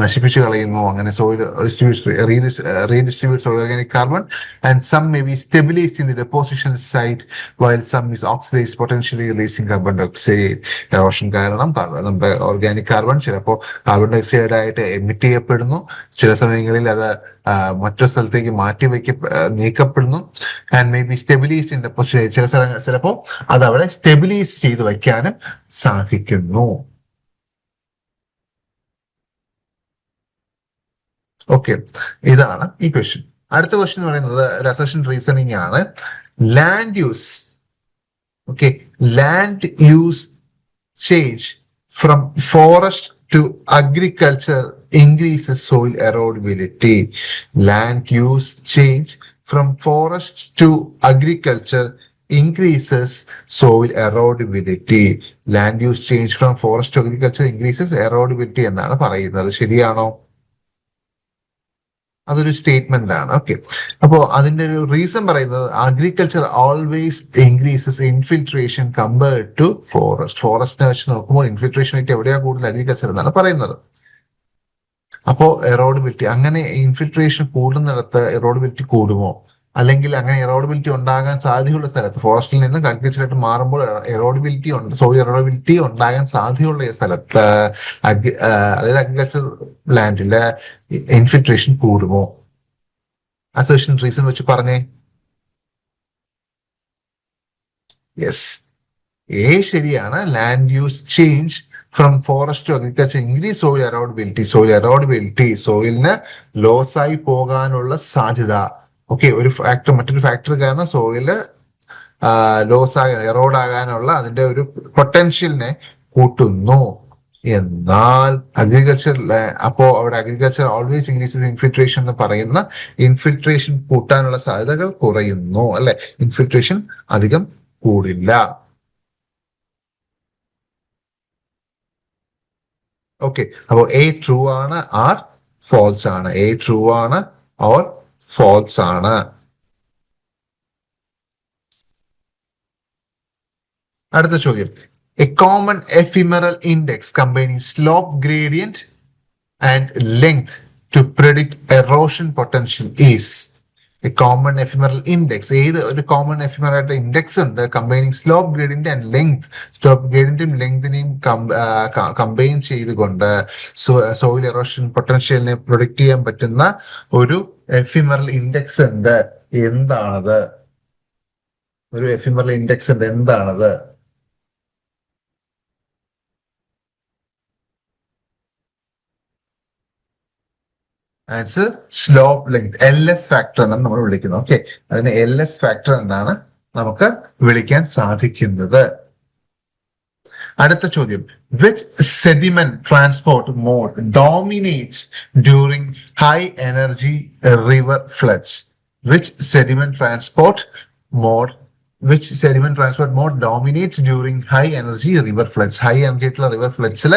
നശിപ്പിച്ചു കളയുന്നു. അങ്ങനെ soil redistribute soil organic carbon and some may be stabilised in the deposition site while some is oxidised potentially releasing carbon dioxide. Erosion കാരണം നമ്മുടെ ഓർഗാനിക് കാർബൺ ചിലപ്പോൾ കാർബൺ ഡയോക്സൈഡ് ആയിട്ട് എമിറ്റ് ചെയ്യപ്പെടുന്നു, ചില സമയങ്ങളിൽ അത് മറ്റൊരു സ്ഥലത്തേക്ക് നീക്കപ്പെടുന്നു. And may be stabilised in deposition. ചിലപ്പോൾ അത് അവിടെ സ്റ്റെബിലൈസ് ചെയ്ത് വയ്ക്കാനും സാധിക്കുന്നു. ഓക്കെ, ഇതാണ് ഈ ക്വസ്റ്റ്യൻ. അടുത്ത ക്വസ്റ്റ്യൻ പറയുന്നത് അസർഷൻ റീസണിങ് ആണ്. Land use, okay, land use change from forest to agriculture increases soil erodibility. Land use change from forest to agriculture increases soil erodibility. Land use change from forest to agriculture increases erodibility എന്നാണ് പറയുന്നത്. ശരിയാണോ? അതൊരു statement ആണ്. Okay, അപ്പോ അതിന്റെ ഒരു reason പറയുന്നത് agriculture always increases infiltration compared to forest. ഫോറസ്റ്റിനെ വെച്ച് നോക്കുമ്പോൾ ഇൻഫിൽട്രേഷൻ റേറ്റ് എവിടെയാ കൂടുതൽ? അഗ്രികൾച്ചർ എന്നാണ് പറയുന്നത്. അപ്പോ എറോഡബിലിറ്റി, അങ്ങനെ ഇൻഫിൽട്രേഷൻ കൂടുന്നിടത്ത് എറോഡബിലിറ്റി കൂടുമോ? അല്ലെങ്കിൽ അങ്ങനെ എറോഡബിലിറ്റി ഉണ്ടാകാൻ സാധ്യതയുള്ള സ്ഥലത്ത്, ഫോറസ്റ്റിൽ നിന്ന് അഗ്രികൾച്ചറായിട്ട് മാറുമ്പോൾ സോയിൽ എറോഡബിലിറ്റി ഉണ്ടാകാൻ സാധ്യതയുള്ള സ്ഥലത്ത്, അതായത് അഗ്രികൾച്ചർ ലാൻഡില് ഇൻഫിൽട്രേഷൻ കൂടുമോ? അസർഷൻ റീസൺ വെച്ച് പറഞ്ഞേ. യെസ്, എ ശരിയാണ്. Land use change from forest to agriculture increase soil erodibility. സോയിലിന് ലോസ് ആയി പോകാനുള്ള സാധ്യത ഓക്കെ, ഒരു ഫാക്ടർ മറ്റൊരു ഫാക്ടർ കാരണം സോയില് ലോസ് ആകാൻ എറോഡ് ആകാനുള്ള അതിന്റെ ഒരു പൊട്ടൻഷ്യലിനെ കൂട്ടുന്നു. എന്നാൽ അഗ്രികൾച്ചറിലെ അപ്പോ അവിടെ അഗ്രികൾച്ചർ ഓൾവേസ് ഇൻക്രീസസ് ഇൻഫിൽട്രേഷൻ എന്ന് പറയുന്ന ഇൻഫിൽട്രേഷൻ കൂട്ടാനുള്ള സാധ്യതകൾ കുറയുന്നു അല്ലെ, ഇൻഫിൽട്രേഷൻ അധികം കൂടില്ല. ഓക്കെ, അപ്പോ എ ട്രൂ ആണ്, ആർ ഫോൾസ് ആണ്. എ ട്രൂ ആണ് ഓർ ഫോൾസ് ആണ്. അടുത്ത ചോദ്യം, a common ephemeral index combining slope gradient and length to predict erosion potential is. A common ephemeral index, ഏത് ഒരു കോമൺ എഫിമറൽ ആയിട്ട് ഇൻഡെക്സ് ഉണ്ട് combining slope gradient and length, slope ഗ്രേഡിയന്റും ലെങ്തിനെയും കമ്പൈൻ ചെയ്തുകൊണ്ട് സോയിൽ എറോഷൻ പൊട്ടൻഷ്യലിനെ പ്രൊഡിക്ട് ചെയ്യാൻ പറ്റുന്ന ഒരു എഫിമറൽ ഇൻഡെക്സ് ഉണ്ട്. എന്താണത്? ഒരു എഫിമറൽ ഇൻഡെക്സ് ഉണ്ട്, എന്താണത്? Answer slope length, LS factor എന്നാണ് നമ്മൾ വിളിക്കുന്നത്. ഓക്കെ, അതിന് LS ഫാക്ടർ എന്നാണ് നമുക്ക് വിളിക്കാൻ സാധിക്കുന്നത്. അടുത്ത ചോദ്യം, which sediment transport mode dominates during high energy river floods? Which sediment transport mode dominates during high energy river floods? High energy ആയിട്ടുള്ള റിവർ ഫ്ലഡ്സിൽ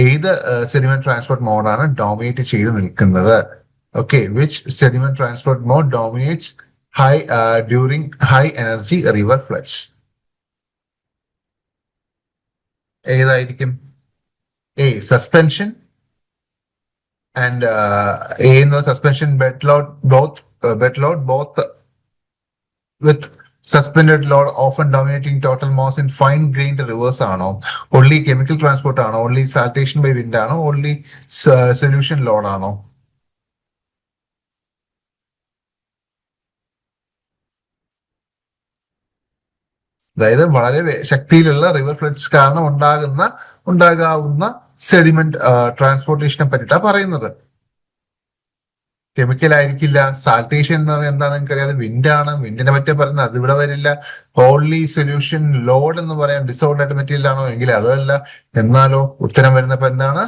ഏത് സെഡിമെന്റ് ട്രാൻസ്പോർട്ട് മോഡാണ് ഡോമിനേറ്റ് ചെയ്ത് നിൽക്കുന്നത്? Okay, which sediment transport mode dominates during high energy river floods? ഏതായിരിക്കും? A suspension and A എന്ന suspension bed load both with suspended load often dominating total mass in fine grained rivers ആണോ? only chemical transport ആണോ? only saltation by wind ആണോ? only solution load ആണോ? അതായത് വളരെ ശക്തിയിലുള്ള river floods കാരണം ഉണ്ടാകാവുന്ന sediment ട്രാൻസ്പോർട്ടേഷനെ പറ്റിയിട്ടാണ് പറയുന്നത്. കെമിക്കൽ ആയിരിക്കില്ല. സാൽട്ടേഷൻ എന്ന് പറയുന്നത് എന്താണെന്ന് നിങ്ങൾക്ക് അറിയാതെ വിൻഡാണ്. വിൻഡിനെ പറ്റി പറയുന്നത് അത് ഇവിടെ വരില്ല. ഓൺലി സൊല്യൂഷൻ ലോഡ് എന്ന് പറയാൻ ഡിസോർഡേഡ് മെറ്റീരിയൽ ആണോ? എങ്കിൽ അതല്ല. എന്നാലോ ഉത്തരം വരുന്നപ്പോ എന്താണ്?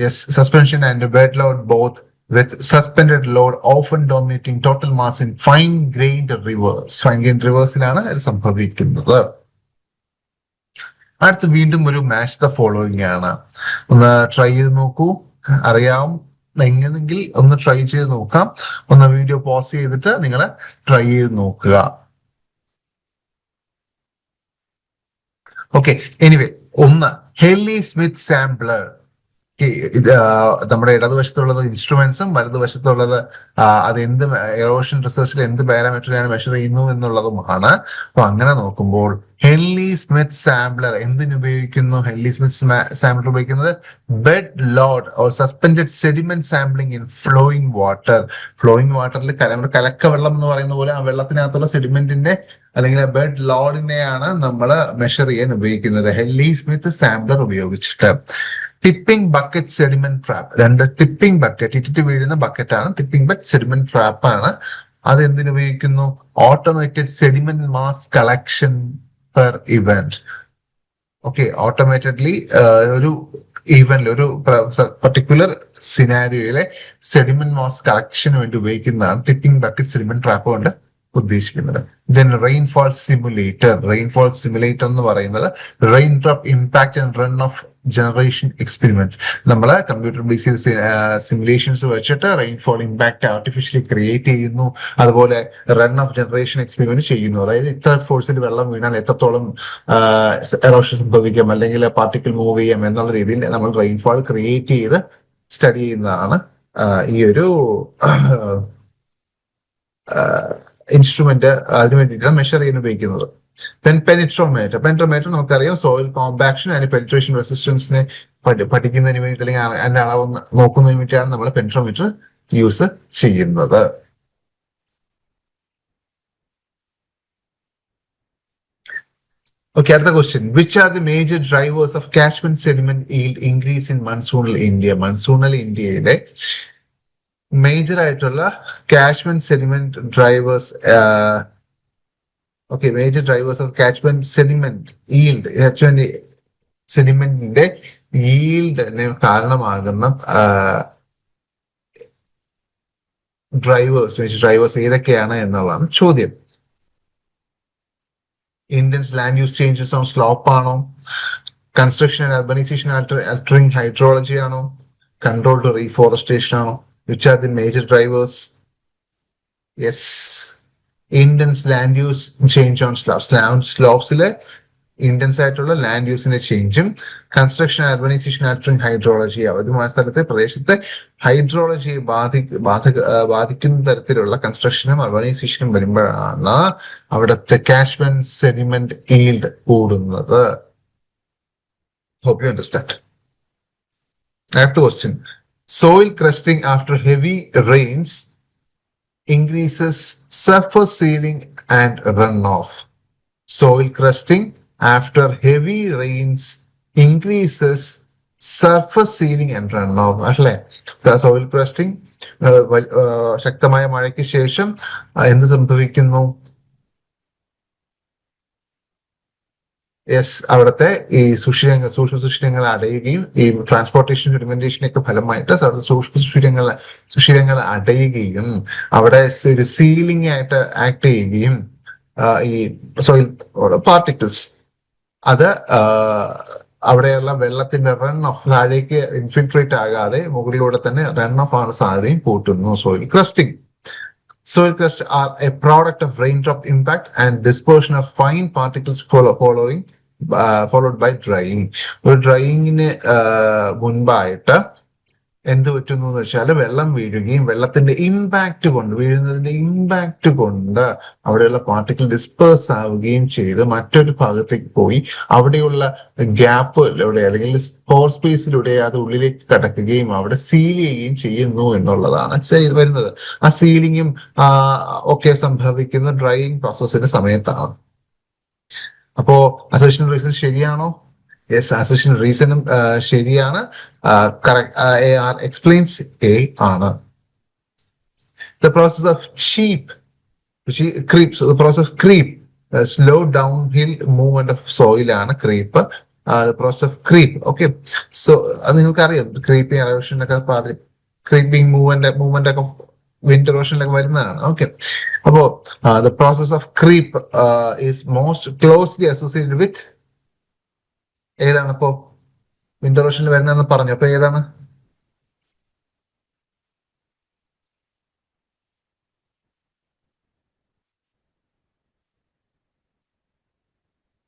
Yes, suspension and bed load both with suspended load often dominating total mass in fine grained rivers. Fine grained റിവേഴ്സിലാണ് ഇത് സംഭവിക്കുന്നത്. അടുത്ത് വീണ്ടും ഒരു മാച്ച് ദ ഫോളോയിങ് ആണ്. ഒന്ന് ട്രൈ ചെയ്ത് നോക്കൂ. അറിയാം എങ്ങനെങ്കിൽ ഒന്ന് ട്രൈ ചെയ്ത് നോക്കാം. ഒന്ന് വീഡിയോ പോസ് ചെയ്തിട്ട് നിങ്ങൾ ട്രൈ ചെയ്ത് നോക്കുക. ഓക്കെ, എനിവേ, ഒന്ന് ഹെല്ലി സ്മിത്ത് സാമ്പിളർ. ഇത് നമ്മുടെ ഇടതുവശത്തുള്ളത് ഇൻസ്ട്രുമെന്റ്സും വലതുവശത്തുള്ളത് അത് എന്ത് എറോഷൻ റിസർച്ചിൽ എന്ത് പാരാമീറ്ററിയാണ് മെഷർ ചെയ്യുന്നു എന്നുള്ളതുമാണ്. അപ്പൊ അങ്ങനെ നോക്കുമ്പോൾ ഹെൻലി സ്മിത്ത് സാമ്പിളർ എന്തിനുപയോഗിക്കുന്നു? ഹെൻലി സ്മിത്ത് സാമ്പിളർ ഉപയോഗിക്കുന്നത് bed load or suspended sediment sampling in flowing water. Flowing വാട്ടറിൽ നമ്മുടെ കലക്ക വെള്ളം എന്ന് പറയുന്ന പോലെ ആ വെള്ളത്തിനകത്തുള്ള സെഡിമെന്റിന്റെ അല്ലെങ്കിൽ ബെഡ് ലോഡിനെയാണ് നമ്മൾ മെഷർ ചെയ്യാൻ ഉപയോഗിക്കുന്നത് ഹെൻലി സ്മിത്ത് സാമ്പിളർ ഉപയോഗിച്ചിട്ട്. ടിപ്പിംഗ് ബക്കറ്റ് സെഡിമെന്റ് ട്രാപ്പ്, രണ്ട് ടിപ്പിംഗ് ബക്കറ്റ്, ഇറ്റിറ്റ് വീഴുന്ന ബക്കറ്റ് ആണ് ടിപ്പിംഗ് ബക്കറ്റ് സെഡിമെന്റ് ട്രാപ്പ് ആണ്. അത് എന്തിനുപയോഗിക്കുന്നു? Automated sediment mass collection per event. Okay, automatedly ഒരു ഈവന്റിൽ ഒരു പർട്ടിക്കുലർ സിനാരിയോയിലെ സെഡിമെന്റ് മാസ് കളക്ഷന് വേണ്ടി ഉപയോഗിക്കുന്നതാണ് ടിപ്പിംഗ് ബക്കറ്റ് സെഡിമെന്റ് ട്രാപ്പ് കൊണ്ട് ഉദ്ദേശിക്കുന്നത്. Then rainfall simulator. Rainfall simulator എന്ന് പറയുന്നത് rain drop impact and runoff generation experiment. നമ്മള് കമ്പ്യൂട്ടർ ബേസ് ചെയ്ത് സിമുലേഷൻസ് വെച്ചിട്ട് റെയിൻഫോൾ ഇമ്പാക്ട് ആർട്ടിഫിഷ്യലി ക്രിയേറ്റ് ചെയ്യുന്നു. അതുപോലെ റൺ ഓഫ് ജനറേഷൻ എക്സ്പെരിമെന്റ് ചെയ്യുന്നു. അതായത് ഇത്ര ഫോഴ്സിൽ വെള്ളം വീണാൽ എത്രത്തോളം എറോഷൻ സംഭവിക്കാം അല്ലെങ്കിൽ പാർട്ടിക്കിൾ മൂവ് ചെയ്യാം എന്നുള്ള രീതിയിൽ നമ്മൾ റെയിൻഫോൾ ക്രിയേറ്റ് ചെയ്ത് സ്റ്റഡി ചെയ്യുന്നതാണ് ഈ ഒരു ഇൻസ്ട്രുമെന്റ്. അതിനു വേണ്ടിയിട്ടാണ് മെഷർ ചെയ്യാൻ ഉപയോഗിക്കുന്നത്. Then penetrometer. പെനിട്രോമീറ്റർ നമുക്കറിയാം സോയിൽ കോമ്പാക്ഷൻ ആൻഡ് പെനിട്രേഷൻ റെസിസ്റ്റൻസിനെ പഠിക്കുന്നതിന് വേണ്ടി അല്ലെങ്കിൽ അതിന്റെ അളവ് നോക്കുന്നതിന് വേണ്ടിയിട്ടാണ് നമ്മൾ പെനിട്രോമീറ്റർ യൂസ് ചെയ്യുന്നത്. Okay, അടുത്ത question. Which are the major drivers of catchment sediment yield increase in monsoonal India? Monsoonal ഇന്ത്യയിലെ മേജർ ആയിട്ടുള്ള catchment sediment drivers. Okay, major drivers of catchment sediment yield, catchment സെഡിമെന്റിന്റെ ഈൽഡിന് കാരണമാകുന്ന മേജർ ഡ്രൈവേഴ്സ് ഏതൊക്കെയാണ് എന്നുള്ളതാണ് ചോദ്യം. Intense land use changes on slope ആണോ? Construction and urbanisation altering hydrology ആണോ? കൺട്രോൾഡ് റീഫോറസ്റ്റേഷൻ ആണോ? Which are the major drivers? Yes, intense land use change on സ്ലോപ്സിലെ ഇന്ത്യൻസ് ആയിട്ടുള്ള ലാൻഡ് യൂസിന്റെ ചേഞ്ചും കൺസ്ട്രക്ഷൻ അർബനൈസേഷൻ altering ഹൈഡ്രോളജി, ഒരു സ്ഥലത്തെ പ്രദേശത്തെ ഹൈഡ്രോളജിയെ ബാധിക്കുന്ന തരത്തിലുള്ള കൺസ്ട്രക്ഷനും അർബനൈസേഷനും വരുമ്പോഴാണ് അവിടുത്തെ കാച്ച്മെന്റ് സെഡിമെന്റ് ഈൽഡ് കൂടുന്നത്. Hope you understand. Next question. Soil crusting after heavy rains increases surface sealing and runoff. Soil crusting after heavy rains increases surface sealing and runoff. അല്ലേ? Soil ക്രസ്റ്റിംഗ്, ശക്തമായ മഴയ്ക്ക് ശേഷം എന്ത് സംഭവിക്കുന്നു? യെസ്, അവിടുത്തെ ഈ സൂക്ഷ്മ സുഷിരങ്ങൾ അടയുകയും ഈ ട്രാൻസ്പോർട്ടേഷൻ സെഡിമെന്റേഷൻ ഒക്കെ ഫലമായിട്ട് അവിടുത്തെ സുഷിരങ്ങൾ അടയുകയും അവിടെ ഒരു സീലിംഗ് ആയിട്ട് ആക്ട് ചെയ്യുകയും ഈ സോയിൽ പാർട്ടിക്കിൾസ് അത് അവിടെയുള്ള വെള്ളത്തിന്റെ റൺ ഓഫ് താഴേക്ക് ഇൻഫിൽട്രേറ്റ് ആകാതെ മുകളിലൂടെ തന്നെ റൺ ഓഫ് ആണ് സാധ്യതയും കൂട്ടുന്നു. Soil ക്രസ്റ്റിംഗ്. Soil crusts are a product of raindrop impact and dispersion of fine particles followed by drying. ഒരു ഡ്രൈയിങ്ങിന് മുൻപായിട്ട് എന്ത് പറ്റുന്നു എന്ന് വെച്ചാൽ വെള്ളം വീഴുകയും വെള്ളത്തിന്റെ വീഴുന്നതിന്റെ ഇമ്പാക്ട് കൊണ്ട് അവിടെയുള്ള പാർട്ടിക്കിൾ ഡിസ്പേഴ്സ് ആവുകയും ചെയ്ത് മറ്റൊരു ഭാഗത്തേക്ക് പോയി അവിടെയുള്ള ഗ്യാപ്പിലൂടെ അല്ലെങ്കിൽ പോർ സ്പേസിലൂടെ അത് ഉള്ളിലേക്ക് കടക്കുകയും അവിടെ സീൽ ചെയ്യുകയും ചെയ്യുന്നു എന്നുള്ളതാണ് വരുന്നത്. ആ സീലിങ്ങും ഒക്കെ സംഭവിക്കുന്ന ഡ്രൈയിങ് പ്രോസസ്സിന്റെ സമയത്താണ്. അപ്പോ അസർഷൻ റീസൺ ശരിയാണോ? യെസ്, അസർഷൻ റീസണും ശരിയാണ്. കറക്റ്റ്. AR explains A ആണ്. The process of creep, slow downhill movement of soil ആണ് creep. The process of creep. Okay, so അത് നിങ്ങൾക്കറിയാം, ക്രീപ്പിംഗ് എറോഷൻ ഒക്കെ ക്രീപ്പിംഗ് മൂവ്മെന്റ് ഒക്കെ വിൻഡ് എറോഷനിലൊക്കെ വരുന്നതാണ്. ഓക്കെ, അപ്പോ the process of creep is most closely associated with ഏതാണ്? അപ്പോ wind എറോഷനിൽ വരുന്നതെന്ന് പറഞ്ഞു. അപ്പൊ ഏതാണ്?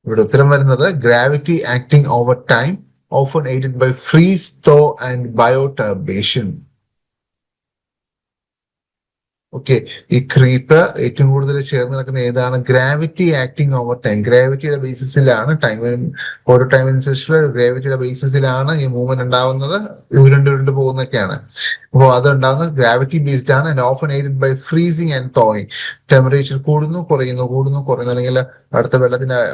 ഇവിടെ ഉത്തരം വരുന്നത് gravity acting over time, often aided by freeze thaw and bioturbation. Okay, ഈ ക്രീപ്പ് ഏറ്റവും കൂടുതൽ ചേർന്ന് നടക്കുന്ന ഏതാണ്? Gravity acting over time. ഗ്രാവിറ്റിയുടെ ബേസിസിലാണ് ഓരോ ടൈം അനുസരിച്ചുള്ള ഗ്രാവിറ്റിയുടെ ബേസിസിലാണ് ഈ മൂവ്മെന്റ് ഉണ്ടാവുന്നത്, ഉരുണ്ട് പോകുന്നൊക്കെയാണ്. അപ്പോൾ അത് ഉണ്ടാകുന്നത് ഗ്രാവിറ്റി ബേസ്ഡ് ആണ്. And often aided by freezing and thawing. Temperature കൂടുന്നു കുറയുന്നു, അല്ലെങ്കിൽ അടുത്ത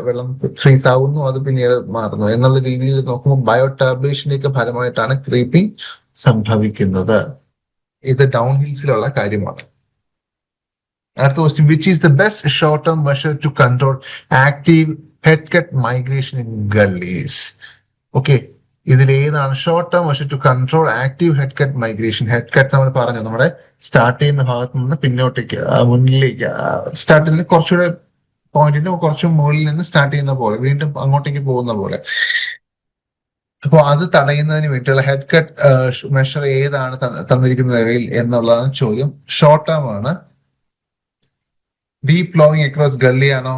വെള്ളം ഫ്രീസ് ആകുന്നു, അത് പിന്നീട് മാറുന്നു എന്നുള്ള രീതിയിൽ നോക്കുമ്പോൾ ബയോടർബേഷന്റെ ഫലമായിട്ടാണ് ക്രീപ്പിംഗ് സംഭവിക്കുന്നത്. ഇത് ഡൗൺ ഹിൽസിലുള്ള കാര്യമാണ്. അടുത്ത question. Which is the best short term measure to control active headcut migration in gullies? Okay, ഇതിൽ ഏതാണ് short term measure to control active headcut migration? Headcut നമ്മൾ പറഞ്ഞു, നമ്മുടെ സ്റ്റാർട്ട് ചെയ്യുന്ന ഭാഗത്ത് നിന്ന് പിന്നോട്ടേക്ക് മുന്നിലേക്ക് സ്റ്റാർട്ട് ചെയ്യുന്ന കുറച്ചുകൂടെ പോയിന്റിന് കുറച്ച് മുകളിൽ നിന്ന് സ്റ്റാർട്ട് ചെയ്യുന്ന പോലെ വീണ്ടും അങ്ങോട്ടേക്ക് പോകുന്ന പോലെ. അപ്പോൾ അത് തടയുന്നതിന് വേണ്ടിയുള്ള ഹെഡ് കട്ട് മെഷർ ഏതാണ് തന്നിരിക്കുന്നവയിൽ എന്നുള്ളതാണ് ചോദ്യം. ഷോർട്ട് ടേം ആണ്. ഡീപ് ഫ്ലോയിങ് അക്രോസ് ഗള്ളി ആണോ?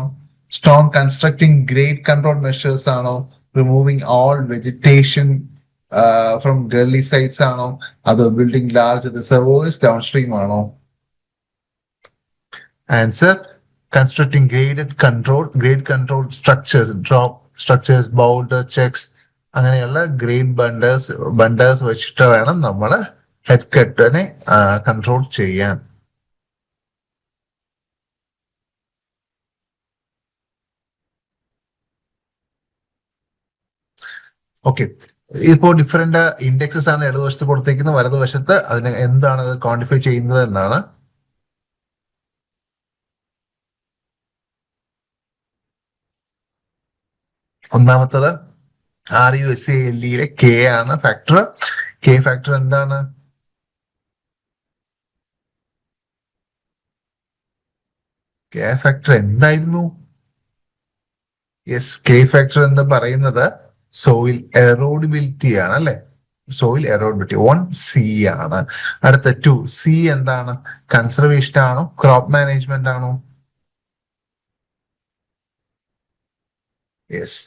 Strong constructing grade control measures ആണോ? Removing all vegetation from gully sites ആണോ? അതോ building large reservoirs downstream ആണോ? Answer constructing grade control structures, drop structures, boulder checks, അങ്ങനെയുള്ള grade ബണ്ടേഴ്സ് വെച്ചിട്ട് വേണം നമ്മൾ ഹെഡ് കട്ടിനെ കൺട്രോൾ ചെയ്യാൻ. ഓക്കെ, ഇപ്പോൾ ഡിഫറെന്റ് ഇൻഡെക്സസ് ആണ് ഇടതുവശത്ത് കൊടുത്തേക്കുന്നത്, വലതുവശത്ത് അതിന് എന്താണ് അത് ക്വാണ്ടിഫൈ ചെയ്യുന്നത് എന്നാണ്. ഒന്നാമത്തത് RUSALE കെ ആണ് ഫാക്ടർ. കെ ഫാക്ടർ എന്താണ്? കെ ഫാക്ടർ എന്തായിരുന്നു? യെസ്, കെ ഫാക്ടർ എന്ന് പറയുന്നത് സോയിൽ എറോഡിബിലിറ്റി ആണ് അല്ലെ. സോയിൽ എറോഡിബിലിറ്റി 1C ആണ്. അടുത്ത 2C എന്താണ്? കൺസർവേഷൻ ആണോ ക്രോപ്പ് മാനേജ്മെന്റ് ആണോ? യെസ്,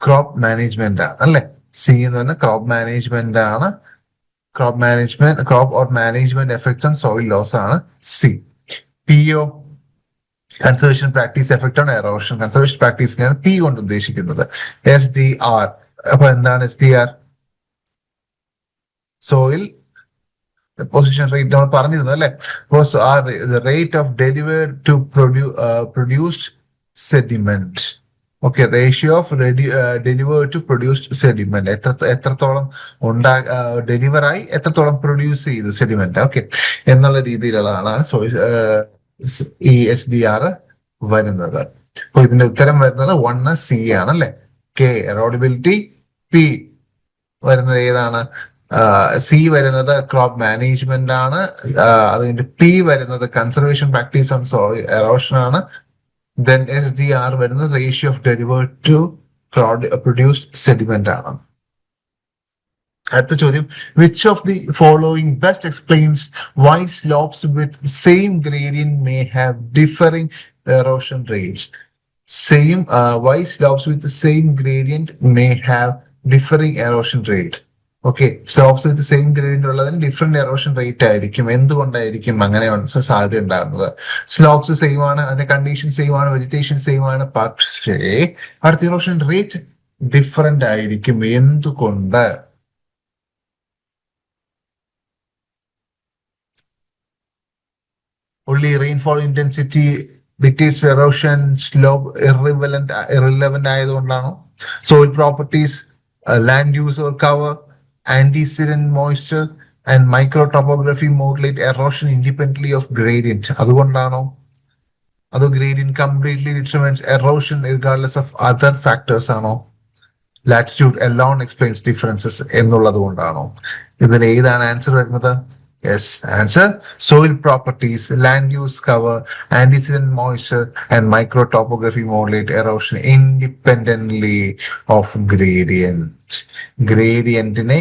ക്രോപ്പ് മാനേജ്മെന്റ് ആണ് അല്ലെ. സി എന്ന് പറഞ്ഞാൽ ക്രോപ്പ് മാനേജ്മെന്റ് ആണ്. Crop or management effects on soil loss ആണ് C. P O conservation practice effect on erosion. Conservation പ്രാക്ടീസിനെയാണ് പി കൊണ്ട് ഉദ്ദേശിക്കുന്നത്. SDR, അപ്പൊ എന്താണ് SDR? സോയിൽ പൊസിഷൻ റേറ്റ് നമ്മൾ പറഞ്ഞിരുന്നു അല്ലെ. Rate of delivered to produced sediment. Okay, ratio of delivered to produced sediment, എത്രത്തോളം ഡെലിവറായി എത്രത്തോളം പ്രൊഡ്യൂസ് ചെയ്തു സെഡിമെന്റ്, ഓക്കെ, എന്നുള്ള രീതിയിലുള്ളതാണ് ഈ SDR വരുന്നത്. അപ്പൊ ഇതിന്റെ ഉത്തരം വരുന്നത് 1C ആണ് അല്ലെ. കെ എറോഡിബിലിറ്റി, പി വരുന്നത് ഏതാണ്? സി വരുന്നത് ക്രോപ്പ് മാനേജ്മെന്റ് ആണ്. അതിന്റെ പി വരുന്നത് conservation practice on soil erosion ആണ്. ദെൻ SDR വരുന്നത് ratio of delivered to produced sediment ആണ്. അടുത്ത ചോദ്യം, which of the following best explains why slopes with same gradient may have differing erosion rates? Why slopes with same gradient may have differing erosion rate. Okay, slopes with same gradient ഉള്ളതിന് different erosion rate ആയിരിക്കും. എന്തുകൊണ്ടായിരിക്കും അങ്ങനെ സാധ്യത ഉണ്ടാകുന്നത്? Slopes same ആണ്, അതിന്റെ condition same ആണ്, vegetation same ആണ്, പക്ഷേ അടുത്ത എറോഷൻ റേറ്റ് ഡിഫറെന്റ് ആയിരിക്കും. എന്തുകൊണ്ട്? Only rainfall intensity dictates erosion, slope irrelevant ആയതുകൊണ്ടാണോ? Soil properties, land use or cover, antecedent moisture and microtopography modulate erosion independently of gradient, അതുകൊണ്ടാണോ? അതോ gradient completely determines erosion regardless of other factors ആണോ? Latitude alone explains differences എന്നുള്ളത് കൊണ്ടാണോ? ഇതിൽ ഏതാണ് answer വരുന്നത്? Yes, answer soil properties, land use cover, antecedent moisture and microtopography modulate erosion independently of gradient. Gradientനെ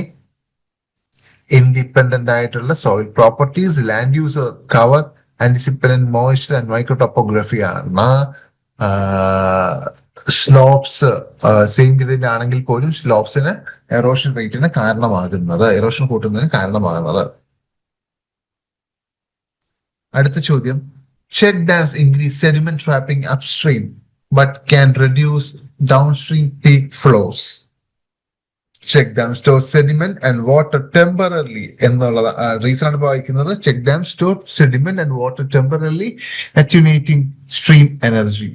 independent ആയിട്ടുള്ള soil properties, land use cover, antecedent moisture and microtopography ആണ്. Slopes same grade ആണെങ്കിൽ പോലും സ്ലോപ്സിന് എറോഷൻ റേറ്റിന് കാരണമാകുന്നത്, erosion കൂട്ടുന്നതിന് കാരണമാകുന്നത്. അടുത്ത ചോദ്യം, check dams increase sediment trapping upstream but can reduce downstream peak flows. Check dam store sediment and water temporarily എന്നുള്ളത് റീസൺ ആണ് വായിക്കുന്നത്. Check dam store sediment and water temporarily attenuating stream energy.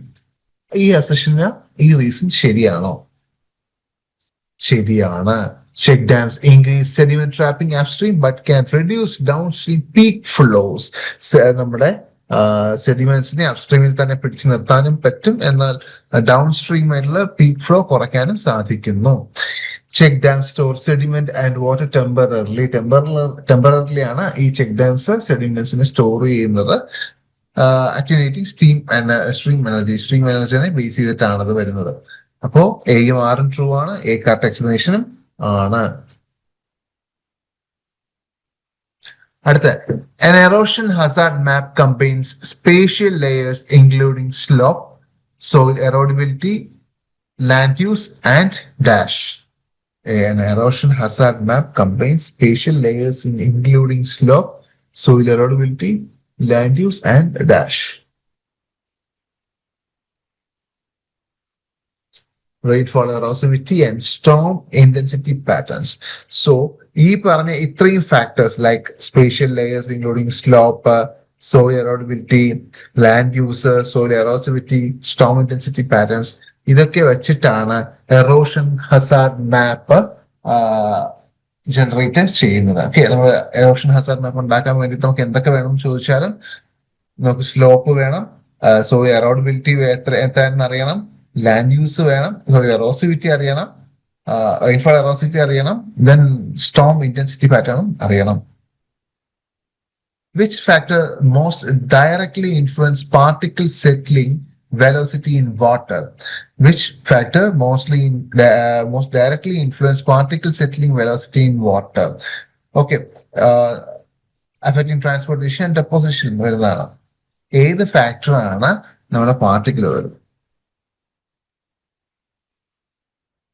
ഈ അസഷന് ഈ റീസൺ ശരിയാണോ? ശരിയാണ്. Check dams increase sediment trapping upstream but can reduce downstream peak flows. നമ്മുടെ സെഡിമെന്റ്സിനെ അപ്സ്ട്രീമിൽ തന്നെ പിടിച്ചു നിർത്താനും പറ്റും, എന്നാൽ ഡൗൺ സ്ട്രീം ആയിട്ടുള്ള പീക്ക് ഫ്ലോ കുറയ്ക്കാനും സാധിക്കുന്നു. Check dam store sediment and water temporarily ആണ് ഈ ചെക്ക് ഡാംസ് സെഡിമെന്റ്സിനെ സ്റ്റോർ ചെയ്യുന്നത്. അറ്റ്യൂനേറ്റിംഗ് സ്ട്രീം എനർജിനെ ബേസ് ചെയ്തിട്ടാണ് അത് വരുന്നത്. അപ്പോ എയും ആറും ട്രൂ ആണ്, എ കറക്റ്റ് എക്സ്പ്ലനേഷനും ആണ്. അടുത്ത, an erosion hazard map combines spatial layers including slope, soil erodibility, land use and dash. An erosion hazard map combines spatial layers including slope, soil erodibility, land use and dash. Rainfall erosivity and storm intensity patterns. So ഈ പറഞ്ഞ ഇത്രയും factors like spatial layers including slope, soil erodibility, land use, soil erosivity, storm intensity patterns, ഇതൊക്കെ വെച്ചിട്ടാണ് erosion hazard map generate ചെയ്യുന്നത്. Okay, നമ്മൾ erosion hazard map ഉണ്ടാക്കാൻ വേണ്ടിയിട്ട് നമുക്ക് എന്തൊക്കെ വേണം ചോദിച്ചാലും നമുക്ക് സ്ലോപ്പ് വേണം, സോറി എറോഡബിലിറ്റി എത്രയെന്ന് അറിയണം, ലാൻഡ് യൂസ് വേണം, സോറി എറോസിവിറ്റി അറിയണം, റെയിൻഫോൾ എറോസിറ്റി അറിയണം, ദെൻ സ്റ്റോം ഇന്റൻസിറ്റി പാറ്റേണും അറിയണം. Which factor most directly influence particle settling velocity in water? Which factor most directly influence particle settling velocity in water? Okay, affecting transportation and deposition വരുന്നതാണ്. ഏത് ഫാക്ടറാണ് നമ്മുടെ particle വരുന്നത്?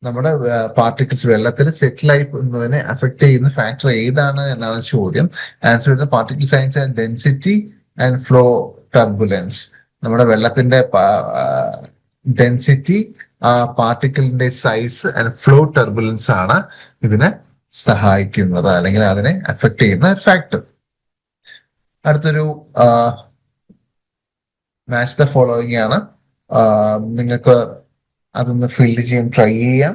നമ്മുടെ പാർട്ടിക്കിൾസ് വെള്ളത്തിൽ സെറ്റിൽ ആയി പോകുന്നതിനെ അഫക്ട് ചെയ്യുന്ന ഫാക്ടർ ഏതാണ് എന്നാണ് ചോദ്യം. ആൻസർ വരുന്നത് പാർട്ടിക്കിൾ സയൻസ് and density and flow turbulence. നമ്മുടെ വെള്ളത്തിന്റെ ഡെൻസിറ്റി, പാർട്ടിക്കിളിന്റെ സൈസ് ആൻഡ് ഫ്ലോ ടർബുലൻസ് ആണ് ഇതിനെ സഹായിക്കുന്നത് അല്ലെങ്കിൽ അതിനെ അഫക്ട് ചെയ്യുന്ന ഒരു ഫാക്ടർ. അടുത്തൊരു മാച്ച് ദ ഫോളോയിങ് ആണ്. നിങ്ങൾക്ക് അതൊന്ന് ഫില്ല് ചെയ്യാൻ ട്രൈ ചെയ്യാം.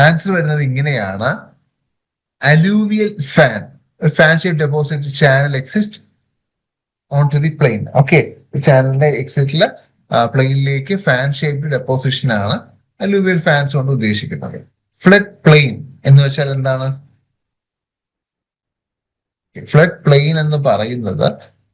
ആൻസർ വരുന്നത് ഇങ്ങനെയാണ്. Alluvial fan, fan shape deposit channel exist on to the plain. Okay, ചാനലിന്റെ എക്സിറ്റില് പ്ലെയിനിലേക്ക് ഫാൻ ഷേപ്പ് ഡെപ്പോസിഷൻ ആണ് അലൂവിയൽ ഫാൻസ് കൊണ്ട് ഉദ്ദേശിക്കുന്നത്. ഫ്ലഡ് പ്ലെയിൻ എന്ന് വെച്ചാൽ എന്താണ്? ഫ്ലഡ് പ്ലെയിൻ എന്ന് പറയുന്നത്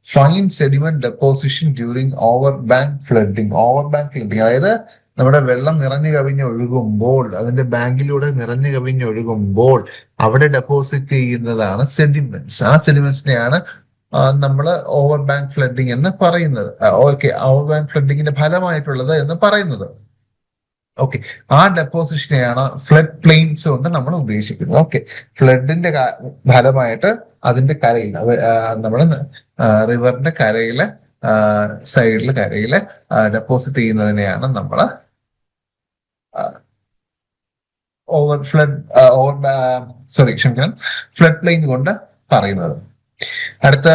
fine sediment deposition during over bank flooding. Over bank flooding അതായത് നമ്മുടെ വെള്ളം നിറഞ്ഞു കവിഞ്ഞൊഴുകുമ്പോൾ, അതിന്റെ ബാങ്കിലൂടെ നിറഞ്ഞു കവിഞ്ഞൊഴുകുമ്പോൾ അവിടെ ഡെപ്പോസിറ്റ് ചെയ്യുന്നതാണ് സെഡിമെന്റ്സ്. ആ സെഡിമെന്റ്സിനെയാണ് നമ്മൾ ഓവർ ബാങ്ക് ഫ്ലഡിങ് എന്ന് പറയുന്നത്. ഓക്കെ, ഓവർ ബാങ്ക് ഫ്ലഡിങ്ങിന്റെ ഫലമായിട്ടുള്ളത് എന്ന് പറയുന്നത്. ഓക്കെ, ആ ഡെപ്പോസിഷനെയാണ് ഫ്ലഡ് പ്ലെയിൻസ് കൊണ്ട് നമ്മൾ ഉദ്ദേശിക്കുന്നത്. ഓക്കെ, ഫ്ലഡിന്റെ ഫലമായിട്ട് അതിന്റെ കരയിൽ നമ്മൾ റിവറിന്റെ കരയില് സൈഡില് കരയില് ഡെപ്പോസിറ്റ് ചെയ്യുന്നതിനെയാണ് നമ്മൾ ഫ്ലഡ് പ്ലെയിൻ കൊണ്ട് പറയുന്നത്. അടുത്ത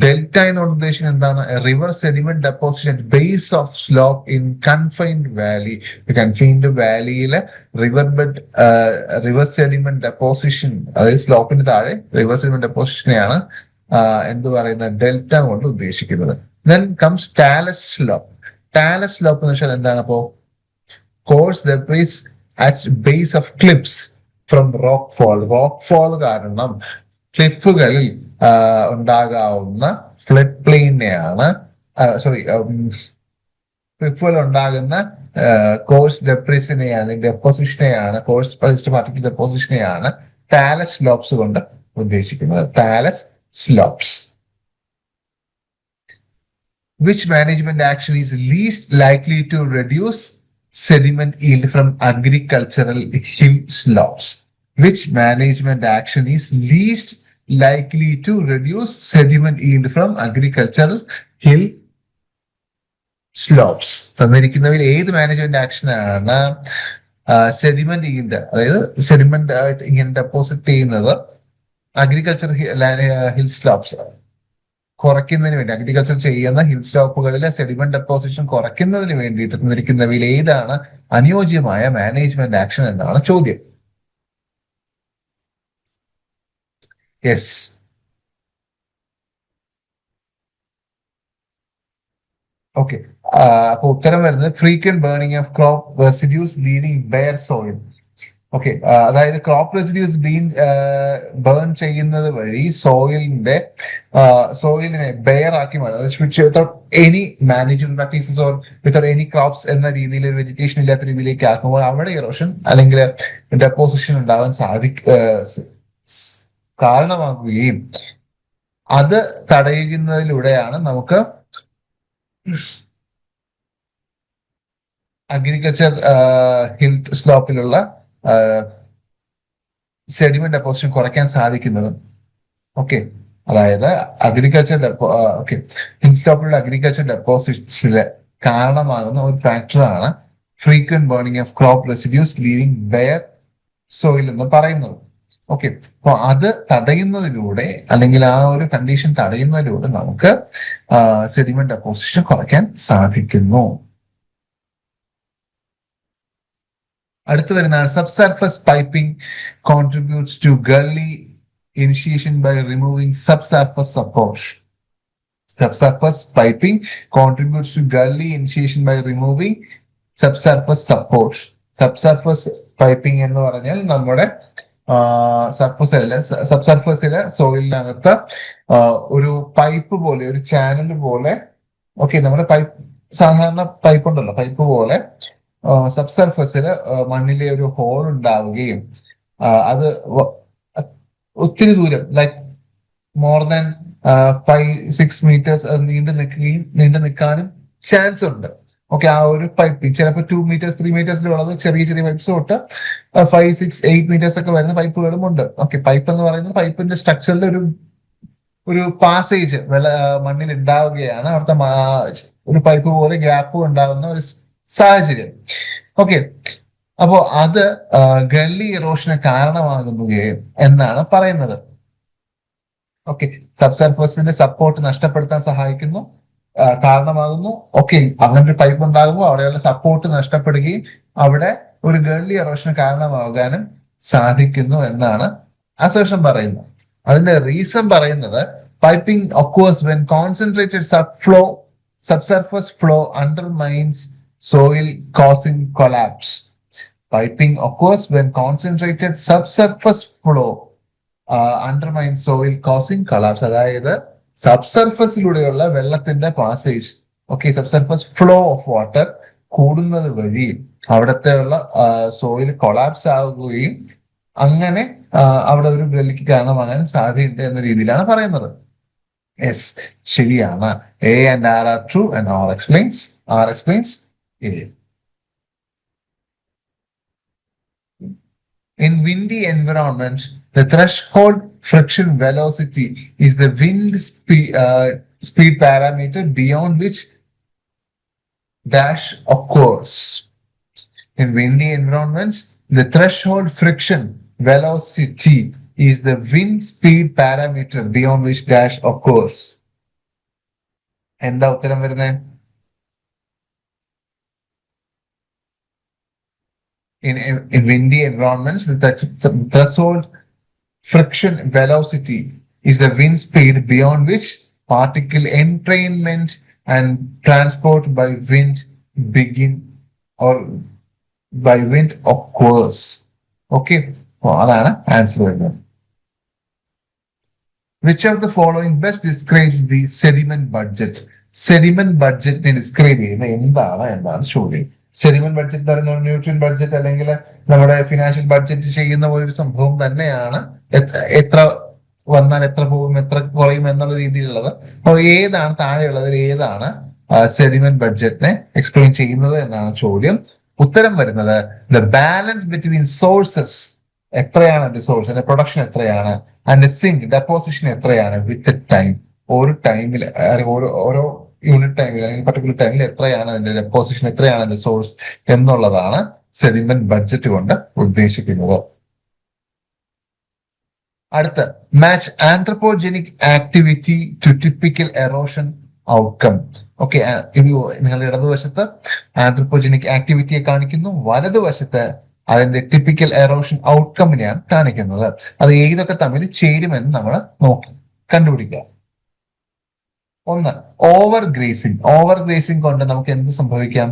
ഡെൽറ്റ എന്നുകൊണ്ട് ഉദ്ദേശിക്കുന്നത് എന്താണ്? River sediment deposition at base of slope in confined valley. Confined വാലിയിലെ റിവർ സെഡിമെന്റ് ഡെപ്പോസിഷൻ, അതായത് സ്ലോപ്പിന് താഴെ റിവർ സെഡിമെന്റ് ഡെപ്പോസിഷനെയാണ് എന്ത് പറയുന്നത്? ഡെൽറ്റ കൊണ്ട് ഉദ്ദേശിക്കുന്നത്. Then comes talus slope. Talus slope എന്ന് വെച്ചാൽ എന്താണ്? അപ്പോ coarse debris at base of cliffs from rock fall. Rock fall കാരണം ക്ലിഫുകളിൽ ഉണ്ടാകാവുന്ന ഫ്ലഡ് പ്ലെയിനെയാണ് ക്ലിഫുകൾ ഉണ്ടാകുന്ന കോഴ്സ് ഡെബ്രീസിനെയാണ്, ഡെപ്പോസിഷനെയാണ്, കോഴ്സ് പാർട്ടിക്കിൾ ഡെപ്പോസിഷനെയാണ് ടാലസ് സ്ലോപ്സ് കൊണ്ട് ഉദ്ദേശിക്കുന്നത്. Talus slopes. Which management action is least likely to reduce sediment yield from agricultural hill slopes? Which management action is least likely to reduce sediment yield from agricultural hill slopes? തന്നിരിക്കുന്നതിൽ ഏത് management action ആണ് sediment yield, അതായത് sediment ആയിട്ട് ഇങ്ങനെ deposit ചെയ്യുന്നത് agriculture hill slopes കുറയ്ക്കുന്നതിന് വേണ്ടി, agriculture ചെയ്യുന്ന hill സ്ലോപ്പുകളിലെ sediment deposition കുറയ്ക്കുന്നതിന് വേണ്ടിയിട്ട് തന്നിരിക്കുന്നവയിൽ ഏതാണ് അനുയോജ്യമായ മാനേജ്മെന്റ് ആക്ഷൻ എന്നാണ് ചോദ്യം. Yes, okay. അപ്പൊ ഉത്തരം വരുന്നത് frequent burning of crop residues leaving bare soil. Okay, അതായത് ക്രോപ്പ് റെസിഡ്യൂസ് ബേൺ ചെയ്യുന്നത് വഴി സോയിലിനെ ബെയർ ആക്കി മാറ്റും. Without any management practices or without any crops എന്ന രീതിയിൽ, വെജിറ്റേഷൻ ഇല്ലാത്ത രീതിയിലേക്ക് ആക്കുമ്പോൾ അവിടെ ഇറോഷൻ അല്ലെങ്കിൽ ഡെപ്പോസിഷൻ ഉണ്ടാവാൻ കാരണമാകുകയും അത് തടയുന്നതിലൂടെയാണ് നമുക്ക് അഗ്രികൾച്ചർ ഹിൽ സ്ലോപ്പിലുള്ള സെഡിമെന്റ് ഡെപ്പോസിഷൻ കുറയ്ക്കാൻ സാധിക്കുന്നത്. ഓക്കെ, അതായത് അഗ്രികൾച്ചർ ഹിൽ സ്ലോപ്പിലുള്ള അഗ്രികൾച്ചർ ഡെപ്പോസിറ്റ്സില് കാരണമാകുന്ന ഒരു ഫാക്ടറാണ് frequent burning of crop residues leaving bare soil എന്ന് പറയുന്നത്. ഓക്കെ, അപ്പൊ അത് തടയുന്നതിലൂടെ അല്ലെങ്കിൽ ആ ഒരു കണ്ടീഷൻ തടയുന്നതിലൂടെ നമുക്ക് സെഡിമെന്റ് ഡെപ്പോസിഷൻ കുറയ്ക്കാൻ സാധിക്കുന്നു. അടുത്ത് വരുന്നതാണ് subsurface piping contributes to gully initiation by removing subsurface support. Subsurface piping contributes to gully initiation by removing subsurface support. Subsurface piping എന്ന് പറഞ്ഞാൽ നമ്മുടെ സബ്സർഫസിലെ സോയിലിനകത്ത് ഒരു പൈപ്പ് പോലെ, ഒരു ചാനൽ പോലെ, ഓക്കെ, നമ്മുടെ പൈപ്പ്, സാധാരണ പൈപ്പ് ഉണ്ടല്ലോ, പൈപ്പ് പോലെ സബ്സർഫസിൽ മണ്ണിലെ ഒരു ഹോൾ ഉണ്ടാവുകയും അത് ഒത്തിരി ദൂരം, ലൈക്ക് മോർ ദാൻ 5-6 meters നീണ്ടു നിൽക്കാനും ചാൻസ് ഉണ്ട്. ഓക്കെ, ആ ഒരു പൈപ്പിംഗ് ചിലപ്പോൾ 2 meters 3 meters ചെറിയ ചെറിയ പൈപ്പ്സ് തൊട്ട് 5-6-8 meters ഒക്കെ വരുന്ന പൈപ്പുകളും ഉണ്ട്. ഓക്കെ, പൈപ്പ് എന്ന് പറയുന്നത് പൈപ്പിന്റെ സ്ട്രക്ചറിൽ ഒരു പാസേജ് മണ്ണിൽ ഉണ്ടാവുകയാണ്. അവിടുത്തെ ഒരു പൈപ്പ് പോലെ ഗ്യാപ്പ് ഉണ്ടാകുന്ന ഒരു സാഹചര്യം. ഓക്കെ, അപ്പോ അത് ഗള്ളി ഇറോഷന് കാരണമാകുന്നു എന്നാണ് പറയുന്നത്. ഓക്കെ, സബ്സർഫസിന്റെ സപ്പോർട്ട് നഷ്ടപ്പെടുത്താൻ സഹായിക്കുന്നു, കാരണമാകുന്നു. ഓക്കെ, അങ്ങനെ ഒരു പൈപ്പ് ഉണ്ടാകുമ്പോൾ അവിടെയുള്ള സപ്പോർട്ട് നഷ്ടപ്പെടുകയും അവിടെ ഒരു ഗള്ളി ഇറോഷന് കാരണമാകാനും സാധിക്കുന്നു എന്നാണ് അസേഷൻ പറയുന്നത്. അതിന്റെ റീസൺ പറയുന്നത് piping occurs when concentrated subsurface flow undermines soil causing collapse. Piping occurs when concentrated subsurface flow undermines soil causing collapse. അതായത് സബ്സർഫസിലൂടെയുള്ള വെള്ളത്തിന്റെ passage, okay, subsurface flow of water കൂടുന്നത് വഴി അവിടത്തെ ഉള്ള സോയിൽ കൊളാപ്സ് ആവുകയും അങ്ങനെ അവിടെ ഒരു ഗള്ളിക്ക് കാരണമാകാൻ സാധ്യതയുണ്ട് എന്ന രീതിയിലാണ് പറയുന്നത്. യെസ്, ശരിയാണ്. A and R are true and R explains A. In windy environment, the threshold friction velocity is the wind speed parameter beyond which dash occurs. In windy environments, the threshold friction velocity is the wind speed parameter beyond which dash occurs. എന്താ ഉത്തരം വരുന്നത്? In windy environments, the threshold friction velocity is the wind speed beyond which particle entrainment and transport by wind occurs. Okay, അതാണ് answer വരുന്നത്. Which of the following best describes the sediment budget? Sediment ബഡ്ജറ്റിനെ describe ചെയ്യുന്നത് എന്താണ് ചോദ്യം. Sediment budget എന്ന് പറയുന്നത് nutrient budget അല്ലെങ്കിൽ നമ്മുടെ ഫിനാൻഷ്യൽ ബഡ്ജറ്റ് ചെയ്യുന്ന ഒരു സംഭവം തന്നെയാണ്. എത്ര വന്നാൽ എത്ര പോകും, എത്ര കുറയും എന്നുള്ള രീതിയിലുള്ളത്. അപ്പോൾ ഏതാണ് താഴെയുള്ളതിൽ ഏതാണ് സെഡിമെന്റ് ബഡ്ജറ്റിനെ എക്സ്പ്ലെയിൻ ചെയ്യുന്നത് എന്നാണ് ചോദ്യം. ഉത്തരം വരുന്നത് ദ ബാലൻസ് ബിറ്റ്വീൻ സോഴ്സസ്, എത്രയാണ് അതിന്റെ സോഴ്സ്, അതിന്റെ പ്രൊഡക്ഷൻ എത്രയാണ്, അതിന്റെ സിങ്ക് ഡെപ്പോസിഷൻ എത്രയാണ് വിത്ത് ടൈം, ഒരു ടൈമിൽ ഓരോ യൂണിറ്റ് ടൈമിൽ അല്ലെങ്കിൽ പർട്ടിക്കുലർ ടൈമിൽ എത്രയാണ് അതിന്റെ ഡെപ്പോസിഷൻ, എത്രയാണ് അതിന്റെ സോഴ്സ് എന്നുള്ളതാണ് സെഡിമെന്റ് ബഡ്ജറ്റ് കൊണ്ട് ഉദ്ദേശിക്കുന്നത്. അടുത്ത match anthropogenic activity to typical erosion outcome. Okay, നിങ്ങളുടെ ഇടതുവശത്ത് ആന്ത്രപ്പോജനിക് ആക്ടിവിറ്റിയെ കാണിക്കുന്നു, വലതുവശത്ത് അതിന്റെ ടിപ്പിക്കൽ എറോഷൻ ഔട്ട്കമ്മിനെയാണ് കാണിക്കുന്നത്. അത് ഏതൊക്കെ തമ്മിൽ ചേരുമെന്ന് നമ്മൾ കണ്ടുപിടിക്കുക. ഒന്ന്, ഓവർ ഗ്രേസിംഗ്. ഓവർ ഗ്രേസിംഗ് കൊണ്ട് നമുക്ക് എന്ത് സംഭവിക്കാം?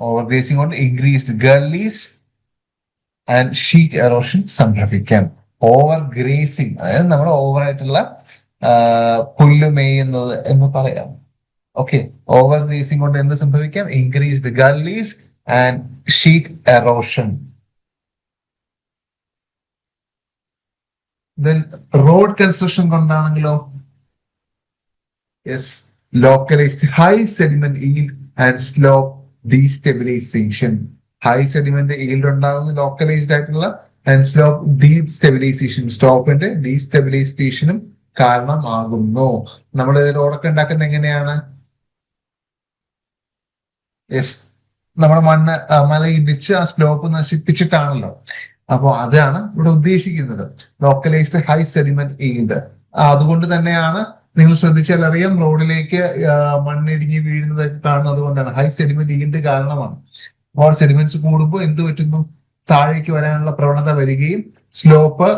ഓവർ ഗ്രേസിംഗ് കൊണ്ട് increased gullies and sheet erosion സംഭവിക്കാം. ഓവർ ഗ്രേസിംഗ് അതായത് നമ്മൾ ഓവറായിട്ടുള്ള പുല്ല് മേയുന്നത് എന്ന് പറയാം. ഓക്കെ, ഓവർ ഗ്രേസിംഗ് കൊണ്ട് എന്ത് സംഭവിക്കാം? Increased gullies and sheet erosion. Then road construction കൊണ്ടാണെങ്കിലോ? Yes, localised high sediment yield and slope destabilisation. High sediment yield ഉണ്ടാകുന്ന ലോക്കലൈസ്ഡ് ആയിട്ടുള്ള ആൻഡ് സ്ലോപ്പ് ഡീസ്റ്റെബിലൈസേഷൻ, സ്റ്റോപ്പിന്റെ ഡീസ്റ്റെബിലൈസേഷനും കാരണമാകുന്നു. നമ്മൾ റോഡൊക്കെ ഉണ്ടാക്കുന്നത് എങ്ങനെയാണ്? യെസ്, നമ്മുടെ മല ഇടിച്ച് ആ സ്ലോപ്പ് നശിപ്പിച്ചിട്ടാണല്ലോ. അപ്പോ അതാണ് ഇവിടെ ഉദ്ദേശിക്കുന്നത്, ലോക്കലൈസ്ഡ് ഹൈ സെഡിമെന്റ് ഈൽഡ്. അതുകൊണ്ട് തന്നെയാണ് നിങ്ങൾ ശ്രദ്ധിച്ചാൽ അറിയാം, റോഡിലേക്ക് മണ്ണിടിഞ്ഞ് വീഴുന്നതൊക്കെ കാണുന്നത് കൊണ്ടാണ്. ഹൈ സെഡിമെന്റ് ഈൽഡ് കാരണമാണ്. അപ്പോൾ സെഡിമെന്റ്സ് കൂടുമ്പോൾ എന്ത് പറ്റുന്നു? താഴേക്ക് വരാനുള്ള പ്രവണത വരികയും സ്ലോപ്പ്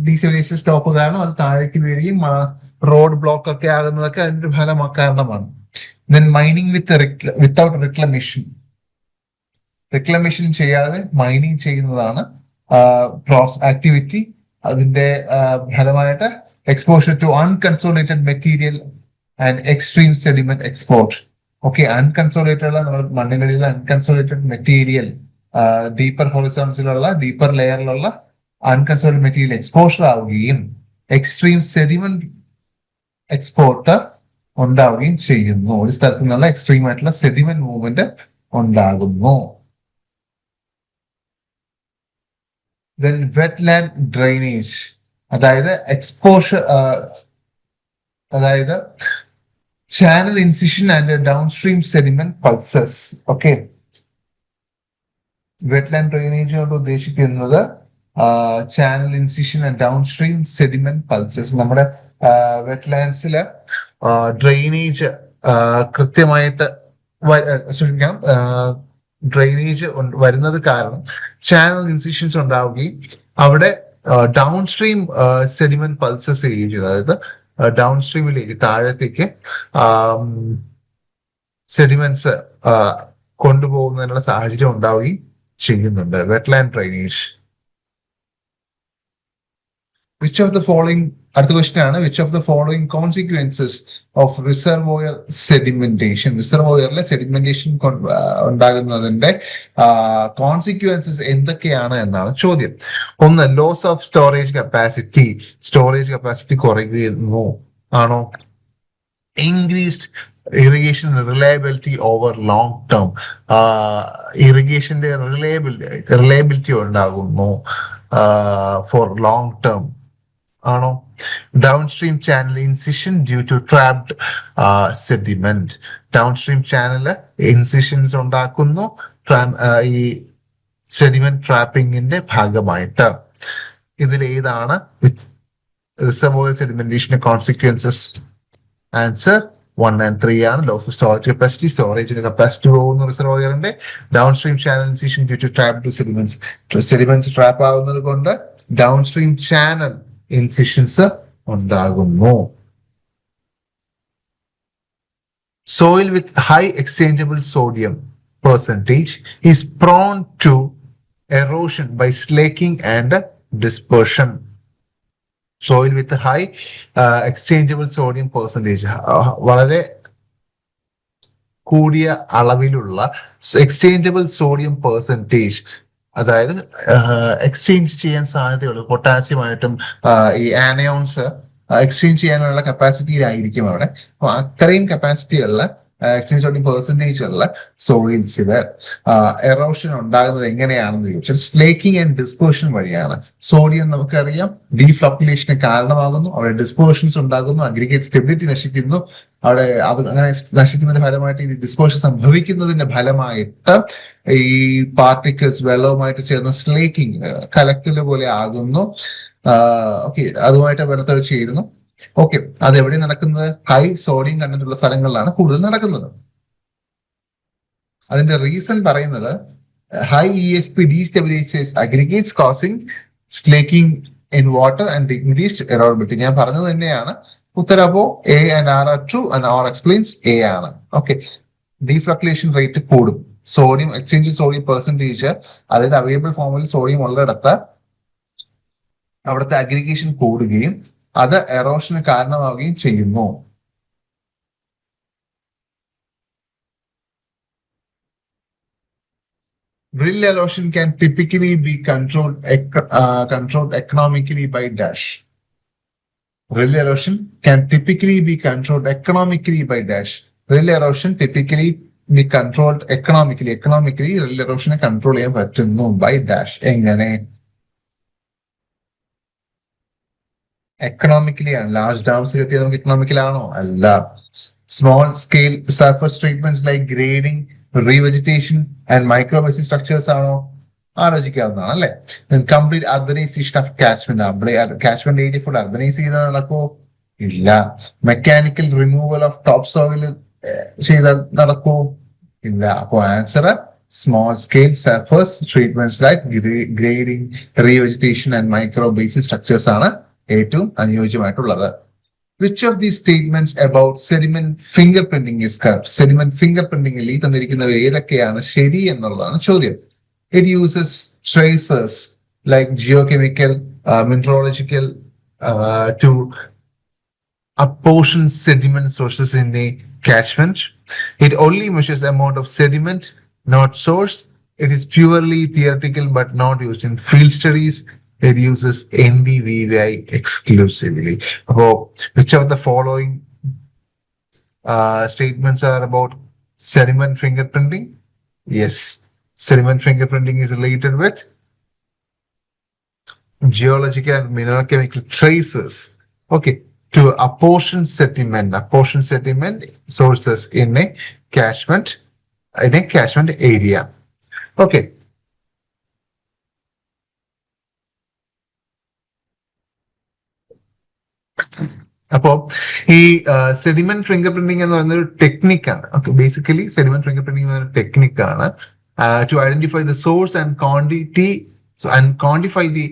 ഡീസലേഷൻ സ്റ്റോപ്പ് കാരണം അത് താഴേക്ക് വീഴുകയും റോഡ് ബ്ലോക്ക് ഒക്കെ ആകുന്നതൊക്കെ അതിന്റെ കാരണമാണ്. ദെൻ മൈനിങ് വിത്തൗട്ട് റിക്ലമേഷൻ ചെയ്യാതെ മൈനിങ് ചെയ്യുന്നതാണ് ആക്ടിവിറ്റി. അതിന്റെ ഫലമായിട്ട് exposure to unconsolidated material and extreme sediment export. Okay, unconsolidated ഉള്ള നമ്മൾ മണ്ണിനടിയിലുള്ള അൺകൺസോളിഡേറ്റഡ് മെറ്റീരിയൽ, ഡീപ്പർ ഹൊറിസോൺസിലുള്ള ഡീപ്പർ ലെയറിലുള്ള അൺകൺസോളിഡേറ്റഡ് മെറ്റീരിയൽ എക്സ്പോഷർ ആവുകയും എക്സ്ട്രീം സെഡിമെന്റ് എക്സ്പോർട്ട് ഉണ്ടാവുകയും ചെയ്യുന്നു. ഒരു സ്ഥലത്തു നിന്നുള്ള എക്സ്ട്രീം ആയിട്ടുള്ള സെഡിമെന്റ് മൂവ്മെന്റ് ഉണ്ടാകുന്നു. ദെൻ വെറ്റ്ലാൻഡ് ഡ്രെയിനേജ്, അതായത് എക്സ്പോഷർ, അതായത് channel incision and downstream sediment pulses. Okay, wetland drainage കൊണ്ട് ഉദ്ദേശിക്കുന്നത് channel incision and downstream sediment pulses. നമ്മുടെ വെറ്റ്ലാൻഡ്സില് ഡ്രെയിനേജ് കൃത്യമായിട്ട് ശ്രദ്ധിക്കണം. ഡ്രെയിനേജ് വരുന്നത് കാരണം ചാനൽ ഇൻസിഷൻസ് ഉണ്ടാവുകയും അവിടെ ഡൗൺ സ്ട്രീം സെഡിമെന്റ് പൾസസ് ചെയ്യുകയും ചെയ്തു. അതായത് ഡൗൺ സ്ട്രീമിലേക്ക് താഴത്തേക്ക് സെഡിമെന്റ്സ് കൊണ്ടുപോകുന്നതിനുള്ള സാഹചര്യം ഉണ്ടാവുകയും ചെയ്യുന്നുണ്ട്. Wetland drainage. Which of the following, അടുത്ത ക്വസ്റ്റ്യൻ ആണ്, which of the following consequences of reservoir sedimentation, റിസർവോയറിലെ സെഡിമെന്റേഷൻ ഉണ്ടാകുന്നതിന്റെ കോൺസിക്വൻസസ് എന്തൊക്കെയാണ് എന്നാണ് ചോദ്യം. ഒന്ന്, ലോസ് ഓഫ് സ്റ്റോറേജ് കപ്പാസിറ്റി കുറയുന്നു ആണോ? Increased irrigation reliability over long term, ഇറിഗേഷന്റെ റിലയബിലിറ്റി ഉണ്ടാകുന്നു ഫോർ ലോങ് ടേം ആണോ? Downstream channel incision due to trapped sediment, downstream channel incisions ഉണ്ടാക്കുന്നു ഈ സെഡിമെന്റ് ട്രാപ്പിംഗിന്റെ ഭാഗമായിട്ട്. ഇതിൽ ഏതാണ് റിസർവോയർ സെഡിമെന്റേഷന്റെ കോൺസിക്വൻസസ്? ആൻസർ 1 and 3 ആണ്. ലോസ് ഓഫ് സ്റ്റോറേജിന്റെ കപ്പാസിറ്റി പോകുന്നു റിസർവോയറിന്റെ. Downstream channel incision due to trapped sediments trap ആകുന്നത് കൊണ്ട് ഡൗൺ സ്ട്രീം ചാനൽ ഇൻസിഷൻസ് ഉണ്ടാകുന്നു. Soil with high exchangeable sodium percentage is prone to erosion by slaking and dispersion. Soil with high exchangeable sodium percentage, വളരെ കൂടിയ അളവിലുള്ള എക്സ്ചേഞ്ചബിൾ sodium percentage, അതായത് exchange ചെയ്യാൻ സാധ്യതയുള്ളൂ. പൊട്ടാസ്യമായിട്ടും ഈ ആനയോൺസ് എക്സ്ചേഞ്ച് ചെയ്യാനുള്ള കപ്പാസിറ്റിയിലായിരിക്കും അവിടെ. അപ്പൊ അത്രയും കപ്പാസിറ്റിയുള്ള എക്സ്ചേഞ്ച് സോഡിയം പെർസെൻറ്റേജ് ഉള്ള സോയിൽസില് എറോഷൻ ഉണ്ടാകുന്നത് എങ്ങനെയാണെന്ന് ചോദിച്ചാൽ സ്ലേക്കിംഗ് ആൻഡ് ഡിസ്പേർഷൻ വഴിയാണ്. സോഡിയം നമുക്കറിയാം ഡീഫ്ലോക്കുലേഷന് കാരണമാകുന്നു, അവിടെ ഡിസ്പേർഷൻസ് ഉണ്ടാകുന്നു, അഗ്രിഗേറ്റ് സ്റ്റെബിലിറ്റി നശിക്കുന്നു. അവിടെ അത് അങ്ങനെ നശിക്കുന്നതിന്റെ ഫലമായിട്ട് ഈ ഡിസ്പേർഷൻ സംഭവിക്കുന്നതിന്റെ ഫലമായിട്ട് ഈ പാർട്ടിക്കിൾസ് വെള്ളവുമായിട്ട് ചേർന്ന് സ്ലേക്കിംഗ് കലക്കല് പോലെ ആകുന്നു. ഓക്കെ, അതുമായിട്ട് വെള്ളത്തിൽ ചേരുന്നു. ഓക്കെ, അത് എവിടെ നടക്കുന്നത്? ഹൈ സോഡിയം കണ്ടന്റ് ഉള്ള സ്ഥലങ്ങളിലാണ് കൂടുതൽ നടക്കുന്നത്. അതിന്റെ റീസൺ പറയുന്നത് high ESP destabilises aggregates causing slaking in water and decreased erodibility. ഞാൻ പറഞ്ഞത് തന്നെയാണ്. ഉത്തരം അപ്പോ A and R are true and R explains A ആണ്. ഓക്കെ, ഡീഫ്ലക്ലേഷൻ റേറ്റ് കൂടും. സോഡിയം എക്സ്ചേഞ്ച് സോഡിയം പെർസെൻറ്റേജ്, അതായത് അവൈലബിൾ ഫോമിൽ സോഡിയം ഉള്ളിടത്ത് അവിടുത്തെ അഗ്രിഗേഷൻ കൂടുകയും അത് എറോഷന് കാരണമാവുകയും ചെയ്യുന്നു. Rill erosion can typically be controlled economically by dash. Rill erosion can typically be controlled economically by dash. Rill erosion typically be controlled economically. Economically rill erosion control ചെയ്യാൻ പറ്റുന്നു by dash. എങ്ങനെ? Economically ആണ്. Large dams കിട്ടിയത് നമുക്ക് എക്കണോമിക്കലാണോ? അല്ല. Small scale surface treatments like grading, revegetation and micro basic structures ആണോ? ആലോചിക്കാവുന്നതാണ് അല്ലെ. Complete urbanisation of catchment area full urbanise ചെയ്ത് നടക്കുമോ? ഇല്ല. Mechanical removal of top soil ചെയ്താൽ നടക്കുമോ? ഇല്ല. അപ്പോ answer small scale surface treatments like grading, revegetation and micro basic structures ആണ് ഏറ്റവും അനുയോജ്യമായിട്ടുള്ളത്. Which of the statements about sediment fingerprinting is correct? Sediment finger പ്രിന്റിംഗിൽ ഈ തന്നിരിക്കുന്നവ ഏതൊക്കെയാണ് ശരി എന്നുള്ളതാണ് ചോദ്യം. It uses tracers like geochemical, mineralogical to apportion sediment sources in the catchment. It only measures the amount of sediment, not source. It is purely theoretical but not used in field studies. It uses NDVI exclusively. Which of the following statements are about sediment fingerprinting? Yes. Sediment fingerprinting is related with geological and mineral chemical traces. Okay, to apportion sediment sources in a catchment area. Okay. അപ്പോ ഈ sediment finger printing എന്ന് പറയുന്ന ഒരു ടെക്നിക്കാണ്. Okay, basically sediment fingerprinting എന്ന ഒരു ടെക്നിക്കാണ്. To identify the source and quantity and quantify the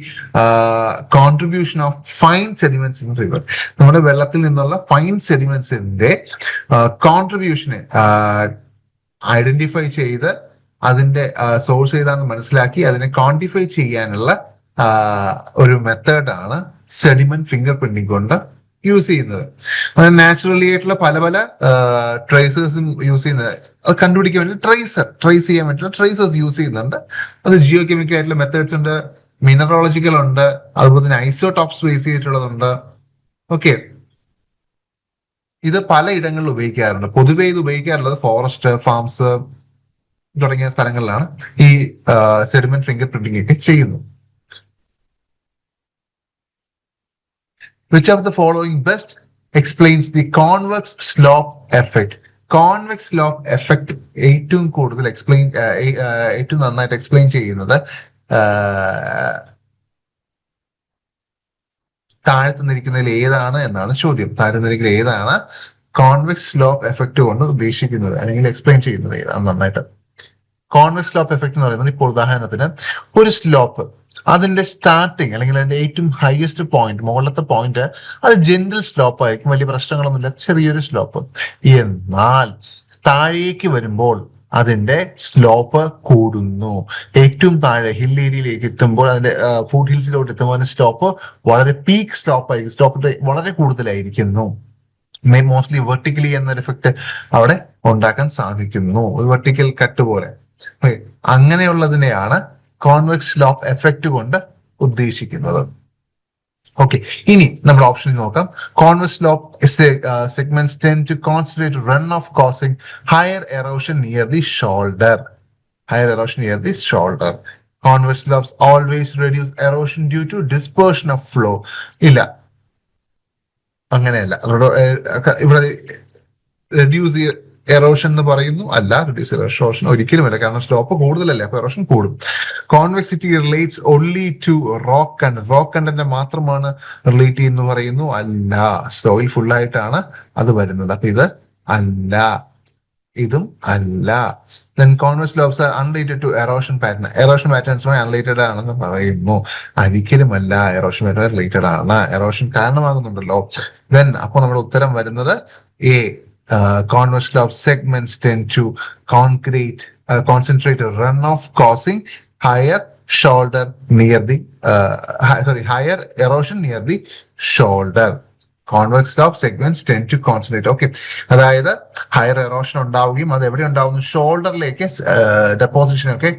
contribution of fine sediments in river. നമ്മുടെ വെള്ളത്തിൽ നിന്നുള്ള ഫൈൻ സെഡിമെന്റ്സിന്റെ കോൺട്രിബ്യൂഷനെ ഐഡന്റിഫൈ ചെയ്ത് അതിന്റെ സോഴ്സ് ഏതാണെന്ന് മനസ്സിലാക്കി അതിനെ ക്വാണ്ടിഫൈ ചെയ്യാനുള്ള ഒരു മെത്തേഡാണ് സെഡിമെന്റ് ഫിംഗർ പ്രിന്റിംഗ് കൊണ്ട് യൂസ് ചെയ്യുന്നത്. അത് നാച്ചുറലി ആയിട്ടുള്ള പല പല ട്രേസേഴ്സും യൂസ് ചെയ്യുന്നത്. അത് കണ്ടുപിടിക്കാൻ വേണ്ടി ട്രേസ് ചെയ്യാൻ വേണ്ടിയിട്ടുള്ള ട്രേസേഴ്സ് യൂസ് ചെയ്യുന്നുണ്ട്. അത് ജിയോ കെമിക്കൽ ആയിട്ടുള്ള മെത്തേഡ്സ് ഉണ്ട്, മിനറോളജിക്കൽ ഉണ്ട്, അതുപോലെ തന്നെ ഐസോടോപ്സ് ബേസ് ചെയ്തിട്ടുള്ളതുണ്ട്. ഓക്കെ, ഇത് പലയിടങ്ങളിൽ ഉപയോഗിക്കാറുണ്ട്. പൊതുവെ ഇത് ഉപയോഗിക്കാറുള്ളത് ഫോറസ്റ്റ്, ഫാംസ് തുടങ്ങിയ സ്ഥലങ്ങളിലാണ് ഈ സെഡിമെന്റ് ഫിംഗർ പ്രിന്റിംഗ് ഒക്കെ ചെയ്യുന്നത്. Which of the following best explains the convex slope effect? Convex slope effect ഏറ്റവും കൂടുതൽ ഏറ്റവും നന്നായിട്ട് എക്സ്പ്ലെയിൻ ചെയ്യുന്നത് താഴെ തന്നിരിക്കുന്നതിൽ ഏതാണ് എന്നാണ് ചോദ്യം. താഴെ തന്നിരിക്കുന്ന ഏതാണ് കോൺവെക്സ് സ്ലോപ്പ് എഫക്ട് കൊണ്ട് ഉദ്ദേശിക്കുന്നത് അല്ലെങ്കിൽ എക്സ്പ്ലെയിൻ ചെയ്യുന്നത് ഏതാണ് നന്നായിട്ട്? കോൺവെക്സ് സ്ലോപ്പ് എഫക്ട് എന്ന് പറയുന്നത് ഇപ്പോൾ ഉദാഹരണത്തിന് ഒരു സ്ലോപ്പ് അതിന്റെ സ്റ്റാർട്ടിങ് അല്ലെങ്കിൽ അതിന്റെ ഏറ്റവും ഹയസ്റ്റ് പോയിന്റ്, മുകളിലത്തെ പോയിന്റ് അത് ജെന്റിൽ സ്ലോപ്പ് ആയിരിക്കും, വലിയ പ്രശ്നങ്ങളൊന്നുമില്ല, ചെറിയൊരു സ്ലോപ്പ്. എന്നാൽ താഴേക്ക് വരുമ്പോൾ അതിന്റെ സ്ലോപ്പ് കൂടുന്നു. ഏറ്റവും താഴെ ഹിൽ ഏരിയയിലേക്ക് എത്തുമ്പോൾ, അതിന്റെ ഫുഡ് ഹിൽസിലോട്ട് എത്തുമ്പോൾ അതിന്റെ സ്ലോപ്പ് വളരെ പീക്ക് സ്ലോപ്പ് ആയിരിക്കും, സ്ലോപ്പ് വളരെ കൂടുതലായിരിക്കുന്നു. മോസ്റ്റ്ലി വെർട്ടിക്കലി എന്നൊരു എഫക്ട് അവിടെ ഉണ്ടാക്കാൻ സാധിക്കുന്നു, ഒരു വെർട്ടിക്കൽ കട്ട് പോലെ. അങ്ങനെയുള്ളതിനെയാണ് കോൺവെക്സ് സ്ലോപ്പ് എഫക്ട് കൊണ്ട് ഉദ്ദേശിക്കുന്നത്. ഓക്കെ, ഇനി നമ്മുടെ ഓപ്ഷനിൽ നോക്കാം. Convex slope segments tend to concentrate run off causing higher erosion near the shoulder. Convex slopes always reduce erosion due to dispersion of flow. ഇല്ല, അങ്ങനെയല്ല. ഇവിടെ റെഡ്യൂസ് എറോഷൻ എന്ന് പറയുന്നു, അല്ല. റെഡ്യൂസ് എറോഷൻ ഒരിക്കലുമല്ല, കാരണം സ്ലോപ്പ് കൂടുതലല്ലേ, അപ്പൊ എറോഷൻ കൂടും. Convexity relates only to rock content. Rock content മാത്രമാണ് റിലേറ്റ് ചെയ്യുന്നു പറയുന്നു, അല്ല. സോയിൽ ഫുൾ ആയിട്ടാണ് അത് വരുന്നത്, അപ്പൊ ഇത് അല്ല, ഇതും അല്ല. Then convex slopes are unrelated to erosion pattern. Erosion patterns unrelated ആണെന്ന് പറയുന്നു, ഒരിക്കലുമല്ല. എറോഷൻ പാറ്റേൺ റിലേറ്റഡ് ആണ്, എറോഷൻ കാരണമാകുന്നുണ്ടല്ലോ. Then അപ്പൊ നമ്മുടെ ഉത്തരം വരുന്നത് A. Convex slope segments tend to concentrate runoff, causing higher higher erosion near the shoulder. Convex slope segments tend to concentrate. Okay, അതായത് higher erosion ഉണ്ടാവുകയും അത് എവിടെ ഉണ്ടാവുന്നു, ഷോൾഡറിലേക്ക് ഡെപ്പോസിഷൻ ഒക്കെ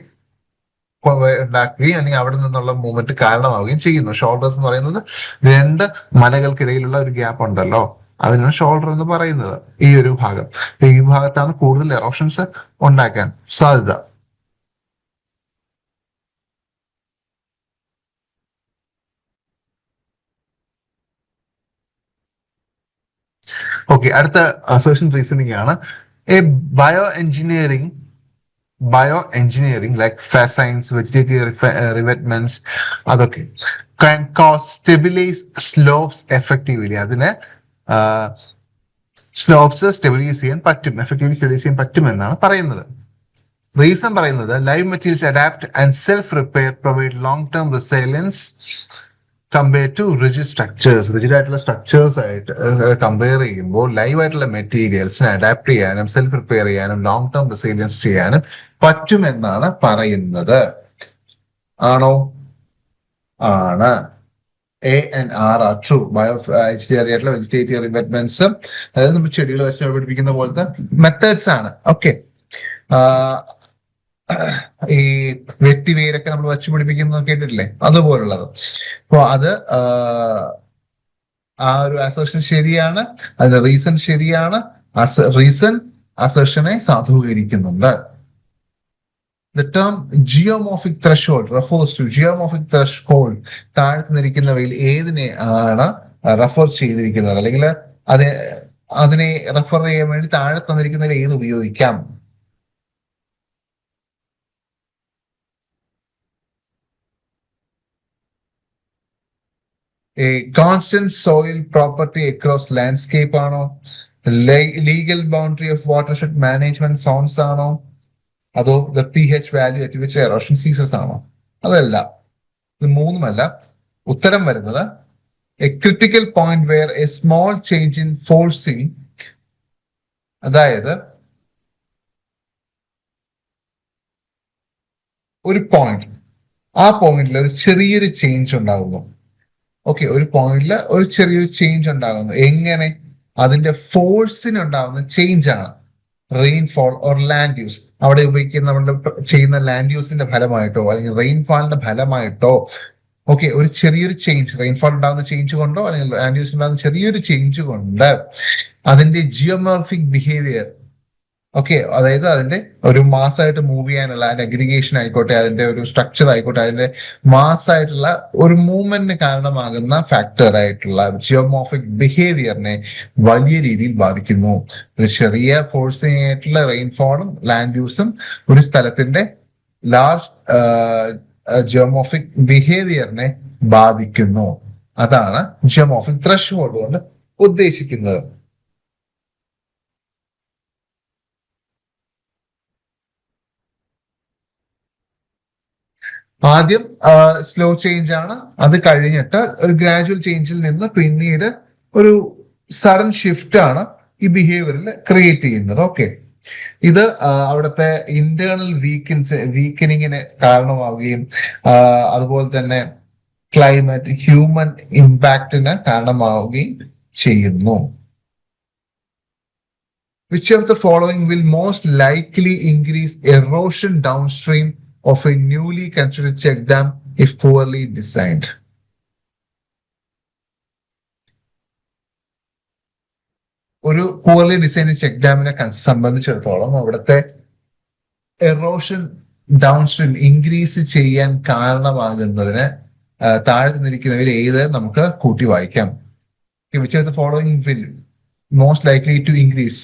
ഉണ്ടാക്കുകയും അല്ലെങ്കിൽ അവിടെ നിന്നുള്ള മൂവ്മെന്റ് കാരണമാവുകയും ചെയ്യുന്നു. ഷോൾഡേഴ്സ് എന്ന് പറയുന്നത് രണ്ട് മലകൾക്കിടയിലുള്ള ഒരു ഗ്യാപ്പ് ഉണ്ടല്ലോ, അതിനാണ് ഷോൾഡർ എന്ന് പറയുന്നത്. ഈ ഒരു ഭാഗം, ഈ ഭാഗത്താണ് കൂടുതൽ എറോഷൻസ് ഉണ്ടാക്കാൻ സാധ്യത. ഓക്കെ, അടുത്ത അസേർഷൻ റീസണിംഗ് ആണ്. A bioengineering bioengineering like fascines vegetative revetments അതൊക്കെ can cause stabilize slopes effectively. അതിനെ സ്ലോപ്സ് സ്റ്റെബിലൈസ് ചെയ്യാൻ പറ്റും, എഫക്റ്റീവ്ലി സ്റ്റെബിലൈസ് ചെയ്യാൻ പറ്റും എന്നാണ് പറയുന്നത്. റീസൺ പറയുന്നത് live materials adapt and self repair provide long term resilience compare to rigid structures. Rigid ആയിട്ടുള്ള സ്ട്രക്ചേഴ്സ് ആയിട്ട് കമ്പയർ ചെയ്യുമ്പോൾ ലൈവ് ആയിട്ടുള്ള മെറ്റീരിയൽസിനെ അഡാപ്റ്റ് ചെയ്യാനും സെൽഫ് റിപ്പയർ ചെയ്യാനും ലോങ് ടേം റിസൈലൻസ് ചെയ്യാനും പറ്റുമെന്നാണ് പറയുന്നത്. ആണോ? ആണ്. A and R R true. Bio ആയിട്ടുള്ള വെജിറ്റേറ്റീവ് റിവെറ്റ്മെന്റ്സ്, അതായത് നമ്മൾ ചെടികൾ വെച്ച് പിടിപ്പിക്കുന്ന പോലത്തെ മെത്തേഡ്സ് ആണ്. ഓക്കെ, ഈ വെട്ടിവേരൊക്കെ നമ്മൾ വെച്ച് പിടിപ്പിക്കുന്നത് കേട്ടിട്ടില്ലേ, അതുപോലുള്ളത്. അപ്പൊ അത് ആ ഒരു അസർഷൻ ശരിയാണ്, അതിന്റെ റീസൺ ശരിയാണ്. റീസൺ അസർഷനെ സാധൂകരിക്കുന്നുണ്ട്. The term geomorphic threshold refers to geomorphic threshold. താഴ്ന്നിരിക്കുന്നവയിൽ ഏതിനെ ആണ് റെഫർ ചെയ്തിരിക്കുന്നത്, അല്ലെങ്കിൽ അതിനെ റെഫർ ചെയ്യാൻ വേണ്ടി താഴെ തന്നിരിക്കുന്നതിൽ ഏത് ഉപയോഗിക്കാം? A constant soil property across landscape ആണോ? Legal boundary of watershed management zones ആണോ? അതോ the pH value at which erosion ceases ആണോ? അതല്ല, ഇത് മൂന്നുമല്ല. ഉത്തരം വരുന്നത് A critical point wear A small change in forcing, അതായത് ഒരു പോയിന്റ്, ആ പോയിന്റിൽ ഒരു ചെറിയൊരു ചേഞ്ച് ഉണ്ടാകുന്നു. ഓക്കെ, ഒരു പോയിന്റിൽ ഒരു ചെറിയൊരു ചേഞ്ച് ഉണ്ടാകുന്നു. എങ്ങനെ? അതിന്റെ ഫോഴ്സിനുണ്ടാകുന്ന ചേഞ്ച് ആണ് റെയിൻഫോൾ ഓർ ലാൻഡ് യൂസ്. അവിടെ ഉപയോഗിക്കുന്ന നമ്മൾ ചെയ്യുന്ന ലാൻഡ് യൂസിന്റെ ഫലമായിട്ടോ അല്ലെങ്കിൽ റെയിൻഫാളിന്റെ ഫലമായിട്ടോ, ഓക്കെ, ഒരു ചെറിയൊരു ചേഞ്ച്, റെയിൻഫോൾ ഉണ്ടാകുന്ന ചേഞ്ച് കൊണ്ടോ അല്ലെങ്കിൽ ലാൻഡ് യൂസ് ഉണ്ടാകുന്ന ചെറിയൊരു ചേഞ്ച് കൊണ്ട് അതിന്റെ ജിയോമോർഫിക് ബിഹേവിയർ, ഓക്കെ, അതായത് അതിന്റെ ഒരു മാസമായിട്ട് മൂവ് ചെയ്യാനുള്ള അതിന്റെ അഗ്രിഗേഷൻ ആയിക്കോട്ടെ, അതിന്റെ ഒരു സ്ട്രക്ചർ ആയിക്കോട്ടെ, അതിന്റെ മാസമായിട്ടുള്ള ഒരു മൂവ്മെന്റിന് കാരണമാകുന്ന ഫാക്ടർ ആയിട്ടുള്ള ജിയോമോർഫിക് ബിഹേവിയറിനെ വലിയ രീതിയിൽ ബാധിക്കുന്നു. ഒരു ചെറിയ ഫോഴ്സിങ് ആയിട്ടുള്ള റെയിൻഫോളും ലാൻഡ് യൂസും ഒരു സ്ഥലത്തിന്റെ ലാർജ് ജിയോമോർഫിക് ബിഹേവിയറിനെ ബാധിക്കുന്നു. അതാണ് ജിയോമോർഫിക് ത്രെഷ്ഹോൾഡ് കൊണ്ട് ഉദ്ദേശിക്കുന്നത്. ആദ്യം സ്ലോ ചേഞ്ച് ആണ്, അത് കഴിഞ്ഞിട്ട് ഒരു ഗ്രാജുവൽ ചേഞ്ചിൽ നിന്ന് പിന്നീട് ഒരു സഡൻ ഷിഫ്റ്റ് ആണ് ഈ ബിഹേവിയറിൽ ക്രിയേറ്റ് ചെയ്യുന്നത്. ഓക്കെ, ഇത് അവിടുത്തെ ഇന്റേണൽ വീക്കനിങ്ങിന് കാരണമാവുകയും അതുപോലെ തന്നെ ക്ലൈമറ്റ്, ഹ്യൂമൻ ഇമ്പാക്റ്റിന് കാരണമാവുകയും ചെയ്യുന്നു. Which of the following will most likely increase erosion downstream of a newly constructed check dam if poorly designed? ഒരു പൂർലി ഡിസൈൻഡ് ചെക്ക് ഡാമിനെ സംബന്ധിച്ചിടത്തോളം അവിടുത്തെ എറോഷൻ ഡൗൺസ്ട്രീം ഇൻക്രീസ് ചെയ്യാൻ കാരണമാകുന്നതിന് താഴെ നിന്നിരിക്കുന്നവയിൽ ഏത് നമുക്ക് കൂട്ടി വായിക്കാം? Which of the following will most likely to increase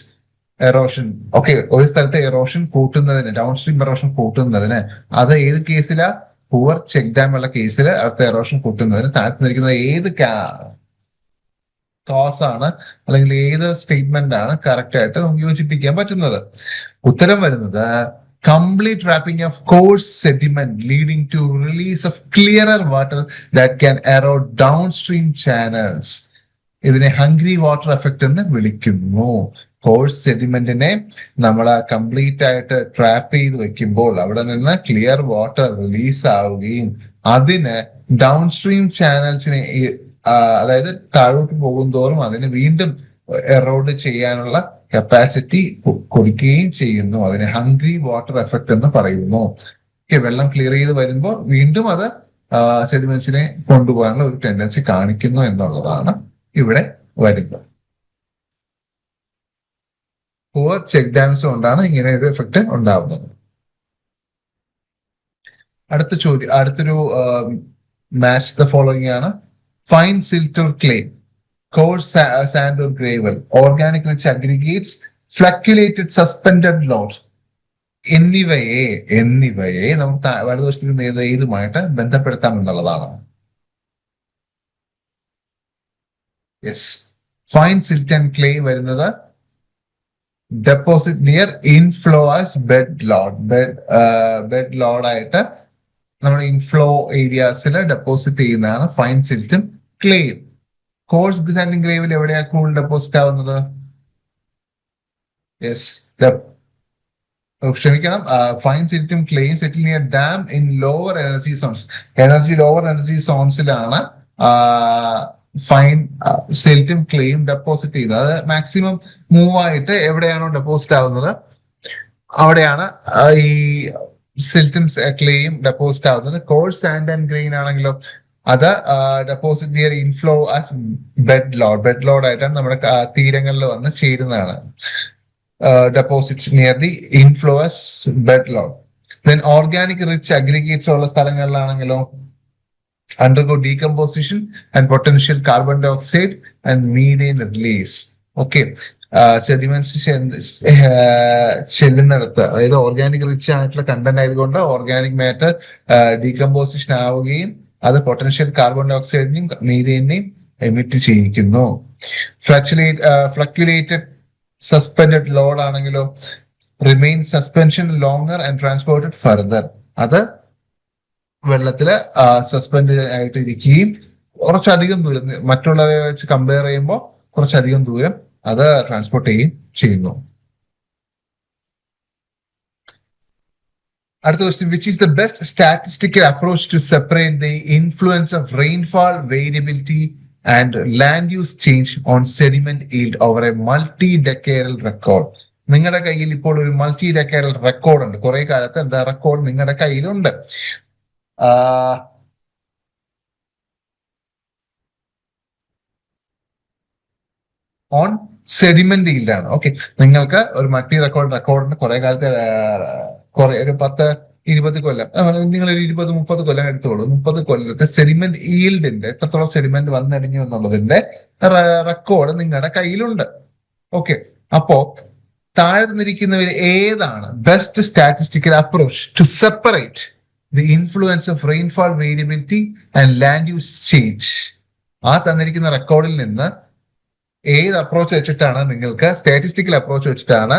erosion? Okay, ഒരു സ്ഥലത്തെ എറോഷൻ കൂട്ടുന്നതിന്, ഡൗൺ സ്ട്രീം എറോഷൻ കൂട്ടുന്നതിന്, അത് ഏത് കേസിലാ? പുവർ ചെക്ക് ഡാം ഉള്ള കേസിൽ അടുത്ത എറോഷൻ കൂട്ടുന്നതിന് താഴ്ത്തി നിൽക്കുന്ന ഏത് കോസ് ആണ് അല്ലെങ്കിൽ ഏത് സ്റ്റേറ്റ്മെന്റ് ആണ് കറക്റ്റ് ആയിട്ട് നമുക്ക് യോജിപ്പിക്കാൻ പറ്റുന്നത്? ഉത്തരം വരുന്നത് complete trapping of coarse sediment leading to release of clearer water that can erode downstream channels. ഇതിനെ ഹംഗ്രി വാട്ടർ എഫക്ട് എന്ന് വിളിക്കുന്നു. കോഴ്സ് സെഡിമെന്റിനെ നമ്മൾ കംപ്ലീറ്റ് ആയിട്ട് ട്രാപ്പ് ചെയ്ത് വെക്കുമ്പോൾ അവിടെ നിന്ന് ക്ലിയർ വാട്ടർ റിലീസ് ആവുകയും അതിന് ഡൗൺ സ്ട്രീം ചാനൽസിനെ, അതായത് താഴോട്ട് പോകും തോറും അതിന് വീണ്ടും എറോഡ് ചെയ്യാനുള്ള കപ്പാസിറ്റി കൊടുക്കുകയും ചെയ്യുന്നു. അതിനെ ഹംഗ്രി വാട്ടർ എഫക്ട് എന്ന് പറയുന്നു. വെള്ളം ക്ലിയർ ചെയ്ത് വരുമ്പോൾ വീണ്ടും അത് സെഡിമെന്റ്സിനെ കൊണ്ടുപോകാനുള്ള ഒരു ടെൻഡൻസി കാണിക്കുന്നു എന്നുള്ളതാണ് ഇവിടെ വരുന്നത്. പുവർ ചെക്ക് ഡാംസ് കൊണ്ടാണ് ഇങ്ങനെ ഒരു എഫക്ട് ഉണ്ടാവുന്നത്. അടുത്തൊരു മാച്ച് ദ ഫോളോയിങ് ആണ്. Fine silt or clay, coarse sand or gravel, organic rich aggregates, fluctuated suspended load. എന്നിവയെ നമുക്ക് വലതുവശത്ത് ഏതുമായിട്ട് ബന്ധപ്പെടുത്താം എന്നുള്ളതാണ്. Yes, fine silt and clay വരുന്നത് deposit near inflow as bed load ആയിട്ട് നമ്മുടെ ഇൻഫ്ലോ ഏരിയാസിൽ ഡെപ്പോസിറ്റ് ചെയ്യുന്നതാണ് ഫൈൻ സിൽറ്റും ക്ലേയും. കോഴ്സ് സാൻഡ് ഗ്രേവിൽ എവിടെയാ കൂടുതൽ ഡെപ്പോസിറ്റ് ആവുന്നത്? യെസ്, ക്ഷമിക്കണം, ഫൈൻ സിൽറ്റും ക്ലേയും settle near dam in lower energy zones. Lower energy സോൺസിലാണ് ഫൈൻ സിൽറ്റും ക്ലേയും ഡെപ്പോസിറ്റ് ചെയ്യുന്നത്. അത് മാക്സിമം മൂവ് ആയിട്ട് എവിടെയാണോ ഡെപ്പോസിറ്റ് ആവുന്നത് അവിടെയാണ് ഈ സിൽറ്റും ക്ലേയും ഡെപ്പോസിറ്റ് ആവുന്നത്. കോഴ്സ് സാൻഡ് ആൻഡ് ഗ്രെയിൻ ആണെങ്കിലോ അത് deposit near inflow as bed load ആയിട്ടാണ് നമ്മുടെ തീരങ്ങളിൽ വന്ന് ചേരുന്നതാണ്. Deposit near the inflow as bed load. Then organic rich aggregates ഉള്ള സ്ഥലങ്ങളിലാണെങ്കിലോ undergo decomposition and potential carbon dioxide and methane release. Okay, sediments ചെല്ലുന്നിടത്ത്, അതായത് ഓർഗാനിക് റിച്ച് ആയിട്ടുള്ള കണ്ടന്റ് ആയതുകൊണ്ട് ഓർഗാനിക് മാറ്റർ ഡീകമ്പോസിഷൻ ആവുകയും അത് പൊട്ടൻഷ്യൽ കാർബൺ ഡയോക്സൈഡിനെയും മീഥേനെയും എമിറ്റ് ചെയ്യിക്കുന്നു. ഫ്ലക്യുലേറ്റഡ് സസ്പെൻഡഡ് ലോഡ് ആണെങ്കിലോ remain suspension longer and transported further. അത് വെള്ളത്തില് സസ്പെൻഡ് ആയിട്ട് ഇരിക്കുകയും കുറച്ചധികം ദൂരം മറ്റുള്ളവയെ വെച്ച് കമ്പയർ ചെയ്യുമ്പോൾ കുറച്ചധികം ദൂരം അത് ട്രാൻസ്പോർട്ട് ചെയ്യുന്നു. അടുത്ത question, which is the best statistical approach to separate the influence of rainfall variability and land use change on sediment yield over a multi decadal record? നിങ്ങളുടെ കയ്യിൽ ഇപ്പോൾ ഒരു മൾട്ടി ഡെക്കേഡൽ റെക്കോർഡ് ഉണ്ട്, കുറെ കാലത്ത് എന്താ റെക്കോർഡ് നിങ്ങളുടെ കയ്യിലുണ്ട്. On sediment ഈൽഡാണ്. ഓക്കെ, നിങ്ങൾക്ക് ഒരു മൾട്ടി റെക്കോർഡിന് കുറെ കാലത്ത് ഒരു 10-20 കൊല്ലം, നിങ്ങൾ ഒരു 20-30 കൊല്ലം എടുത്തോളൂ. 30 കൊല്ലത്തെ സെഡിമെന്റ് ഈൽഡിന്റെ എത്രത്തോളം സെഡിമെന്റ് വന്നടിഞ്ഞു എന്നുള്ളതിന്റെ റെക്കോർഡ് നിങ്ങളുടെ കയ്യിലുണ്ട്. ഓക്കെ, അപ്പോ താഴെ തന്നിരിക്കുന്നവർ ഏതാണ് best statistical approach to separate the influence of rainfall variability and land use change? ആ തന്നിരിക്കുന്ന റെക്കോർഡിൽ നിന്ന് ഏത് അപ്രോച്ച് വെച്ചിട്ടാണ് നിങ്ങൾക്ക് സ്റ്റാറ്റിസ്റ്റിക്കൽ അപ്രോച്ച് വെച്ചിട്ടാണ്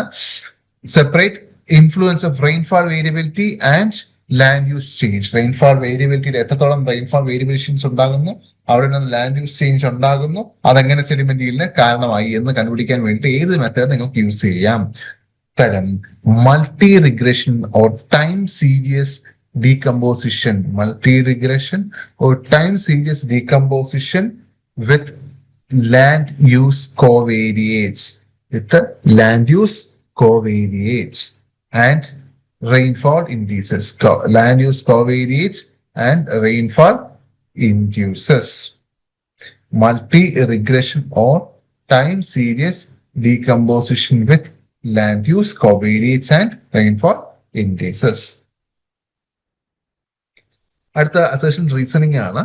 separate influence of rainfall variability and land use change? Rainfall വേരിയബിലിറ്റിയുടെ എത്രത്തോളം റെയിൻഫാൾ വേരിയബിലിറ്റീസ് ഉണ്ടാകുന്നു, അവിടെ നിന്ന് ലാൻഡ് യൂസ് ചേഞ്ച് ഉണ്ടാകുന്നു, അതെങ്ങനെ സെഡിമെന്റിന് കാരണമായി എന്ന് കണ്ടുപിടിക്കാൻ വേണ്ടി ഏത് മെത്തേഡ് നിങ്ങൾക്ക് യൂസ് ചെയ്യാം? തരം multi regression or time series decomposition. Multi-regression or time series decomposition with land use covariates. With the land use covariates and rainfall indices. Land use covariates and rainfall induces. Multi-regression or time series decomposition with land use covariates and rainfall indices. അടുത്ത assertion reasoning ആണ്.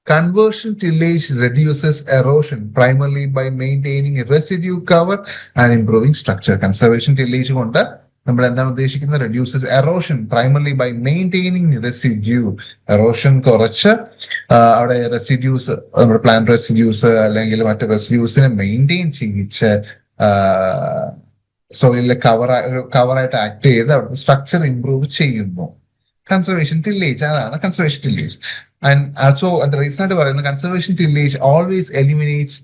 Conversion tillage reduces erosion primarily by maintaining residue cover and improving structure. Conservation tillage കൊണ്ട് നമ്മൾ എന്താണ് ഉദ്ദേശിക്കുന്നത്? Reduces erosion primarily by maintaining residue. Erosion കുറച്ച് അവിടെ residues, നമ്മുടെ plant residues അല്ലെങ്കിൽ മറ്റു റെസിഡ്യൂസിനെ മെയിൻറ്റെയിൻ ചെയ്യിച്ച് സോയിലിലെ കവറായിട്ട് ആക്ട് ചെയ്ത് അവിടുത്തെ സ്ട്രക്ചർ ഇംപ്രൂവ് ചെയ്യുന്നു. കൺസർവേഷൻ ടില്ലേജ്, അതാണ് conservation tillage. And also reason ആയിട്ട് പറയുന്നത് conservation tillage always eliminates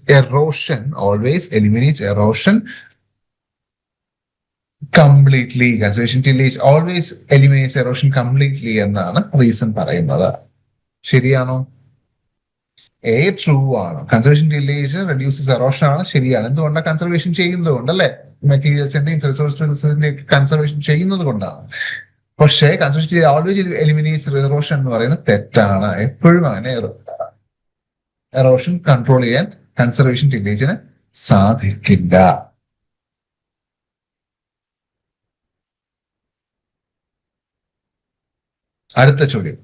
erosion completely. Conservation tillage always eliminates erosion completely എന്നാണ് റീസൺ പറയുന്നത്. ശരിയാണോ? ട്രൂ ആണ്. കൺസർവേഷൻ ടില്ലേജ് റെഡ്യൂസസ് എറോഷൻ ആണ്, ശരിയാണ്. എന്തുകൊണ്ടാണ്? കൺസർവേഷൻ ചെയ്യുന്നത് കൊണ്ടല്ലേ, മെറ്റീരിയൽസിന്റെയും റിസോഴ്സസിന്റെയും കൺസർവേഷൻ ചെയ്യുന്നത് കൊണ്ടാണ്. പക്ഷേ കൺസർവേഷൻ ഓൾവേസ് എലിമിനേറ്റ്സ് എറോഷൻ എന്ന് പറയുന്നത് തെറ്റാണ്. എപ്പോഴും അങ്ങനെ എറോഷൻ കൺട്രോൾ ചെയ്യാൻ കൺസർവേഷൻ ടില്ലേജിന് സാധിക്കില്ല. അടുത്ത ചോദ്യം,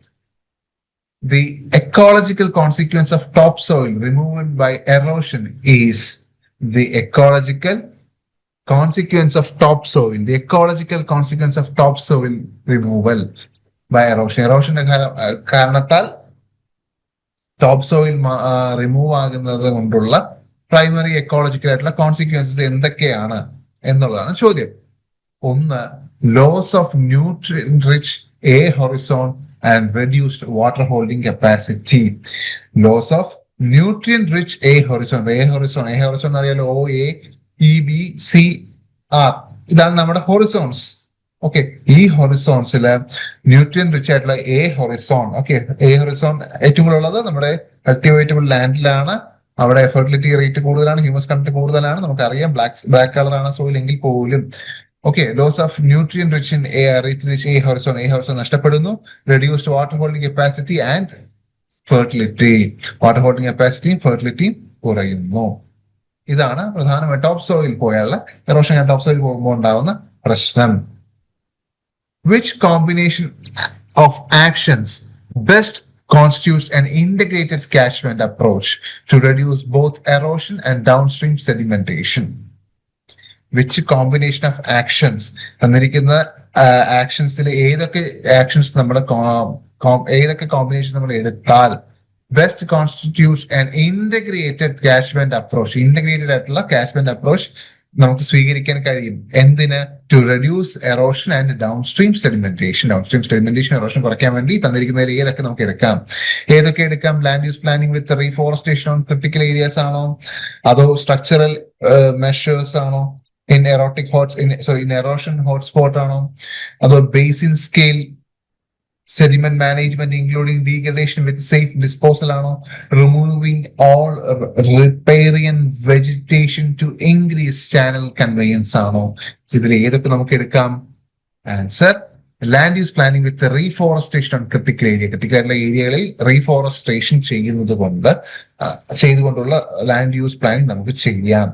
the ecological consequence of topsoil removed by erosion is the ecological consequence of topsoil, the ecological consequence of topsoil removal by erosion. എറോഷന്റെ കാരണത്താൽ ടോപ്പ് സോയിൽ റിമൂവ് ആകുന്നത് കൊണ്ടുള്ള പ്രൈമറി എക്കോളജിക്കൽ ആയിട്ടുള്ള കോൺസിക്വൻസസ് എന്തൊക്കെയാണ് എന്നുള്ളതാണ് ചോദ്യം. ഒന്ന്, loss of nutrient rich A horizon and reduced water holding capacity. Loss of nutrient rich A horizon. A horizon എന്ന് അറിയാലോ, OAEBCR, ഇതാണ് നമ്മുടെ ഹൊറിസോൺസ്. ഓക്കെ, ഈ ഹൊറിസോൺസില് ന്യൂട്രിയൻ റിച്ച് ആയിട്ടുള്ള A horizon. Okay, A horizon ഏറ്റവും കൂടുതൽ ഉള്ളത് നമ്മുടെ കൾട്ടിവേറ്റബിൾ ലാൻഡിലാണ്. അവിടെ ഫെർട്ടിലിറ്റി റേറ്റ് കൂടുതലാണ്, ഹ്യൂമസ് കണ്ടന്റ് കൂടുതലാണ്. നമുക്കറിയാം ബ്ലാക്ക് കളറാണ് സോയിൽ എങ്കിൽ പോലും. Okay, loss of nutrient rich in A horizon നഷ്ടപ്പെടുന്നു. Reduced water holding capacity and fertility. Water holding കപ്പാസിറ്റിയും ഫെർട്ടിലിറ്റിയും കുറയുന്നു. ഇതാണ് പ്രധാനമായി ടോപ്പ് സോയിൽ പോയാലുള്ള എറോഷൻ. ടോപ്പ് സോയിൽ പോകുമ്പോൾ ഉണ്ടാവുന്ന പ്രശ്നം. Which combination of actions best constitutes an integrated catchment approach to reduce both erosion and downstream sedimentation? Which combination of actions? തന്നിരിക്കുന്ന ആക്ഷൻസിൽ ഏതൊക്കെ ആക്ഷൻസ് നമ്മൾ ഏതൊക്കെ കോമ്പിനേഷൻ നമ്മൾ എടുത്താൽ best constitutes an integrated catchment approach. Integrated ആയിട്ടുള്ള കാച്ച്മെന്റ് അപ്രോച്ച് നമുക്ക് സ്വീകരിക്കാൻ കഴിയും. എന്തിന്? To reduce erosion and downstream sedimentation. Erosion കുറയ്ക്കാൻ വേണ്ടി തന്നിരിക്കുന്നതിൽ ഏതൊക്കെ നമുക്ക് എടുക്കാം? ഏതൊക്കെ എടുക്കാം? Land use planning with reforestation on critical areas ആണോ, അതോ സ്ട്രക്ചറൽ മെഷേഴ്സ് ആണോ, ഇൻ എറോഷൻ ഹോട്ട്സ്പോട്ട് ആണോ, അതോ basin scale sediment management including degradation with safe disposal ആണോ, removing all riparian vegetation to increase channel conveyance ആണോ? ഇതിൽ ഏതൊക്കെ നമുക്ക് എടുക്കാം? Answer, land use planning with reforestation on critical ആയിട്ടുള്ള ഏരിയകളിൽ റീഫോറസ്റ്റേഷൻ ചെയ്തുകൊണ്ടുള്ള ലാൻഡ് യൂസ് പ്ലാനിംഗ് നമുക്ക് ചെയ്യാം.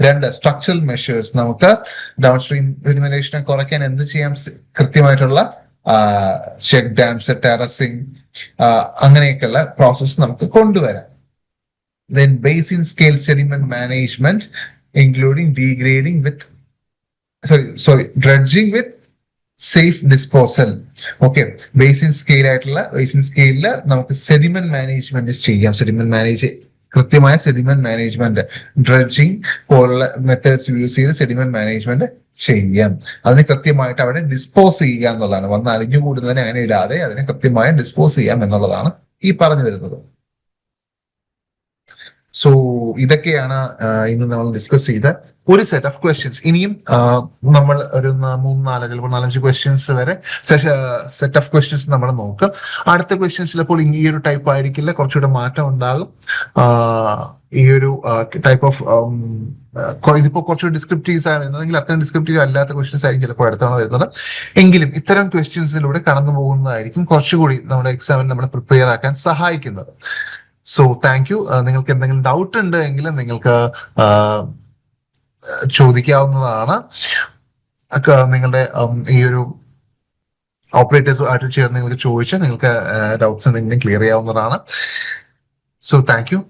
രണ്ട്, സ്ട്രക്ചറൽ മെഷേഴ്സ്. നമുക്ക് ഡൗൺ സ്ട്രീം സെഡിമെന്റേഷനെ കുറയ്ക്കാൻ എന്ത് ചെയ്യാം? കൃത്യമായിട്ടുള്ള ചെക്ക് ഡാംസ്, ടെറസിങ്, അങ്ങനെയൊക്കെയുള്ള പ്രോസസ് നമുക്ക് കൊണ്ടുവരാം. Then basin scale sediment management including dredging with safe disposal. Okay, basin സ്കെയിലിൽ നമുക്ക് സെഡിമെന്റ് മാനേജ്മെന്റ് ചെയ്യാം. കൃത്യമായ സെഡിമെന്റ് മാനേജ്മെന്റ്, ഡ്രെഡ്ജിങ് പോലുള്ള മെത്തേഡ്സ് യൂസ് ചെയ്ത് സെഡിമെന്റ് മാനേജ്മെന്റ് ചെയ്യാം. അതിനെ കൃത്യമായിട്ട് അവിടെ ഡിസ്പോസ് ചെയ്യുക എന്നുള്ളതാണ്. വന്ന് അലിഞ്ഞുകൂടുന്നതിനെ അങ്ങനെ ഇടാതെ അതിനെ കൃത്യമായി ഡിസ്പോസ് ചെയ്യാം എന്നുള്ളതാണ് ഈ പറഞ്ഞു വരുന്നത്. സോ ഇതൊക്കെയാണ് ഇന്ന് നമ്മൾ ഡിസ്കസ് ചെയ്ത ഒരു സെറ്റ് ഓഫ് ക്വസ്റ്റ്യൻസ്. ഇനിയും നമ്മൾ ഒരു 4-5 ക്വസ്റ്റ്യൻസ് വരെ സെറ്റ് ഓഫ് ക്വസ്റ്റ്യൻസ് നമ്മൾ നോക്കും. അടുത്ത ക്വസ്റ്റ്യൻസ് ചിലപ്പോൾ ഈ ഒരു ടൈപ്പ് ആയിരിക്കില്ല, കുറച്ചുകൂടെ മാറ്റം ഉണ്ടാകും. ഈ ഒരു ടൈപ്പ് ഓഫ് ഇതിപ്പോ കുറച്ചുകൂടി ഡിസ്ക്രിപ്റ്റീവ്സ് ആണ് വരുന്നതെങ്കിൽ അത്രയും ഡിസ്ക്രിപ്റ്റീവ് അല്ലാത്ത ക്വസ്റ്റ്യൻസ് ആയിരിക്കും ചിലപ്പോൾ അടുത്താണ് വരുന്നത്. എങ്കിലും ഇത്തരം ക്വസ്റ്റ്യൻസിലൂടെ കടന്നു പോകുന്നതായിരിക്കും കുറച്ചുകൂടി നമ്മുടെ എക്സാമിന് നമ്മളെ പ്രിപ്പയർ ആക്കാൻ സഹായിക്കുന്നത്. So thank you. നിങ്ങൾക്ക് എന്തെങ്കിലും ഡൗട്ട് ഉണ്ട് എങ്കിൽ നിങ്ങൾക്ക് ചോദിക്കാവുന്നതാണ്. നിങ്ങളുടെ ഈ ഒരു ഓപ്പറേറ്റേഴ്സ് ആയിട്ട് ചേർന്ന് നിങ്ങൾക്ക് ചോദിച്ചാൽ നിങ്ങൾക്ക് ഡൗട്ട്സ് എന്തെങ്കിലും ക്ലിയർ ചെയ്യാവുന്നതാണ്. So thank you.